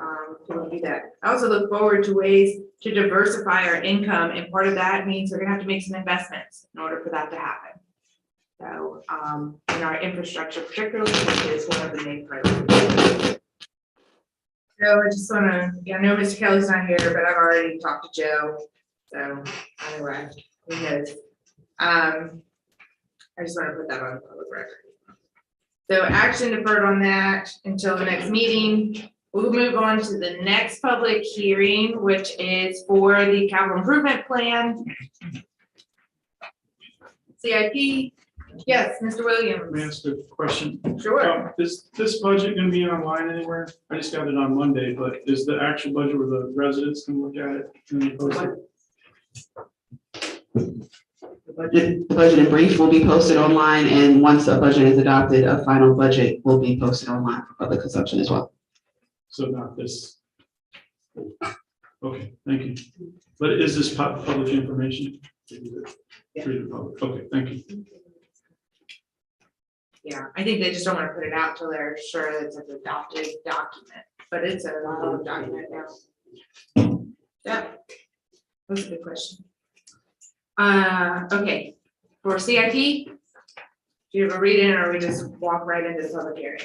[SPEAKER 1] we'll do that. I also look forward to ways to diversify our income, and part of that means we're gonna have to make some investments in order for that to happen. So in our infrastructure particularly, which is one of the main priorities. So I just wanna, I know Mr. Kelly's not here, but I've already talked to Joe. So anyway, he knows. I just want to put that on the public record. So action deferred on that until the next meeting. We'll move on to the next public hearing, which is for the capital improvement plan. CIP. Yes, Mr. Williams.
[SPEAKER 7] May I ask a question?
[SPEAKER 1] Sure.
[SPEAKER 7] Is this budget gonna be online anywhere? I just got it on Monday, but is the actual budget where the residents can look at it? And then post it?
[SPEAKER 15] The budget in brief will be posted online, and once a budget is adopted, a final budget will be posted online for public consumption as well.
[SPEAKER 7] So not this. Okay, thank you. But is this public information? Free to the public. Okay, thank you.
[SPEAKER 1] Yeah, I think they just don't want to put it out till they're sure that it's an adopted document, but it's a public document now. Yeah. That's a good question. Okay, for CIP, do you have a read in or we just walk right into the public hearing?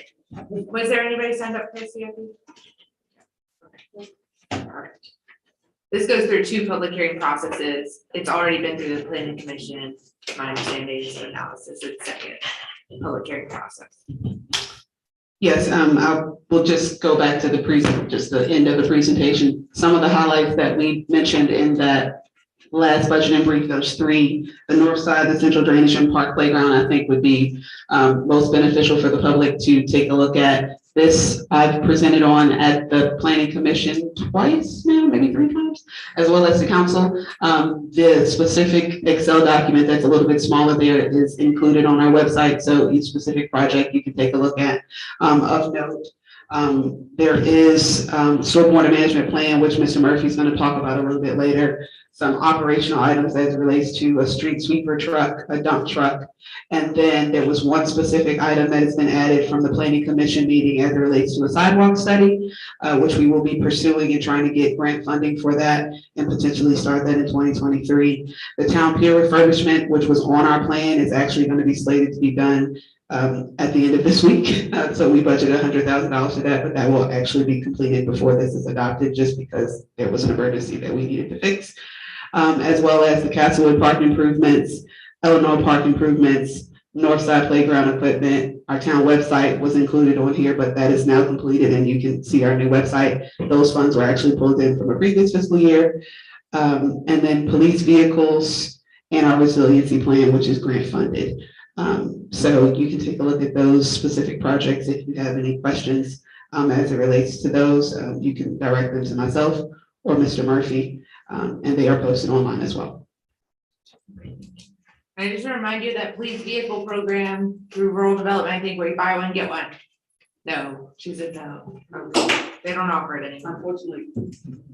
[SPEAKER 1] Was there anybody signed up for CIP? Okay. All right. This goes through 2 public hearing processes. It's already been through the planning commission. My understanding is analysis is second public hearing process.
[SPEAKER 15] Yes, I will just go back to just the end of the presentation. Some of the highlights that we mentioned in that last budget and brief, those 3, the north side, the central drainage and park playground, I think would be most beneficial for the public to take a look at. This I've presented on at the planning commission twice now, maybe 3 times, as well as the council. The specific Excel document that's a little bit smaller there is included on our website. So each specific project you can take a look at. Of note, there is stormwater management plan, which Mr. Murphy's going to talk about a little bit later. Some operational items as it relates to a street sweeper truck, a dump truck. And then there was one specific item that has been added from the planning commission meeting as it relates to a sidewalk study, which we will be pursuing and trying to get grant funding for that and potentially start that in 2023. The town pier refurbishment, which was on our plan, is actually going to be slated to be done at the end of this week. So we budgeted $100,000 for that, but that will actually be completed before this is adopted just because there was an emergency that we needed to fix. As well as the Castlewood Park improvements, Eleanor Park improvements, Northside Playground equipment. Our town website was included on here, but that is now completed and you can see our new website. Those funds were actually pulled in from a previous fiscal year. And then police vehicles and our resiliency plan, which is grant funded. So you can take a look at those specific projects if you have any questions as it relates to those. You can direct them to myself or Mr. Murphy. And they are posted online as well.
[SPEAKER 1] I just want to remind you that police vehicle program through rural development, I think where you buy one, get one. No, she said no. Okay. They don't offer it anymore.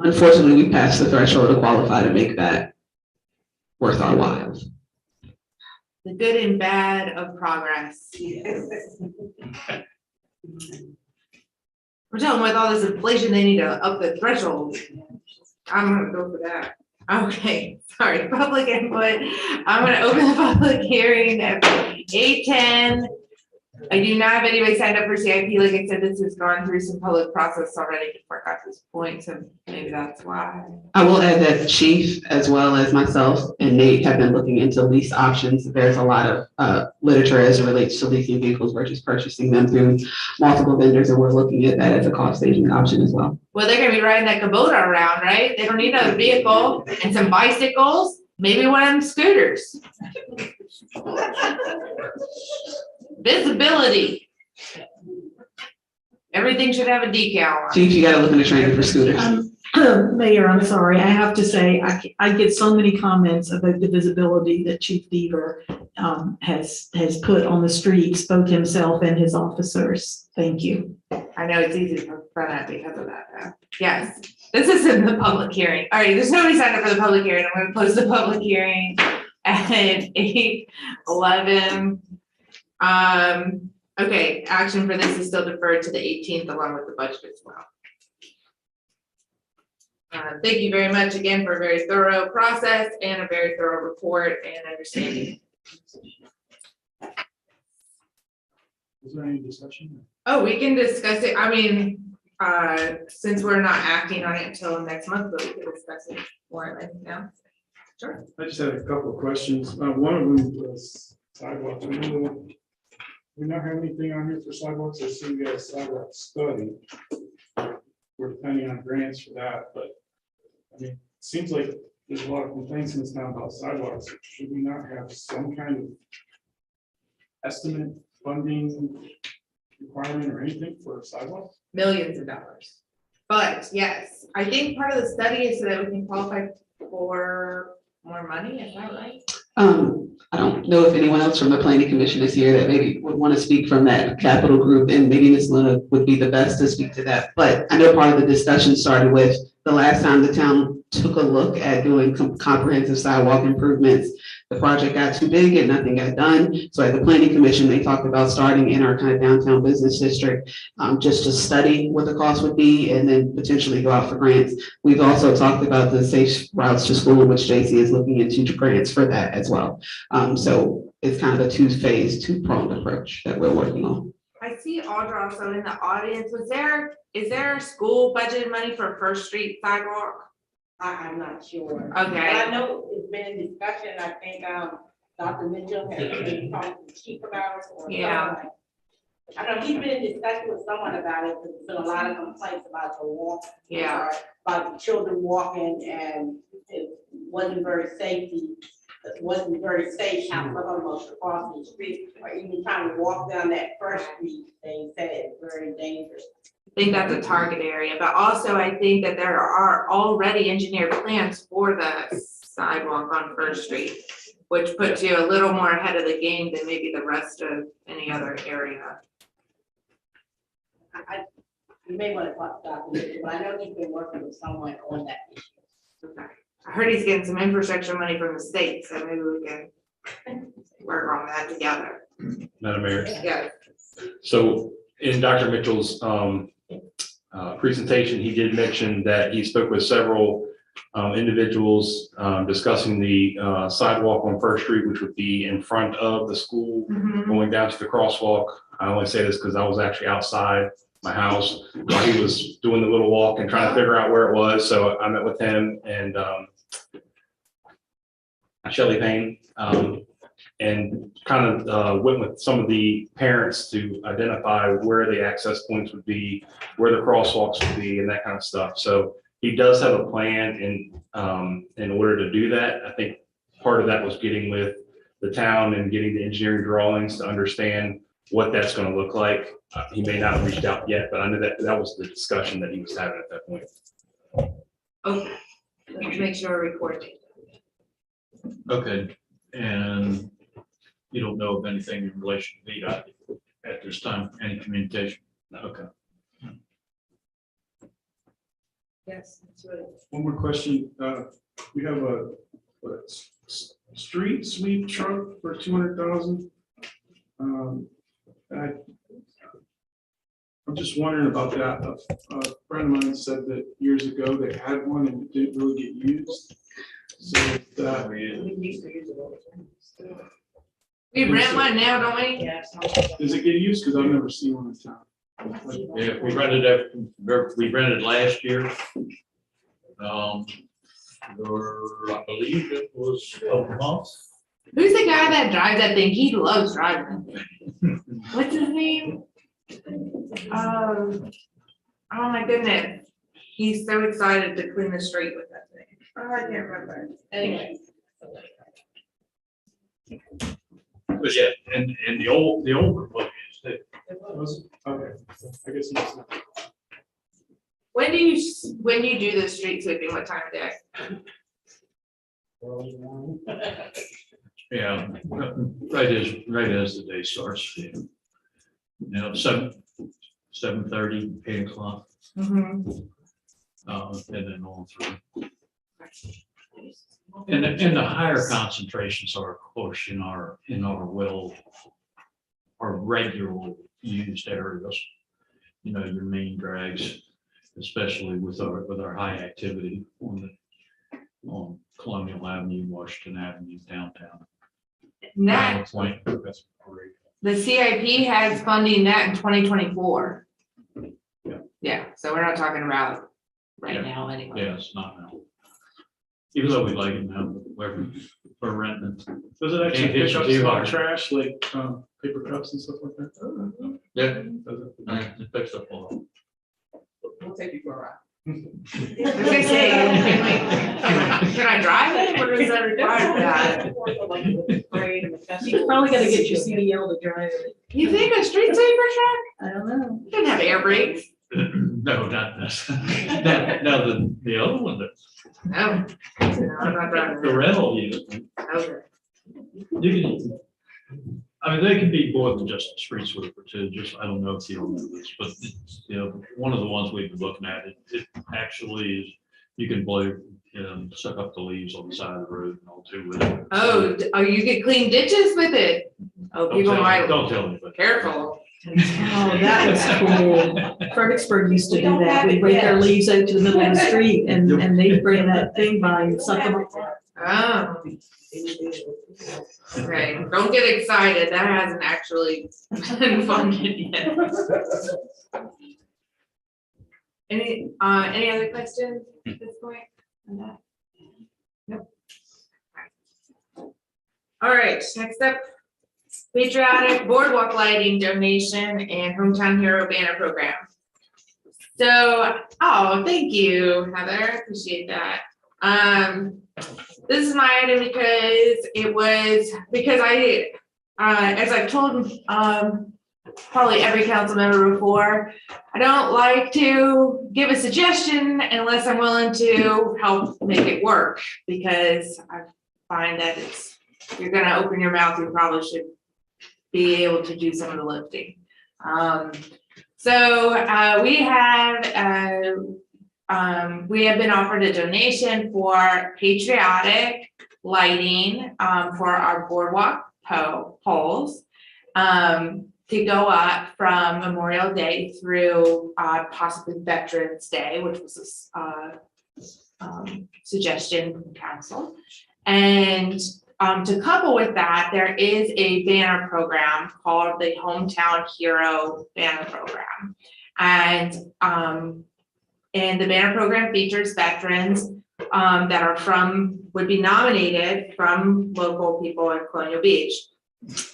[SPEAKER 15] Unfortunately, we passed the threshold to qualify to make that worth our while.
[SPEAKER 1] The good and bad of progress. We're telling them with all this inflation, they need to up the threshold. I'm gonna go for that. Okay, sorry, public input. I'm gonna open the public hearing at 8:10. I do not have anybody signed up for CIP. Like I said, this has gone through some public process already before it got to this point, so maybe that's why.
[SPEAKER 15] I will add that Chief, as well as myself and Nate, have been looking into lease options. There's a lot of literature as it relates to leasing vehicles versus purchasing them through multiple vendors, and we're looking at that as a cost-saving option as well.
[SPEAKER 1] Well, they're gonna be riding that Kubota around, right? They don't need another vehicle and some bicycles, maybe one of them scooters. Visibility. Everything should have a decal on.
[SPEAKER 15] Chief, you gotta look in the training for scooters.
[SPEAKER 8] Mayor, I'm sorry, I have to say, I get so many comments about the visibility that Chief Deaver has put on the streets, both himself and his officers. Thank you.
[SPEAKER 1] I know it's easy to run that because of that. Yes, this is in the public hearing. All right, there's nobody signed up for the public hearing. I'm gonna close the public hearing at 8:11. Okay, action for this is still deferred to the 18th along with the budget as well. Thank you very much again for a very thorough process and a very thorough report and understanding.
[SPEAKER 7] Is there any discussion?
[SPEAKER 1] Oh, we can discuss it. I mean, since we're not acting on it until next month, but we can discuss it more right now. Sure.
[SPEAKER 7] I just had a couple of questions. One of them was sidewalks. We not have anything on here for sidewalks. I see we got a sidewalk study. We're depending on grants for that, but I mean, it seems like there's a lot of complaints in this town about sidewalks. Should we not have some kind of estimate, funding requirement or anything for sidewalks?
[SPEAKER 1] Millions of dollars. But yes, I think part of the study is so that we can qualify for more money. Is that right?
[SPEAKER 15] I don't know if anyone else from the planning commission is here that maybe would want to speak from that capital group, and maybe Ms. Luna would be the best to speak to that. But I know part of the discussion started with the last time the town took a look at doing comprehensive sidewalk improvements, the project got too big and nothing got done. So at the planning commission, they talked about starting in our kind of downtown business district, just to study what the cost would be and then potentially go out for grants. We've also talked about the safe routes to school, which JC is looking into grants for that as well. So it's kind of a two-phase, two-pronged approach that we're working on.
[SPEAKER 1] I see Audra also in the audience. Is there school budgeted money for First Street sidewalk?
[SPEAKER 6] I'm not sure.
[SPEAKER 1] Okay.
[SPEAKER 6] But I know it's been in discussion. I think, Dr. Mitchell has been talking to the chief about it. Or
[SPEAKER 1] Yeah.
[SPEAKER 6] someone. I know he's been in discussion with someone about it, there's been a lot of complaints about the walk.
[SPEAKER 1] Yeah.
[SPEAKER 6] About the children walking and it wasn't very safe, how some of us crossing the street or even trying to walk down that First Street. They said it's very dangerous.
[SPEAKER 1] I think that's a target area, but also I think that there are already engineered plans for the sidewalk on First Street, which puts you a little more ahead of the game than maybe the rest of any other area.
[SPEAKER 6] You may want to talk to Dr. Mitchell, but I know he's been working with someone on that issue.
[SPEAKER 1] Okay. I heard he's getting some infrastructure money from the state, so maybe we can work on that together.
[SPEAKER 9] Madam Mayor.
[SPEAKER 1] Yeah.
[SPEAKER 9] So in Dr. Mitchell's presentation, he did mention that he spoke with several individuals discussing the sidewalk on First Street, which would be in front of the school, going down to the crosswalk. I only say this because I was actually outside my house while he was doing the little walk and trying to figure out where it was. So I met with him and Shelley Payne, and kind of went with some of the parents to identify where the access points would be, where the crosswalks would be, and that kind of stuff. So he does have a plan in order to do that. I think part of that was getting with the town and getting the engineering drawings to understand what that's going to look like. He may not have reached out yet, but I know that was the discussion that he was having at that point.
[SPEAKER 1] Okay, let's make sure we're recording.
[SPEAKER 19] Okay, and you don't know of anything in relation to VDOT at this time, any communication? Okay.
[SPEAKER 1] Yes, that's right.
[SPEAKER 7] One more question. We have a street sweep truck for 200,000. I'm just wondering about that. A friend of mine said that years ago they had one and it didn't really get used. So
[SPEAKER 1] We rent one now, don't we?
[SPEAKER 6] Yeah.
[SPEAKER 7] does it get used? Because I've never seen one in town.
[SPEAKER 19] Yeah, we rented last year. I believe it was a month.
[SPEAKER 1] Who's the guy that drives that thing? He loves driving. What's his name? Oh my goodness. He's so excited to clean the street with that thing. Oh, I can't remember. Anyway.
[SPEAKER 19] But yeah, and the older one is that.
[SPEAKER 7] Okay, I guess it's not.
[SPEAKER 1] When you do the street sweeping, what time of day?
[SPEAKER 19] Yeah, right as the day starts. Yeah. You know, 7:30, 8 o'clock, and then on through. And the higher concentrations are, of course, in our regular used areas. You know, your main drags, especially with our high activity on Colonial Avenue, Washington Avenue, downtown.
[SPEAKER 1] Net,
[SPEAKER 19] Point, that's great.
[SPEAKER 1] the CIP has funding net in 2024. Yeah, so we're not talking about right now anyway.
[SPEAKER 19] Yeah, it's not now. Even though we like it now, but we're renting it.
[SPEAKER 7] Does it actually
[SPEAKER 19] Can't hit
[SPEAKER 7] pick
[SPEAKER 19] you
[SPEAKER 7] up
[SPEAKER 19] too
[SPEAKER 7] small
[SPEAKER 19] hard.
[SPEAKER 7] trash like paper cups and stuff like that?
[SPEAKER 19] Yeah,
[SPEAKER 7] Does it?
[SPEAKER 19] it picks up all.
[SPEAKER 6] We'll take you for a ride.
[SPEAKER 1] I was gonna say, can I drive it? What is that required for that?
[SPEAKER 8] You're probably gonna get your CDL to drive it.
[SPEAKER 1] You think a street sweeper truck?
[SPEAKER 8] I don't know.
[SPEAKER 1] Doesn't have air brakes.
[SPEAKER 19] No, not this. Now the other one,
[SPEAKER 1] No. No, I'm not driving.
[SPEAKER 19] the rental unit,
[SPEAKER 1] Okay.
[SPEAKER 19] you can, I mean, they can be more than just a street sweeper too, just, I don't know if you don't know this, but it's, you know, one of the ones we've been looking at, it actually is You can blow, suck up the leaves on the side of the road and all too with it.
[SPEAKER 1] Oh, you get clean ditches with it? Oh,
[SPEAKER 19] Don't
[SPEAKER 1] people
[SPEAKER 19] tell-
[SPEAKER 1] might.
[SPEAKER 19] Don't tell anybody.
[SPEAKER 1] Careful.
[SPEAKER 8] Oh, that was cool. Fredericksburg used to do that. We'd break their leaves out to the middle of the street and they'd bring that thing by and suck them up.
[SPEAKER 1] Oh. Okay, don't get excited. That hasn't actually been funded yet. Any other questions at this point on that? Nope. All right, next up, patriotic boardwalk lighting donation and hometown hero banner program. So, oh, thank you, Heather, appreciate that. This is my item because I, as I've told, probably every council member before, I don't like to give a suggestion unless I'm willing to help make it work, because I find that if you're gonna open your mouth, you probably should be able to do some of the lifting. We have been offered a donation for patriotic lighting for our boardwalk poles to go up from Memorial Day through possibly Veterans Day, which was a suggestion from council. And to couple with that, there is a banner program called the Hometown Hero Banner Program. And the banner program features veterans that would be nominated from local people in Colonial Beach.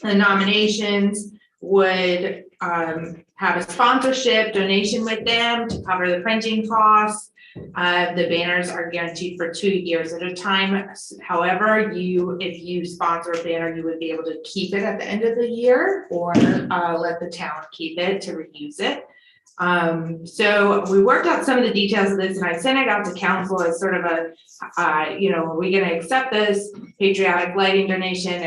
[SPEAKER 1] The nominations would have a sponsorship donation with them to cover the printing costs. The banners are guaranteed for 2 years at a time. However, if you sponsor a banner, you would be able to keep it at the end of the year or let the town keep it to reuse it. So we worked out some of the details of this and I sent it out to council as sort of a, are we gonna accept this patriotic lighting donation?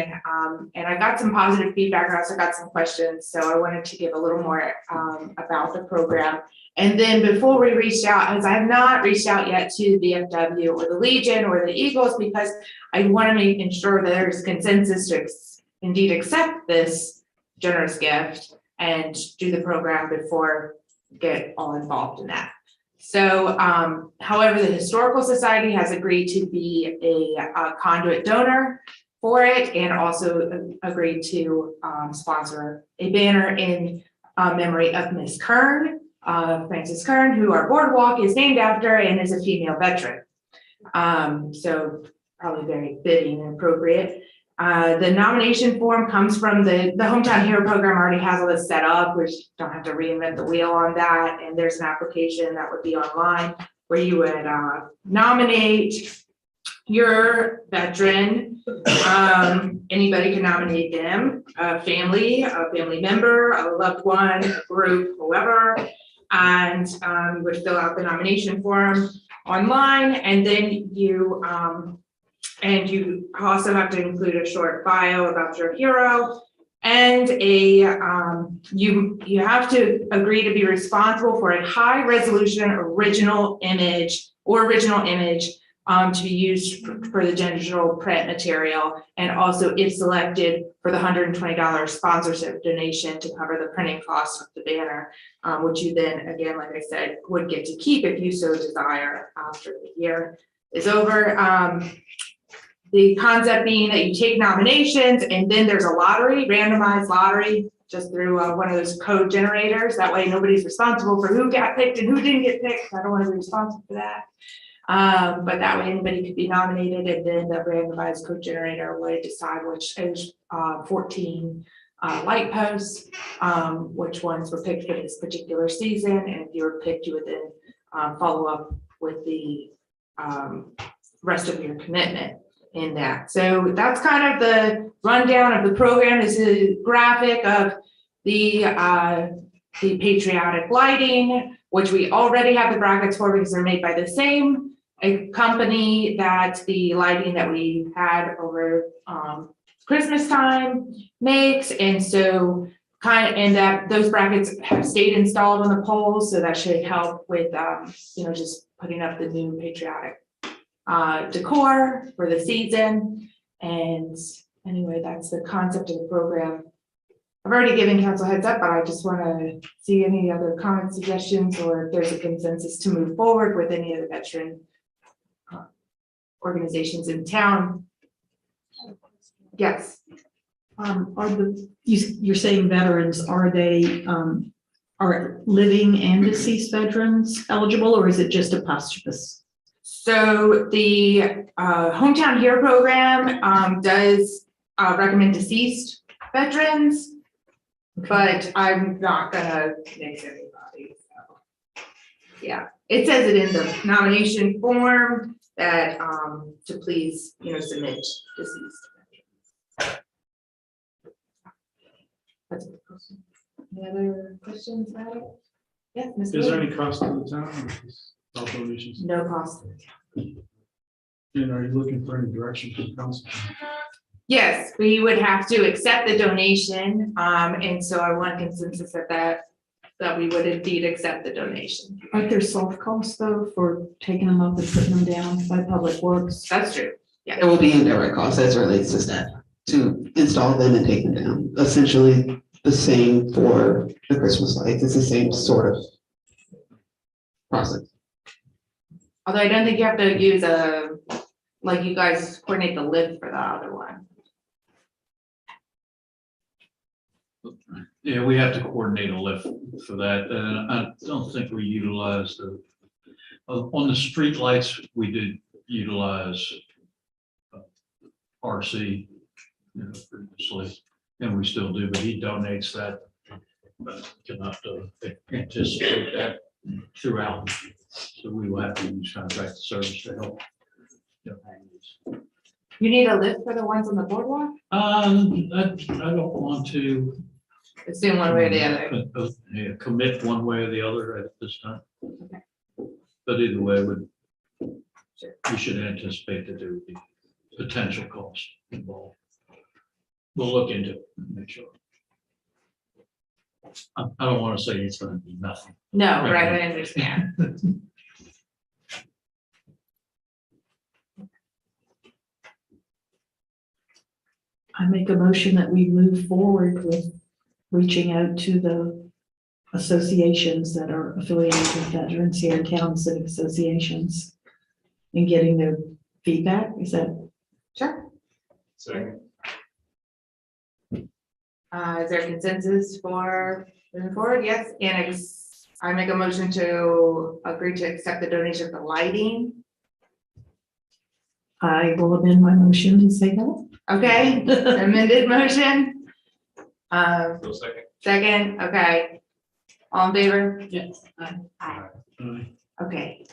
[SPEAKER 1] And I got some positive feedback. I also got some questions. So I wanted to give a little more about the program. And then before we reached out, as I have not reached out yet to the VFW or the Legion or the Eagles, because I want to make sure that there's consensus to indeed accept this generous gift and do the program before get all involved in that. So, however, the Historical Society has agreed to be a conduit donor for it and also agreed to sponsor a banner in memory of Miss Kern, Frances Kern, who our boardwalk is named after and is a female veteran. So probably very fitting and appropriate. The nomination form comes from the Hometown Hero Program already has all this set up, which don't have to reinvent the wheel on that. And there's an application that would be online where you would nominate your veteran. Anybody can nominate them, a family member, a loved one, a group, whoever. And you would fill out the nomination form online, and then you also have to include a short bio about your hero and you have to agree to be responsible for a high resolution original image to be used for the digital print material, and also if selected for the $120 sponsorship donation to cover the printing costs of the banner, which you then, again, like I said, would get to keep if you so desire after the year is over. The concept being that you take nominations and then there's a lottery, randomized lottery, just through one of those code generators. That way nobody's responsible for who got picked and who didn't get picked. I don't want to be responsible for that. But that way anybody could be nominated, and then the randomized code generator would decide which is 14 light posts, which ones were picked for this particular season. And if you were picked, you would then follow up with the rest of your commitment in that. So that's kind of the rundown of the program. This is a graphic of the patriotic lighting, which we already have the brackets for because they're made by the same company that the lighting that we had over Christmas time makes. And so and that those brackets have stayed installed on the poles, so that should help with, just putting up the new patriotic decor for the season. And anyway, that's the concept of the program. I've already given council heads up, but I just want to see any other comments, suggestions, or if there's a consensus to move forward with any of the veteran organizations in town. Yes.
[SPEAKER 8] You're saying veterans, are they, are living and deceased veterans eligible, or is it just a posthumous?
[SPEAKER 1] So the Hometown Hero program does recommend deceased veterans, but I'm not gonna mix everybody. So. Yeah, it says it in the nomination form that to please, submit deceased veterans. That's a good question. Any other questions about it? Yes, Ms.
[SPEAKER 7] Is there
[SPEAKER 1] Wood?
[SPEAKER 7] any cost to the town? Or is it all donations?
[SPEAKER 1] No cost.
[SPEAKER 7] And are you looking for any direction from council?
[SPEAKER 1] Yes, we would have to accept the donation, and so I want consensus that we would indeed accept the donation.
[SPEAKER 8] Aren't there soft costs though for taking them up and putting them down by Public Works?
[SPEAKER 1] That's true. Yeah.
[SPEAKER 15] There will be indirect costs as it relates to staff to install them and take them down. Essentially the same for the Christmas lights. It's the same sort of process.
[SPEAKER 1] Although I don't think you have to use like you guys coordinate the lift for the other one.
[SPEAKER 19] Yeah, we have to coordinate a lift for that, and I don't think we utilize on the street lights, we did utilize RC, previously, and we still do, but he donates that. But cannot anticipate that throughout, so we will have to use contract service to help.
[SPEAKER 1] You need a lift for the ones on the boardwalk?
[SPEAKER 19] I don't want to.
[SPEAKER 1] Assume one way or the other.
[SPEAKER 19] Yeah, commit one way or the other at this time. But either way, we should anticipate that there would be potential costs involved. We'll look into it and make sure. I don't want to say it's going to be nothing.
[SPEAKER 1] No, right, I understand.
[SPEAKER 8] I make a motion that we move forward with reaching out to the associations that are affiliated with veterans here in town, civic associations, and getting their feedback. Is that?
[SPEAKER 1] Sure.
[SPEAKER 18] Second.
[SPEAKER 1] Is there a consensus for moving forward? Yes, and I make a motion to agree to accept the donation for lighting.
[SPEAKER 8] I will amend my motion to say that.
[SPEAKER 1] Okay, amended motion.
[SPEAKER 18] Second.
[SPEAKER 1] Second, okay. All in favor?
[SPEAKER 20] Yes.
[SPEAKER 1] Aye. Okay.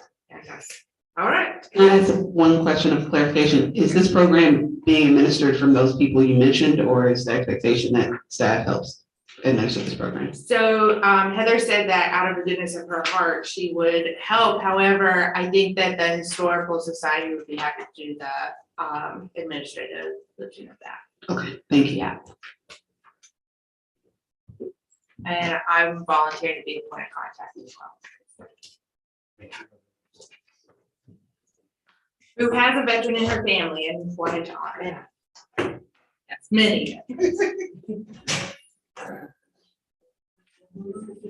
[SPEAKER 1] All right.
[SPEAKER 15] Can I ask one question of clarification? Is this program being administered from those people you mentioned, or is the expectation that staff helps administer this program?
[SPEAKER 1] So Heather said that out of the goodness of her heart, she would help. However, I think that the Historical Society would be happy to do the administrative lifting of that.
[SPEAKER 15] Okay, thank you.
[SPEAKER 1] Yeah. And I'm volunteering to be a point of contact as well. Who has a veteran in her family and wanted to honor that. That's many.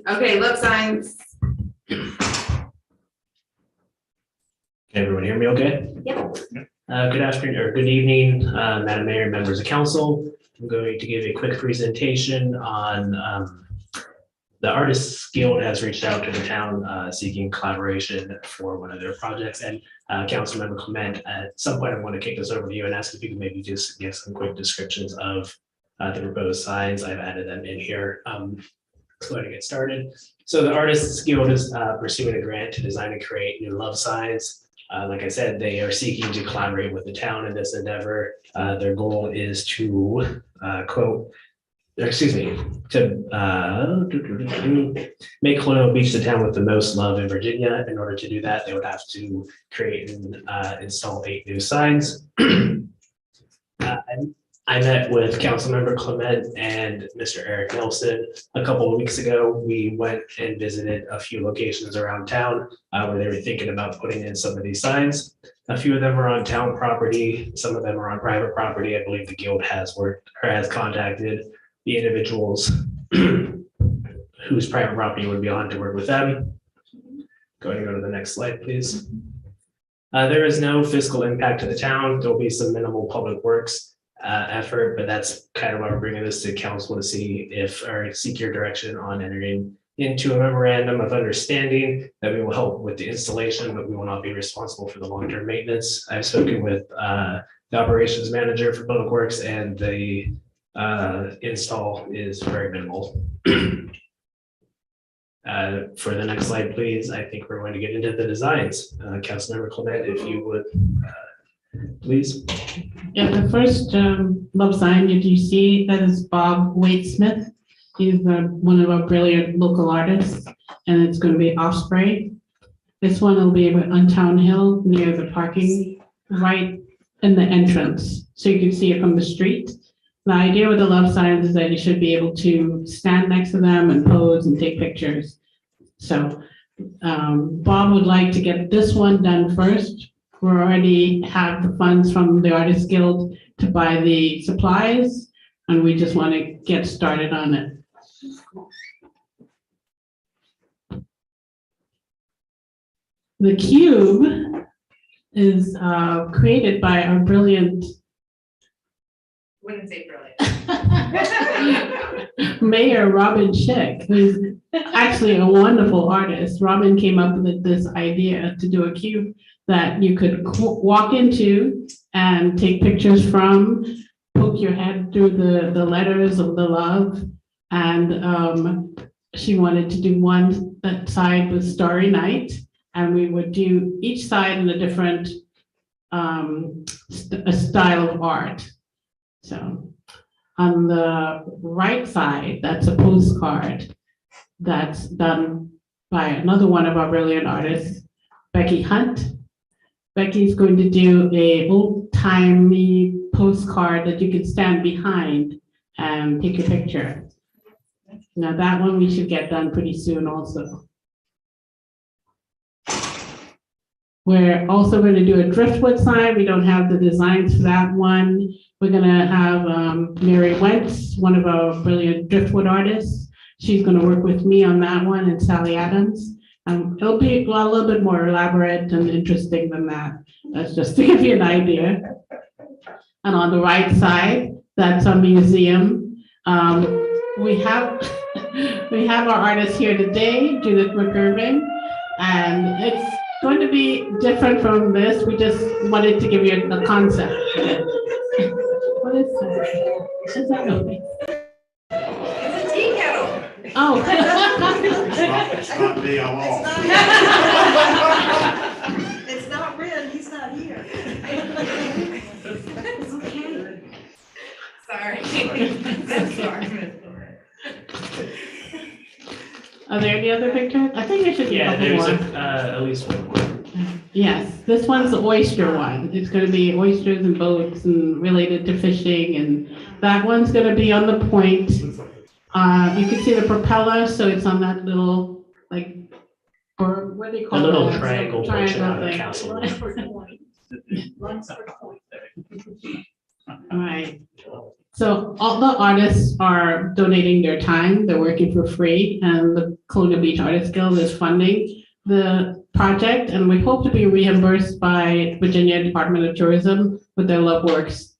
[SPEAKER 1] Okay, love signs.
[SPEAKER 3] Can everyone hear me okay?
[SPEAKER 1] Yep.
[SPEAKER 3] Good afternoon or good evening, Madam Mayor, members of council. I'm going to give a quick presentation on the Artists Guild has reached out to the town seeking collaboration for one of their projects. And Councilmember Clement, at some point, I want to kick this over to you and ask if you could maybe just give some quick descriptions of the proposed signs. I've added them in here. So to get started. So the Artists Guild is pursuing a grant to design and create new love signs. Like I said, they are seeking to collaborate with the town in this endeavor. Their goal is to make Colonial Beach the town with the most love in Virginia. In order to do that, they would have to create and install 8 new signs. I met with Councilmember Clement and Mr. Eric Nelson a couple of weeks ago. We went and visited a few locations around town where they were thinking about putting in some of these signs. A few of them are on town property, some of them are on private property. I believe the guild has worked or has contacted the individuals whose private property would be on to work with them. Going to go to the next slide, please. There is no fiscal impact to the town. There'll be some minimal public works effort, but that's kind of why we're bringing this to council to see if, or seek your direction on entering into a memorandum of understanding that we will help with the installation, but we will not be responsible for the long-term maintenance. I've spoken with the operations manager for Public Works, and the install is very minimal. For the next slide, please. I think we're going to get into the designs. Councilmember Clement, if you would, please.
[SPEAKER 10] Yeah, the first love sign that you see, that is Bob Wade Smith. He's one of our brilliant local artists, and it's going to be Osprey. This one will be on Town Hill near the parking, right in the entrance, so you can see it from the street. The idea with the love signs is that you should be able to stand next to them and pose and take pictures. So Bob would like to get this one done first. We already have the funds from the Artists Guild to buy the supplies, and we just want to get started on it. The cube is created by our brilliant
[SPEAKER 1] Wouldn't say brilliant.
[SPEAKER 10] Mayor Robin Schick, who's actually a wonderful artist. Robin came up with this idea to do a cube that you could walk into and take pictures from, poke your head through the letters of the love. And she wanted to do one that side with Starry Night, and we would do each side in a different a style of art. So on the right side, that's a postcard that's done by another one of our brilliant artists, Becky Hunt. Becky's going to do a old-timey postcard that you can stand behind and take a picture. Now that one we should get done pretty soon also. We're also going to do a driftwood sign. We don't have the designs for that one. We're going to have Mary Wentz, one of our brilliant driftwood artists. She's going to work with me on that one, and Sally Adams. It'll be a little bit more elaborate and interesting than that. That's just to give you an idea. And on the right side, that's a museum. We have our artist here today, Judith McIrving, and it's going to be different from this. We just wanted to give you the concept. What is that? What is that movie?
[SPEAKER 1] It's a tea kettle.
[SPEAKER 10] Oh.
[SPEAKER 11] It's not me, I'm off.
[SPEAKER 6] It's not Red, he's not here.
[SPEAKER 1] Okay. Sorry. I'm sorry.
[SPEAKER 10] Are there any other pictures? I think there should be a
[SPEAKER 3] Yeah,
[SPEAKER 10] couple
[SPEAKER 3] there's
[SPEAKER 10] more.
[SPEAKER 3] at least one more.
[SPEAKER 10] Yes, this one's the oyster one. It's gonna be oysters and boats and related to fishing, and that one's gonna be on the point. You can see the propeller, so it's on that little, like, or what do you call
[SPEAKER 3] A
[SPEAKER 10] it?
[SPEAKER 3] little triangle portion on the
[SPEAKER 10] thing.
[SPEAKER 3] castle.
[SPEAKER 10] All right. So all the artists are donating their time. They're working for free, and the Colonial Beach Artists Guild is funding the project, and we hope to be reimbursed by Virginia Department of Tourism with their Love Works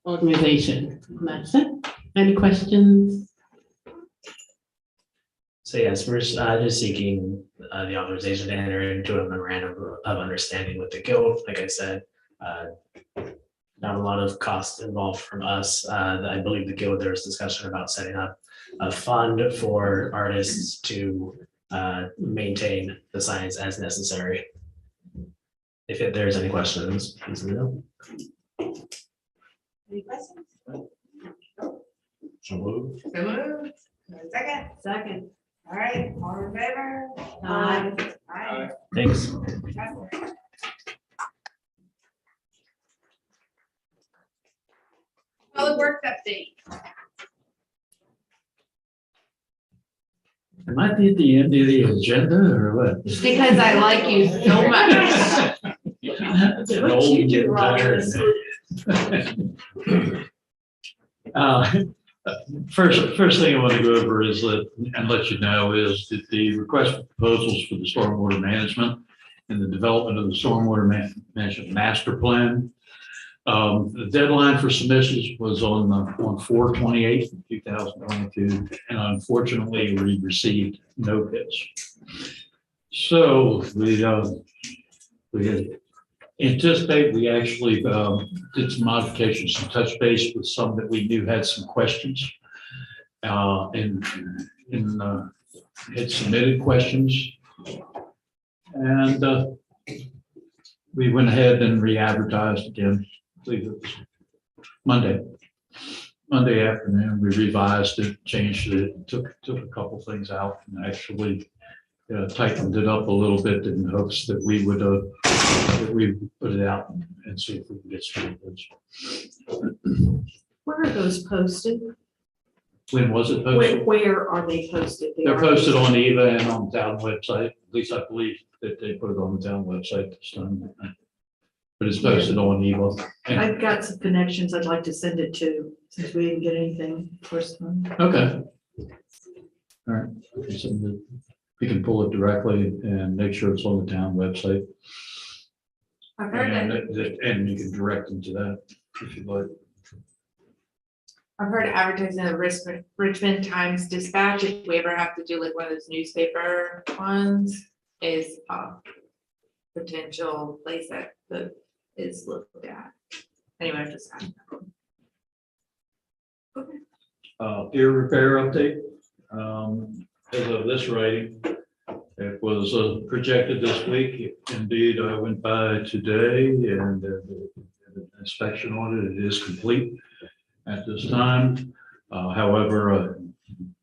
[SPEAKER 10] organization. And that's it. Any questions?
[SPEAKER 3] So yes, we're just seeking the authorization to enter into a memorandum of understanding with the guild. Like I said, not a lot of costs involved from us. I believe the guild, there was discussion about setting up a fund for artists to maintain the signs as necessary. If there's any questions, please let me know.
[SPEAKER 6] Any questions?
[SPEAKER 11] So moved.
[SPEAKER 1] So moved. Second.
[SPEAKER 12] Second.
[SPEAKER 1] All right, all in favor?
[SPEAKER 12] Aye.
[SPEAKER 1] Aye.
[SPEAKER 3] Thanks.
[SPEAKER 12] work update.
[SPEAKER 19] Am I at the end of the agenda or what?
[SPEAKER 1] Because I like you so much.
[SPEAKER 19] What you do, Roberts? First thing I want to go over is and let you know is that the request for proposals for the stormwater management and the development of the stormwater management master plan. The deadline for submissions was on 4/28/2022, and unfortunately, we received no bids. So we anticipate, we actually did some modifications, some touch base with some that we knew had some questions. And had submitted questions. And we went ahead and re-advertised again. I believe it was Monday afternoon. We revised it, changed it, took a couple things out, and actually tightened it up a little bit in hopes that we would put it out and see if we can get some bids.
[SPEAKER 8] Where are those posted?
[SPEAKER 19] When was it posted?
[SPEAKER 8] Where are they posted?
[SPEAKER 19] They're posted on EVA and on the town website. At least I believe that they put it on the town website this time. But it's posted on EVA. And-
[SPEAKER 8] I've got some connections I'd like to send it to, since we didn't get anything first one.
[SPEAKER 19] Okay. All right. So we can pull it directly and make sure it's on the town website.
[SPEAKER 1] I've heard that.
[SPEAKER 19] And you can direct them to that if you'd like.
[SPEAKER 1] I've heard advertising the Richmond Times Dispatch, if we ever have to do like one of those newspaper ones, is a potential place that is looked at. Anyway, just.
[SPEAKER 19] Ear repair update. As of this writing, it was projected this week. Indeed, I went by today and the inspection on it. It is complete at this time. However,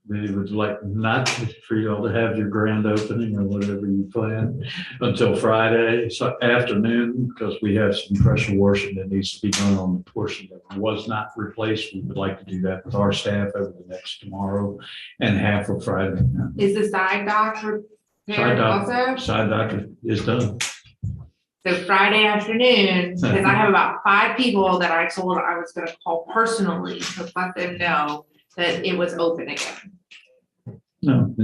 [SPEAKER 19] we would like not for y'all to have your grand opening or whatever you plan until Friday afternoon, because we have some pressure washing that needs to be done on the portion that was not replaced. We would like to do that with our staff over the next tomorrow and half of Friday.
[SPEAKER 1] Is the side dock repaired also?
[SPEAKER 19] Side dock is done.
[SPEAKER 1] So Friday afternoon, because I have about 5 people that I told I was gonna call personally to let them know that it was open again.
[SPEAKER 19] No.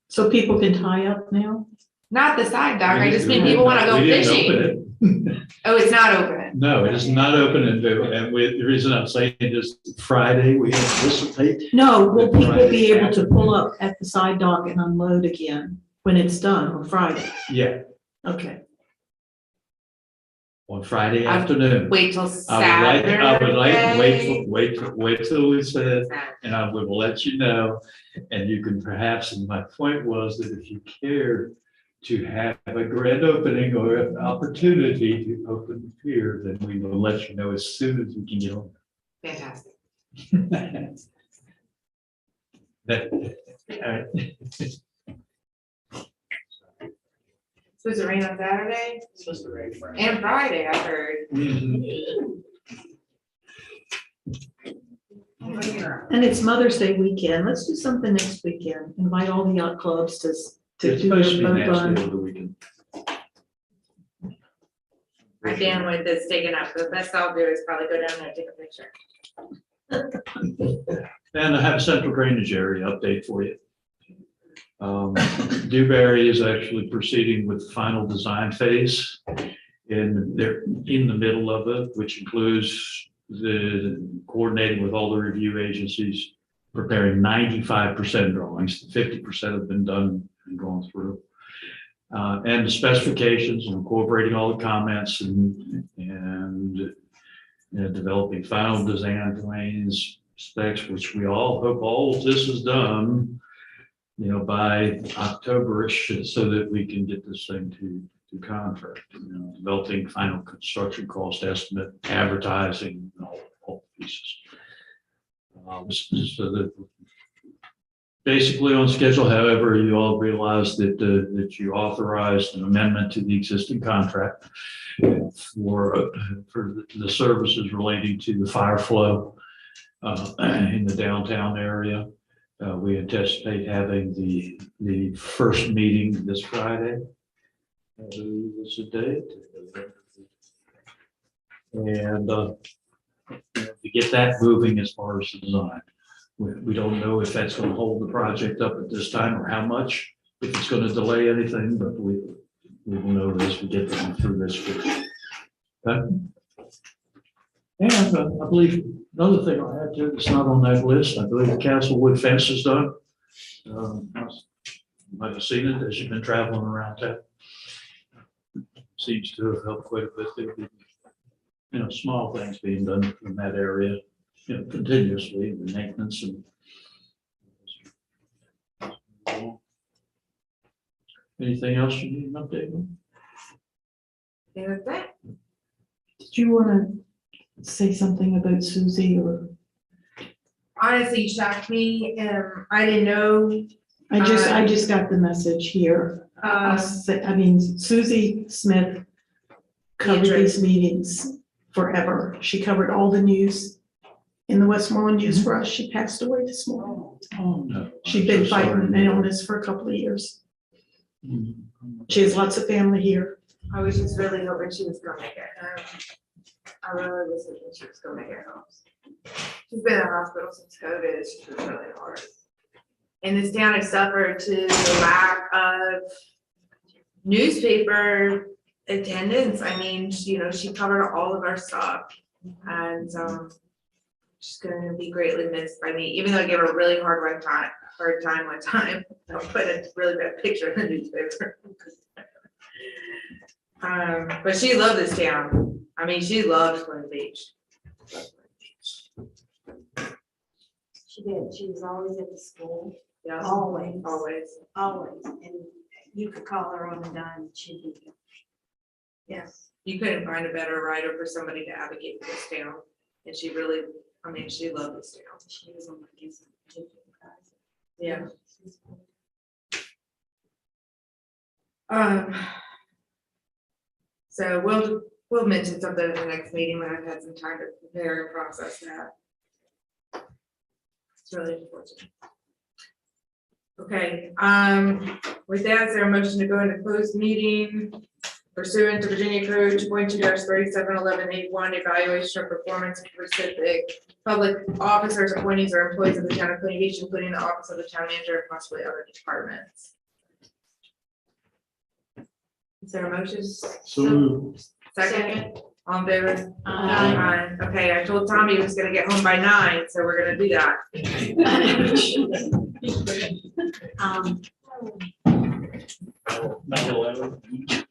[SPEAKER 8] So people can tie up now?
[SPEAKER 1] Not the side dock, I just mean people wanna go
[SPEAKER 19] We didn't
[SPEAKER 1] fishing.
[SPEAKER 19] open it.
[SPEAKER 1] Oh, it's not open.
[SPEAKER 19] No, it is not open, and the reason I'm saying is Friday, we anticipate.
[SPEAKER 8] No, will
[SPEAKER 19] that
[SPEAKER 8] people be
[SPEAKER 19] Friday
[SPEAKER 8] able to
[SPEAKER 19] after-
[SPEAKER 8] pull up at the side dock and unload again when it's done on Friday?
[SPEAKER 19] Yeah,
[SPEAKER 8] Okay.
[SPEAKER 19] on Friday afternoon.
[SPEAKER 1] Wait till
[SPEAKER 19] I would like,
[SPEAKER 1] Saturday.
[SPEAKER 19] wait till we said, and I will let you know. And you can perhaps, and my point was that if you cared to have a grand opening or an opportunity to open the pier, then we will let you know as soon as we can get on.
[SPEAKER 1] Fantastic.
[SPEAKER 19] That, all right.
[SPEAKER 1] Supposed to rain on Saturday?
[SPEAKER 19] Supposed to rain Friday.
[SPEAKER 1] And Friday, I heard.
[SPEAKER 8] And it's Mother's Day weekend. Let's do something next weekend. Invite all the yacht clubs to
[SPEAKER 19] It's
[SPEAKER 8] do
[SPEAKER 19] supposed to be
[SPEAKER 8] their
[SPEAKER 19] next
[SPEAKER 8] boat
[SPEAKER 19] day
[SPEAKER 8] run.
[SPEAKER 19] of the weekend.
[SPEAKER 1] My bandwidth is taken up. The best I'll do is probably go down there and take a picture.
[SPEAKER 19] And I have a central drainage area update for you. Dewberry is actually proceeding with the final design phase. And they're in the middle of it, which includes the coordinating with all the review agencies, preparing 95% drawings, 50% have been done and gone through. And the specifications, incorporating all the comments and developing final design plans, specs, which we all hope all of this is done, by October-ish, so that we can get this thing to contract, developing final construction cost estimate, advertising, all pieces. So that basically on schedule. However, you all realize that you authorized an amendment to the existing contract for the services relating to the fire flow in the downtown area. We anticipate having the first meeting this Friday. What's the date? And to get that moving as far as the design. We don't know if that's going to hold the project up at this time or how much, if it's going to delay anything, but we will know as we get them through this week. And I believe another thing I had to, it's not on that list, I believe the Castlewood fence is done. You might have seen it as you've been traveling around town. Seems to have helped quite a bit. There'd be, small things being done in that area, continuously, the maintenance and. Anything else you need an update on?
[SPEAKER 1] And with that,
[SPEAKER 8] Did you want to say something about Susie or?
[SPEAKER 1] honestly, shocked me. I didn't know.
[SPEAKER 8] I just got the message here. Susie Smith covered these meetings forever. She covered all the news in the Westmoreland News for us. She passed away this morning.
[SPEAKER 19] Oh, no.
[SPEAKER 8] She'd been fighting an illness for a couple of years. She has lots of family here.
[SPEAKER 1] I was just really hoping she was gonna make it home. I really was hoping she was gonna make it home. She's been in the hospital since COVID. It's just been really hard. And this town has suffered to the lack of newspaper attendance. I mean, she covered all of our stuff. And she's gonna be greatly missed by me, even though I gave her a really hard time one time. I put a really bad picture in the newspaper. But she loved this town. I mean, she loved Clinton Beach.
[SPEAKER 12] She did, she was always at the school.
[SPEAKER 1] Yeah.
[SPEAKER 12] Always.
[SPEAKER 1] Always.
[SPEAKER 12] Always, and you could call her on the dime, she'd be there.
[SPEAKER 1] Yes. You couldn't find a better writer for somebody to advocate for this town. And she really, she loved this town.
[SPEAKER 12] She was on my case.
[SPEAKER 1] Yeah. So we'll mention something at the next meeting when I've had some time to prepare and process that. It's really unfortunate. Okay, with that, is there a motion to go into closed meeting pursuant to Virginia Code 2.2-3711A1, evaluation of performance of specific public officers, appointees, or employees of the town of Clinton Beach, including the office of the town manager and possibly other departments. Is there a motion?
[SPEAKER 19] So
[SPEAKER 1] Second, all in favor? Aye. Okay, I told Tommy he was gonna get home by 9, so we're gonna do that.
[SPEAKER 19] 9/11.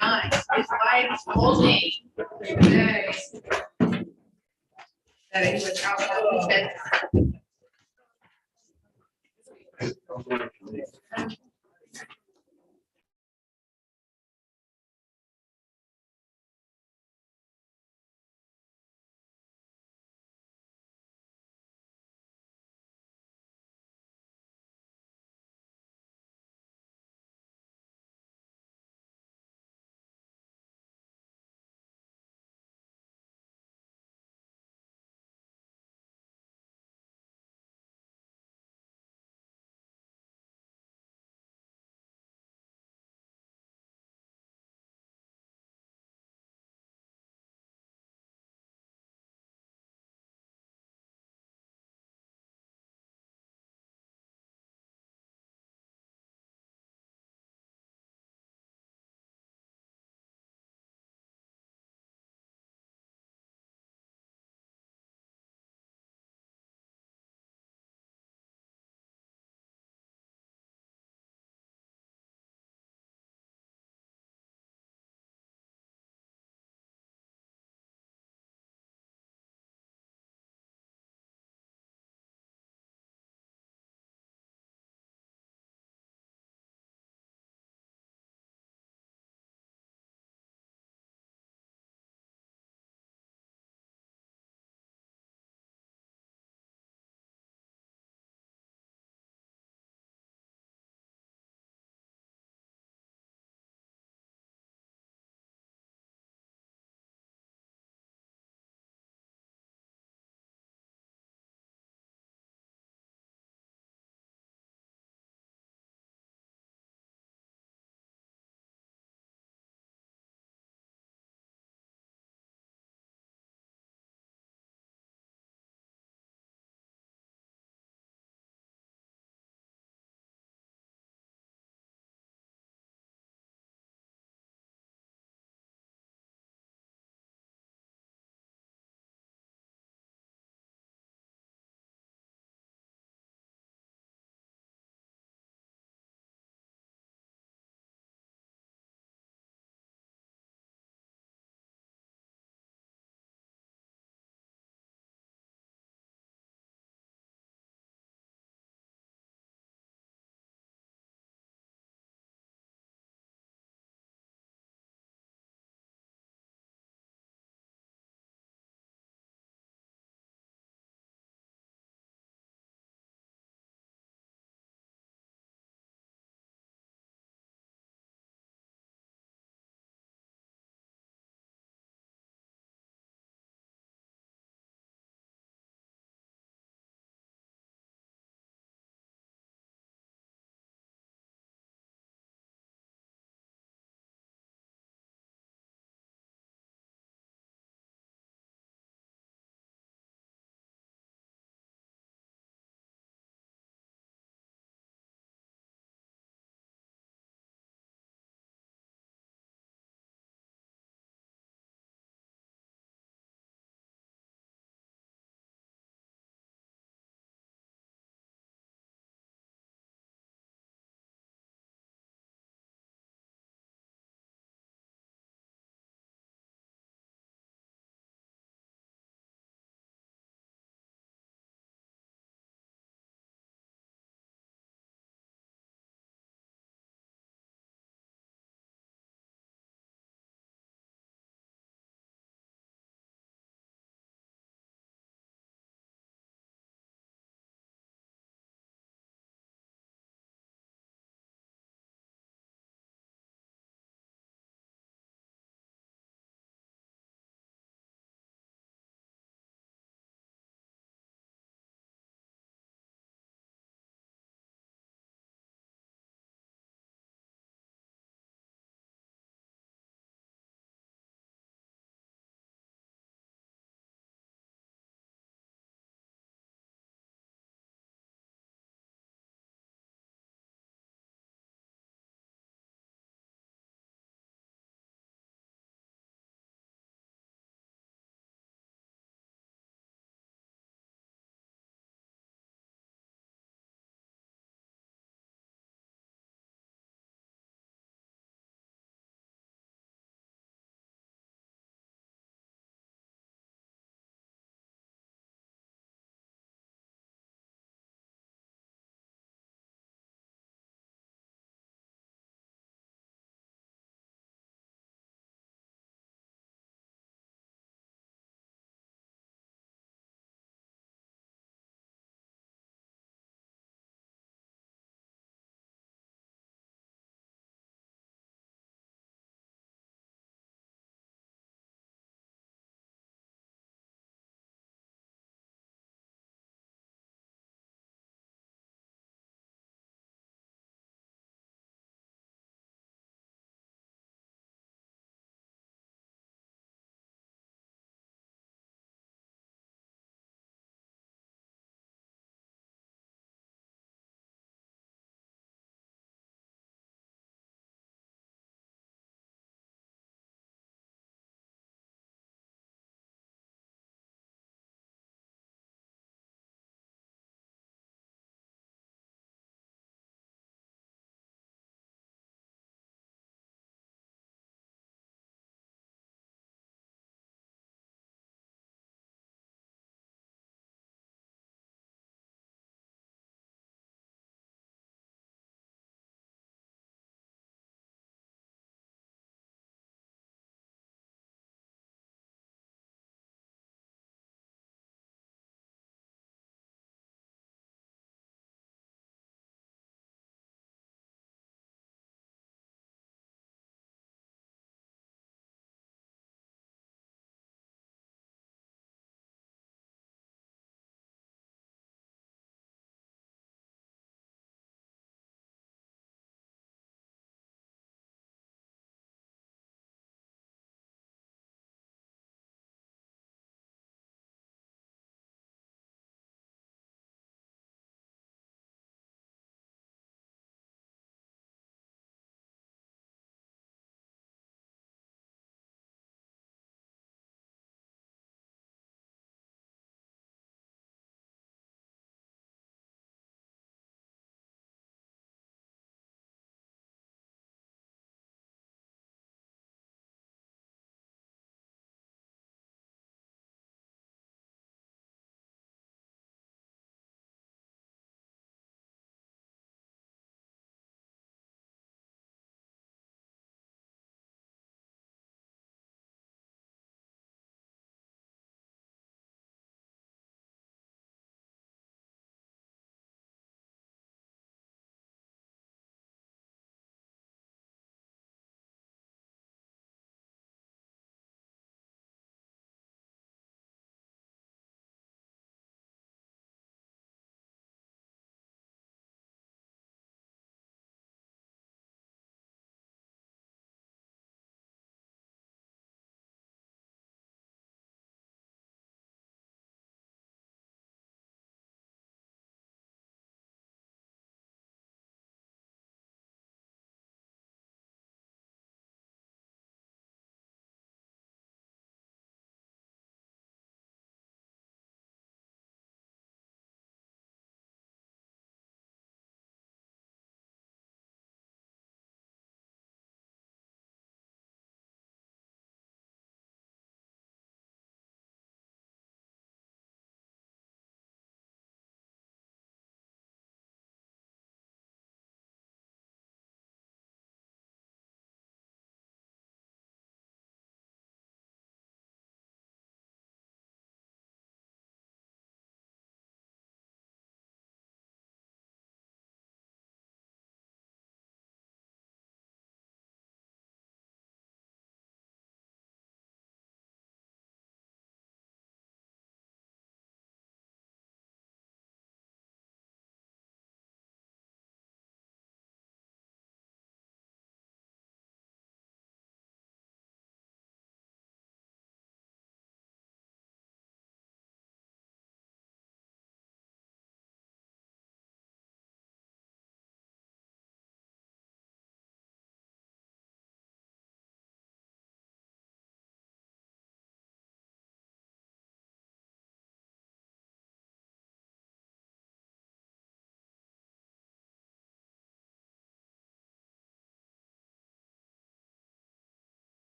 [SPEAKER 1] Nice, it's light, it's holding. Okay. That it was out.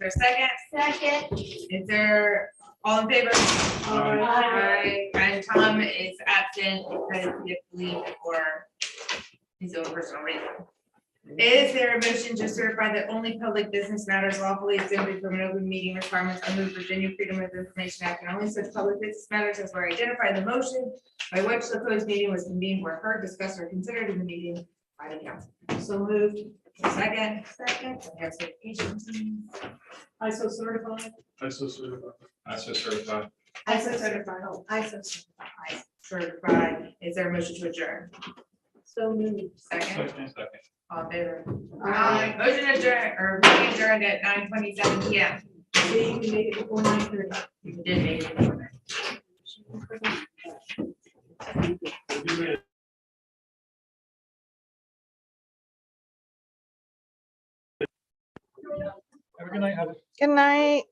[SPEAKER 1] there a second? Second. Is there, all in favor? Aye. And Tom is absent because he had to leave for his own personal reason. Is there a motion to certify that only public business matters lawfully exempted from an open meeting requirements under the Virginia Freedom of Information Act, and only such public business matters as were identified in the motion by which the closed meeting was convened were heard, discussed, or considered in the meeting by the council? So moved. Second. Second. We have certification.
[SPEAKER 4] I so certify.
[SPEAKER 7] I so certify.
[SPEAKER 9] I so certified.
[SPEAKER 1] I so certified. I so certified. I certified. Is there a motion to adjourn? So moved. Second.
[SPEAKER 9] Second.
[SPEAKER 1] All in favor? Aye. Motion adjourned, or meeting adjourned at 9:27 PM. See, you can make it before 9:30. You did make it before 9:30.
[SPEAKER 7] Have a good night.
[SPEAKER 5] Good night.